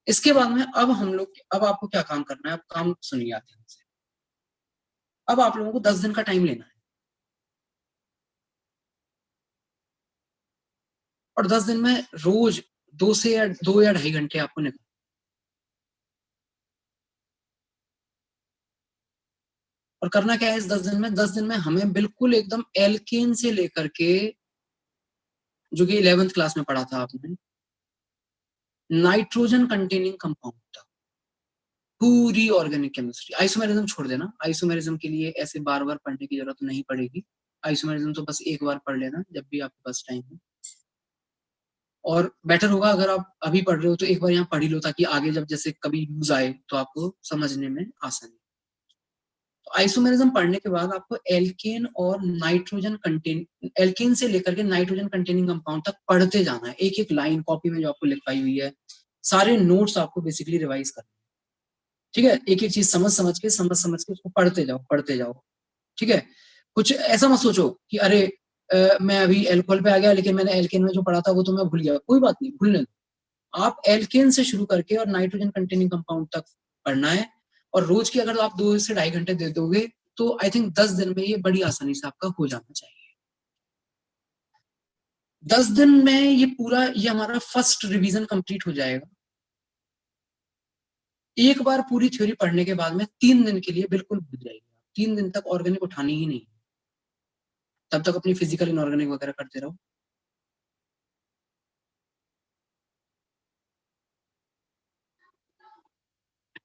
इसके बाद में अब हम लोग, अब आपको क्या काम करना है, अब काम सुनिए आप ध्यान से। अब आप लोगों को 10 दिन का टाइम लेना है, और 10 दिन में रोज 2 या 2.5 घंटे आपको निकाल। और करना क्या है इस 10 दिन में? 10 दिन में हमें बिल्कुल एकदम एल्केन से लेकर के, जो कि 11th क्लास में पढ़ा था आपने, नाइट्रोजन कंटेनिंग कंपाउंड तक पूरी ऑर्गेनिक केमिस्ट्री। आइसोमेरिज्म छोड़ देना, आइसोमेरिज्म के लिए ऐसे बार बार पढ़ने की जरूरत नहीं पड़ेगी। आइसोमेरिज्म तो बस एक बार पढ़ लेना जब भी आपके पास टाइम हो, और बेटर होगा अगर आप अभी पढ़ रहे हो तो एक बार यहाँ पढ़ ही लो, ताकि आगे जब जैसे कभी यूज आए तो आपको समझने में आसानी। तो आइसोमेरिज्म पढ़ने के बाद आपको एल्केन और नाइट्रोजन कंटेन, एल्केन से लेकर के नाइट्रोजन कंटेनिंग कंपाउंड तक पढ़ते जाना है, एक एक लाइन कॉपी में जो आपको लिखवाई हुई है, सारे नोट्स आपको बेसिकली रिवाइज करना है, ठीक है? एक एक चीज समझ के उसको पढ़ते जाओ, ठीक है? कुछ ऐसा मत सोचो कि अरे मैं अभी एल्कोहल पे आ गया, लेकिन मैंने एल्केन में जो पढ़ा था वो तो मैं भूल गया। कोई बात नहीं, भूलने दो। आप एल्केन से शुरू करके और नाइट्रोजन कंटेनिंग कंपाउंड तक पढ़ना है, और रोज की अगर आप 2 से 2.5 घंटे दे दोगे तो आई थिंक 10 दिन में ये बड़ी आसानी से आपका हो जाना चाहिए। 10 दिन में ये पूरा, ये हमारा फर्स्ट रिवीजन कंप्लीट हो जाएगा। एक बार पूरी थ्योरी पढ़ने के बाद में 3 दिन के लिए बिल्कुल भूल जाएगी। 3 दिन तक ऑर्गेनिक उठानी ही नहीं, तब तक अपनी फिजिकल इनऑर्गेनिक वगैरह करते रहो।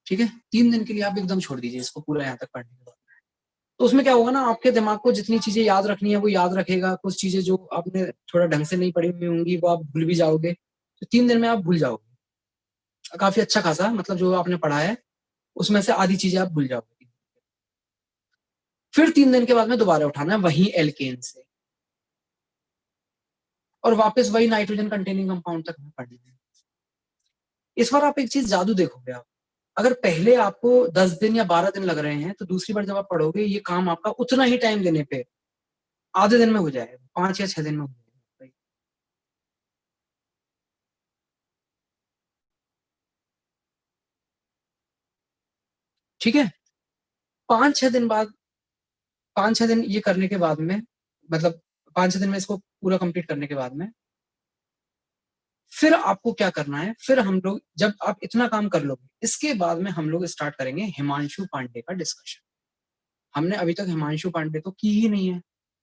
ठीक है, 3 दिन के लिए आप एकदम छोड़ दीजिए इसको पूरा यहाँ तक पढ़ने के बाद। तो उसमें क्या होगा ना, आपके दिमाग को जितनी चीजें याद रखनी है वो याद रखेगा, कुछ चीजें जो आपने थोड़ा ढंग से नहीं पढ़ी हुई होंगी वो आप भूल भी जाओगे। तो 3 दिन में आप भूल जाओगे काफी अच्छा खासा, मतलब जो आपने पढ़ा है उसमें से आधी चीजें आप भूल जाओगे। फिर 3 दिन के बाद में दोबारा उठाना है वही एल्केन से, और वापस वही नाइट्रोजन कंटेनिंग कंपाउंड तक पढ़ना है। इस बार आप एक चीज जादू देखोगे, आप अगर पहले आपको 10 दिन या 12 दिन लग रहे हैं, तो दूसरी बार जब आप पढ़ोगे ये काम आपका उतना ही टाइम देने पे आधे दिन में हो जाएगा, 5 या 6 दिन में हो जाएगा। ठीक है, 5-6 दिन बाद, 5-6 दिन ये करने के बाद में, मतलब 5-6 दिन में इसको पूरा कंप्लीट करने के बाद में, फिर आपको क्या करना है, फिर हम लोग जब आप इतना काम कर लोगे, इसके बाद में हम लोग स्टार्ट करेंगे हिमांशु पांडे का डिस्कशन। हमने अभी तक हिमांशु पांडे तो की ही नहीं है,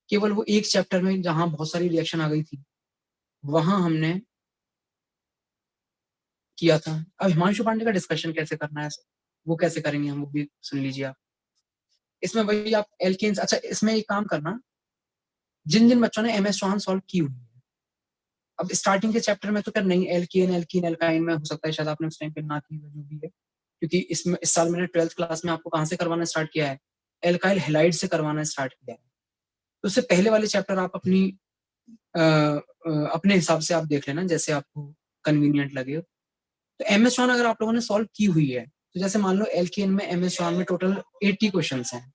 केवल वो एक चैप्टर में जहां बहुत सारी रिएक्शन आ गई थी वहां हमने किया था। अब हिमांशु पांडे का डिस्कशन कैसे करना है वो कैसे करेंगे हम, वो भी सुन लीजिए आप। इसमें वही आप एल्केन्स, अच्छा इसमें एक काम करना, जिन जिन बच्चों ने MS चौहान सॉल्व की हुई है, अब स्टार्टिंग के चैप्टर में तो कर नहीं, एल्केन एल्कीन एल्काइन में हो सकता है शायद आपने उस टाइम पे ना की जो भी है, क्योंकि इसमें इस साल मैंने 12th क्लास में आपको कहां से करवाना स्टार्ट किया है, एल्काइल हैलाइड से करवाना स्टार्ट किया है। तो उससे पहले वाले चैप्टर आप अपने हिसाब से आप देख लेना, जैसे आपको कन्वीनियंट लगे। तो MS1 अगर आप लोगों ने सॉल्व की हुई है, तो जैसे मान लो एल्केन में MS1 में टोटल 80 क्वेश्चंस हैं।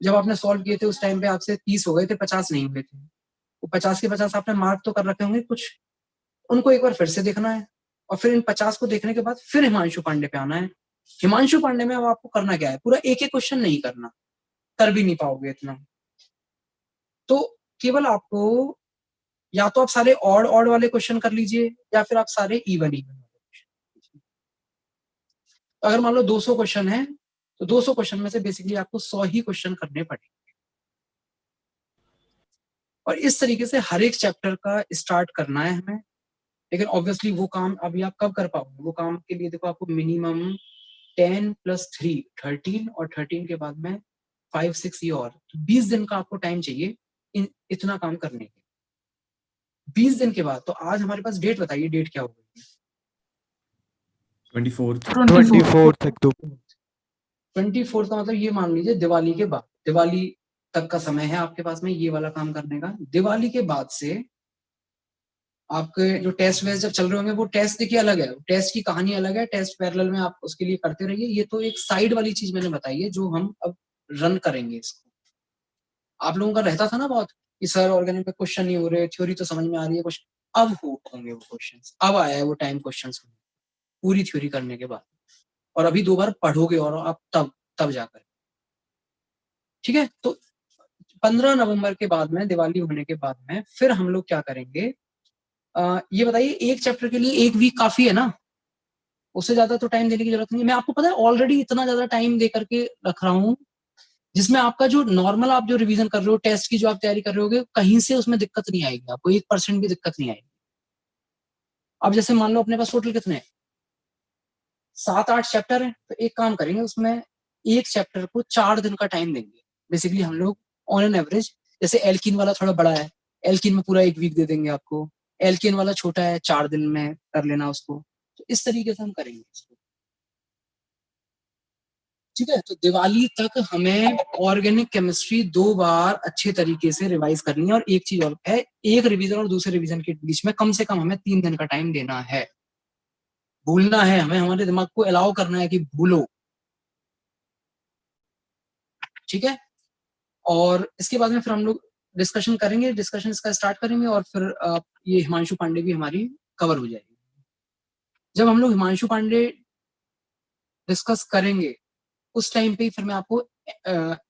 जब आपने सॉल्व किए थे उस टाइम पे आपसे 30 हो गए थे, 50 नहीं हुए थे। वो 50 के 50 आपने मार्क तो कर रखे होंगे कुछ, उनको एक बार फिर से देखना है, और फिर इन 50 को देखने के बाद फिर हिमांशु पांडे पे आना है। हिमांशु पांडे में अब आपको करना क्या है, पूरा एक एक क्वेश्चन नहीं करना, कर भी नहीं पाओगे इतना। तो केवल आपको या तो आप सारे ऑड ऑड वाले क्वेश्चन कर लीजिए, या फिर आप सारे इवन इवन वाले क्वेश्चन। अगर मान लो 200 क्वेश्चन है, तो 200 क्वेश्चन में से बेसिकली आपको 100 ही क्वेश्चन करने पड़ेंगे, और इस तरीके से हर एक चैप्टर का स्टार्ट करना है हमें। लेकिन ऑब्वियसली वो काम अभी आप कब कर पाओगे, वो काम के लिए देखो आपको मिनिमम 10 + 3 13, और 13 के बाद में 5 6 ये, और 20 दिन का आपको टाइम चाहिए इतना काम करने के। 20 दिन के बाद, तो आज हमारे पास डेट बताइए, डेट क्या होगी?
24th
24th अक्टूबर।
24 का मतलब ये मान लीजिए दिवाली के बाद, दिवाली तक का समय है आपके पास में ये वाला काम करने का। दिवाली के बाद से आपके जो टेस्ट वेस्ट जब चल रहे होंगे, वो टेस्ट देखिए अलग है, टेस्ट की कहानी अलग है, टेस्ट पैरेलल में आप उसके लिए करते रहिए। ये तो एक साइड वाली चीज मैंने बताई है जो हम अब रन करेंगे इसको। आप लोगों का रहता था ना बहुत कि सर ऑर्गेनिक में क्वेश्चन नहीं हो रहे, थ्योरी तो समझ में आ रही है, क्वेश्चन अब होंगे वो क्वेश्चंस, अब आया है वो टाइम क्वेश्चंस पूरी थ्योरी करने के बाद, और अभी 2 बार पढ़ोगे और आप तब जाकर, ठीक है। तो 15 नवंबर के बाद में, दिवाली होने के बाद में फिर हम लोग क्या करेंगे, ये बताइए एक चैप्टर के लिए 1 वीक काफी है ना? उससे ज्यादा तो टाइम देने की जरूरत नहीं है। मैं आपको पता है ऑलरेडी इतना ज्यादा टाइम दे करके रख रहा हूँ, जिसमें आपका जो नॉर्मल आप जो रिवीजन कर रहे हो, टेस्ट की जो आप तैयारी कर रहे होगे, कहीं से उसमें दिक्कत नहीं आएगी, आपको 1% भी दिक्कत नहीं आएगी। अब जैसे मान लो अपने पास टोटल कितने 7-8 चैप्टर है, तो एक काम करेंगे, उसमें एक चैप्टर को 4 दिन का टाइम देंगे। बेसिकली हम लोग ऑन एन एवरेज, जैसे एल्किन वाला थोड़ा बड़ा है, एल्किन में पूरा 1 वीक दे देंगे आपको, एल्किन वाला छोटा है 4 दिन में कर लेना उसको। तो इस तरीके से हम करेंगे इसको, ठीक है। तो दिवाली तक हमें ऑर्गेनिक केमिस्ट्री 2 बार अच्छे तरीके से रिवाइज करनी है। और एक चीज और है, एक रिवीजन और दूसरे रिवीजन के बीच में कम से कम हमें 3 दिन का टाइम देना है। भूलना है हमें, हमारे दिमाग को अलाउ करना है कि भूलो, ठीक है। और इसके बाद में फिर हम लोग डिस्कशन करेंगे, डिस्कशन इसका स्टार्ट करेंगे, और फिर ये हिमांशु पांडे भी हमारी कवर हो जाएगी। जब हम लोग हिमांशु पांडे डिस्कस करेंगे उस टाइम पे फिर मैं आपको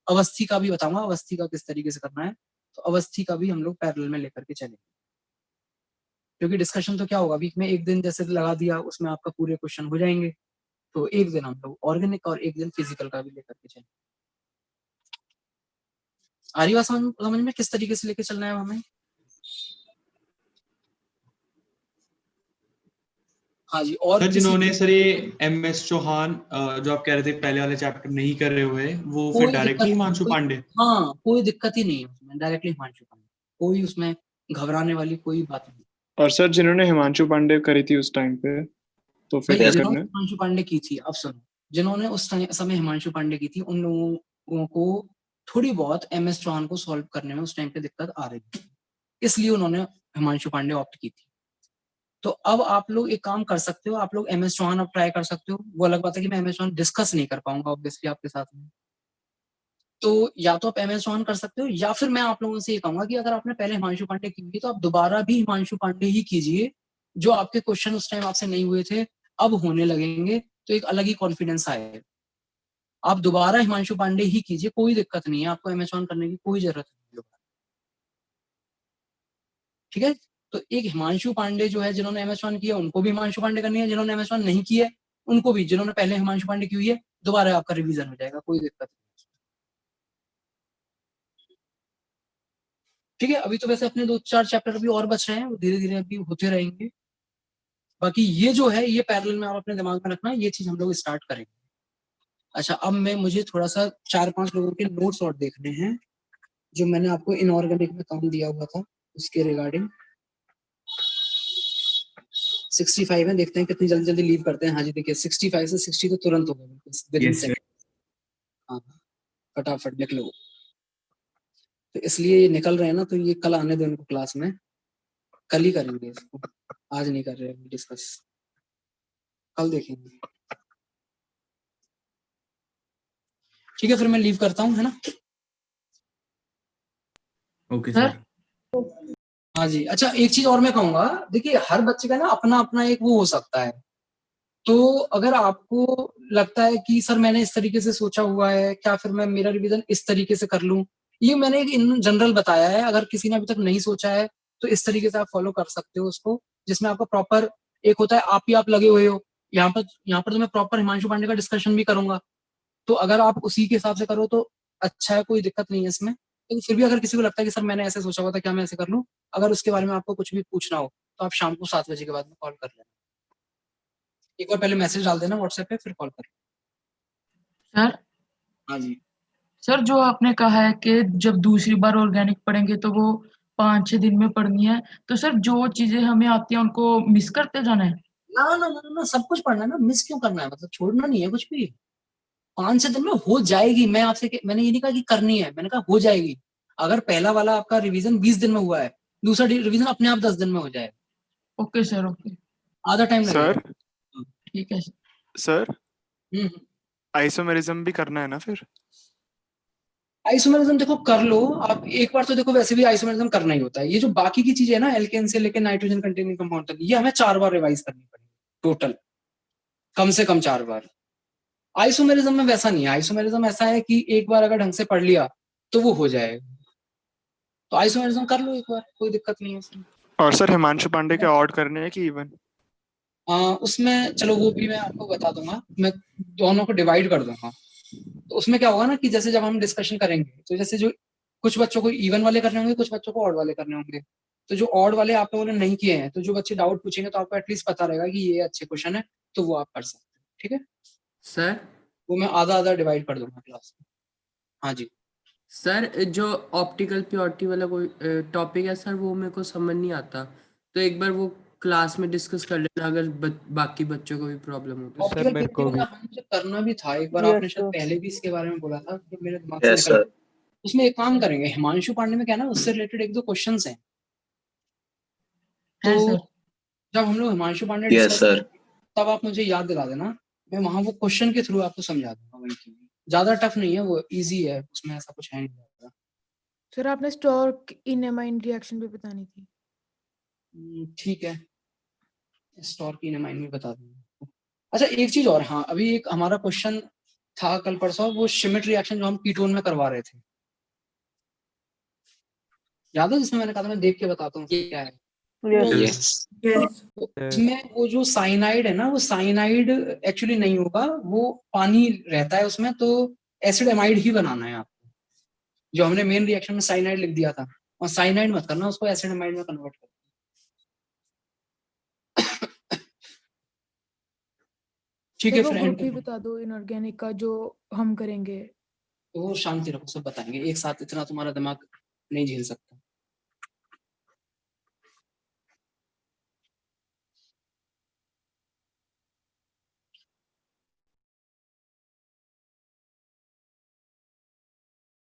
अवस्थी का भी बताऊंगा, अवस्थी का किस तरीके से करना है। तो अवस्थी का भी हम लोग पैरेलल में लेकर के चलेंगे, क्योंकि डिस्कशन तो क्या होगा, वीक में 1 दिन जैसे लगा दिया, उसमें आपका पूरे क्वेश्चन हो जाएंगे। तो 1 दिन हम लोग ऑर्गेनिक और 1 दिन फिजिकल का भी लेकर के चलेंगे। आ रही बात समझ में, किस तरीके से लेके चलना है हमें? हाँ जी। और
सर जिन्होंने सर ये MS चौहान जो आप कह रहे थे पहले वाले चैप्टर नहीं कर रहे हुए, वो फिर डायरेक्टली हिमांशु पांडे?
हाँ, कोई दिक्कत ही नहीं है उसमें, डायरेक्टली हिमांशु पांडे, कोई उसमें घबराने वाली कोई बात नहीं।
और सर जिन्होंने हिमांशु पांडे करी थी उस टाइम पे, तो फिर क्या करना है?
हिमांशु पांडे की थी, अब सुनो, जिन्होंने उस समय हिमांशु पांडे की थी, उन लोगों को थोड़ी बहुत MS चौहान को सॉल्व करने में उस टाइम पे दिक्कत आ रही थी, इसलिए उन्होंने हिमांशु पांडे ऑप्ट की थी। तो अब आप लोग एक काम कर सकते हो, आप लोग MS चौहान अब ट्राई कर सकते हो। वो अलग बात है कि मैं MS चौहान डिस्कस नहीं कर पाऊंगा ऑब्वियसली आपके साथ में, तो या तो आप MS चौहान कर सकते हो, या फिर मैं आप लोगों से ये कहूंगा कि अगर आपने पहले हिमांशु पांडे की हुई तो आप दोबारा भी हिमांशु पांडे ही कीजिए। जो आपके क्वेश्चन उस टाइम आपसे नहीं हुए थे अब होने लगेंगे, तो एक अलग ही कॉन्फिडेंस आएगा। आप दोबारा हिमांशु पांडे ही कीजिए, कोई दिक्कत नहीं है, आपको MS चौहान करने की कोई जरूरत नहीं है, ठीक है। तो एक हिमांशु पांडे जो है, जिन्होंने MS चौहान किया उनको भी हिमांशु पांडे करनी है, जिन्होंने MS चौहान नहीं किया उनको भी, जिन्होंने पहले हिमांशु पांडे की हुई है दोबारा आपका रिवीजन हो जाएगा, कोई दिक्कत नहीं, ठीक है। अभी तो वैसे अपने 2-4 चैप्टर अभी और बच रहे हैं, वो धीरे धीरे अभी होते रहेंगे। बाकी ये जो है ये पैरेलल में आप अपने दिमाग में रखना, ये चीज हम लोग स्टार्ट करेंगे। अच्छा, अब मुझे थोड़ा सा 4-5 लोगों के नोट्स और देखने हैं जो मैंने आपको इनऑर्गेनिक में काम दिया हुआ था उसके रिगार्डिंग। 65 है, देखते हैं कितनी जल्दी लीव करते हैं। हाँ जी, देखिए 65 से 60 तो तुरंत हो गया, विदिन सेकंड। हाँ, फटाफट लिख लो। तो इसलिए ये निकल रहे हैं ना, तो ये कल आने दो इनको क्लास में, कल ही करेंगे इसको, आज नहीं कर रहे डिस्कस, कल देखेंगे। ठीक है, फिर मैं लीव करता हूँ, है ना?
Okay sir.
हाँ जी। अच्छा, एक चीज और मैं कहूंगा, देखिए हर बच्चे का ना अपना अपना एक वो हो सकता है। तो अगर आपको लगता है कि सर मैंने इस तरीके से सोचा हुआ है, क्या फिर मैं मेरा रिवीजन इस तरीके से कर लूं, ये मैंने एक इन जनरल बताया है। अगर किसी ने अभी तक नहीं सोचा है तो इस तरीके से आप फॉलो कर सकते हो उसको, जिसमें आपका प्रॉपर एक होता है, आप ही आप लगे हुए हो। यहाँ पर तो मैं प्रॉपर हिमांशु पांडे का डिस्कशन भी करूंगा, तो अगर आप उसी के हिसाब से करो तो अच्छा है, कोई दिक्कत नहीं है इसमें। लेकिन फिर भी अगर किसी को लगता है कि सर मैंने ऐसे सोचा हुआ था, क्या मैं ऐसे कर लूं, अगर उसके बारे में आपको कुछ भी पूछना हो तो आप शाम को 7 बजे के बाद में कॉल कर लेना। एक बार पहले मैसेज डाल देना व्हाट्सएप पे, फिर कॉल कर लेना।
सर
हाँ जी।
सर, जो आपने कहा है कि जब दूसरी बार ऑर्गेनिक पढ़ेंगे तो वो 5-6 दिन में पढ़नी है, तो सर जो चीजें हमें आती हैं उनको मिस करते जाना है?
ना, सब कुछ पढ़ना है ना, मिस क्यों करना है, मतलब छोड़ना नहीं है कुछ भी। 5 से दिन में हो जाएगी। मैंने ये नहीं कहा कि करनी है, मैंने कहा हो जाएगी। अगर पहला वाला आपका रिवीजन 20 दिन में हुआ है, दूसरा रिवीजन अपने आप 10 दिन में हो जाएगा।
Okay sir, okay.
आधा टाइम लगेगा।
सर
ठीक है
सर,
हम्म।
आइसोमेरिज्म भी करना है ना फिर?
आइसोमेरिज्म देखो कर लो आप एक बार, तो देखो वैसे भी आइसोमेरिज्म करना ही होता है। ये जो बाकी की चीजें है ना, एल्केन से लेकर नाइट्रोजन कंटेनिंग कंपाउंड तक, ये हमें 4 बार रिवाइज करनी पड़ेगी टोटल, कम से कम 4 बार। आइसोमेरिज्म में वैसा नहीं है। आइसोमेरिज्म ऐसा है कि एक बार अगर ढंग से पढ़ लिया तो वो हो जाएगा। तो आइसोमेरिज्म कर लो एक बार, कोई दिक्कत नहीं है उसमें।
और सर हिमांशु पांडे के ऑड करने हैं कि इवन?
उसमें चलो वो भी मैं आपको बता दूंगा, मैं दोनों को डिवाइड कर दूंगा। तो उसमें क्या होगा ना कि जैसे जब हम डिस्कशन करेंगे, तो जैसे जो कुछ बच्चों को इवन वाले करने होंगे, कुछ बच्चों को ऑड वाले करने होंगे। तो जो ऑड वाले आप लोगों ने नहीं किए हैं, तो जो बच्चे डाउट पूछेंगे तो आपको एटलीस्ट पता रहेगा कि ये अच्छे क्वेश्चन है, तो वो आप कर सकते हैं। ठीक है
सर,
वो मैं आधा आधा डिवाइड कर दूंगा क्लास में। हाँ जी
सर जो ऑप्टिकल प्योरिटी वाला कोई टॉपिक है सर, वो मेरे को समझ नहीं आता, तो एक बार वो क्लास में डिस्कस कर लेना, अगर बाकी बच्चों को भी प्रॉब्लम हो तो।
ऑप्टिकल
मेरे को भी।
मुझे करना भी था एक बार,
Yes,
आपने शायद
sir.
पहले भी इसके बारे में बोला था, तो मेरे दिमाग से निकल गया। उसमें एक काम करेंगे, हिमांशु पांडे में क्या है ना, उससे रिलेटेड 1-2 क्वेश्चंस हैं।
है
तो
सर।
जब हम लोग हिमांशु पांडे डिस्कस करेंगे, तब आप मुझे याद दिला देना, मैं वहां वो क्वेश्चन के थ्रू आपको समझा दूंगा। वही की ज्यादा टफ नहीं है, वो इजी है, उसमें ऐसा कुछ है नहीं ज्यादा।
सर आपने स्टॉर्क इनेमाइन रिएक्शन भी बतानी थी।
ठीक है, स्टोर की माइंड में बता दूंगा। अच्छा एक चीज और, हाँ अभी एक हमारा क्वेश्चन था कल परसों, वो शिमिट रिएक्शन जो हम कीटोन में करवा रहे थे, याद है? जिसमें मैंने कहा था मैं देख के बताता हूँ क्या है।
यस
तो इसमें वो जो साइनाइड है ना, वो साइनाइड एक्चुअली नहीं होगा, वो पानी रहता है उसमें, तो एसिड एमाइड ही बनाना है आपको। जो हमने मेन रिएक्शन में साइनाइड लिख दिया था, और साइनाइड मत करना, उसको एसिड एमाइड में कन्वर्ट करना। ठीक है
सर वो
फिर
ग्रुप
एंड
भी बता दो इनऑर्गेनिक का जो हम करेंगे।
तो शांति रखो, सब बताएंगे एक साथ, इतना तुम्हारा दिमाग नहीं झेल सकता।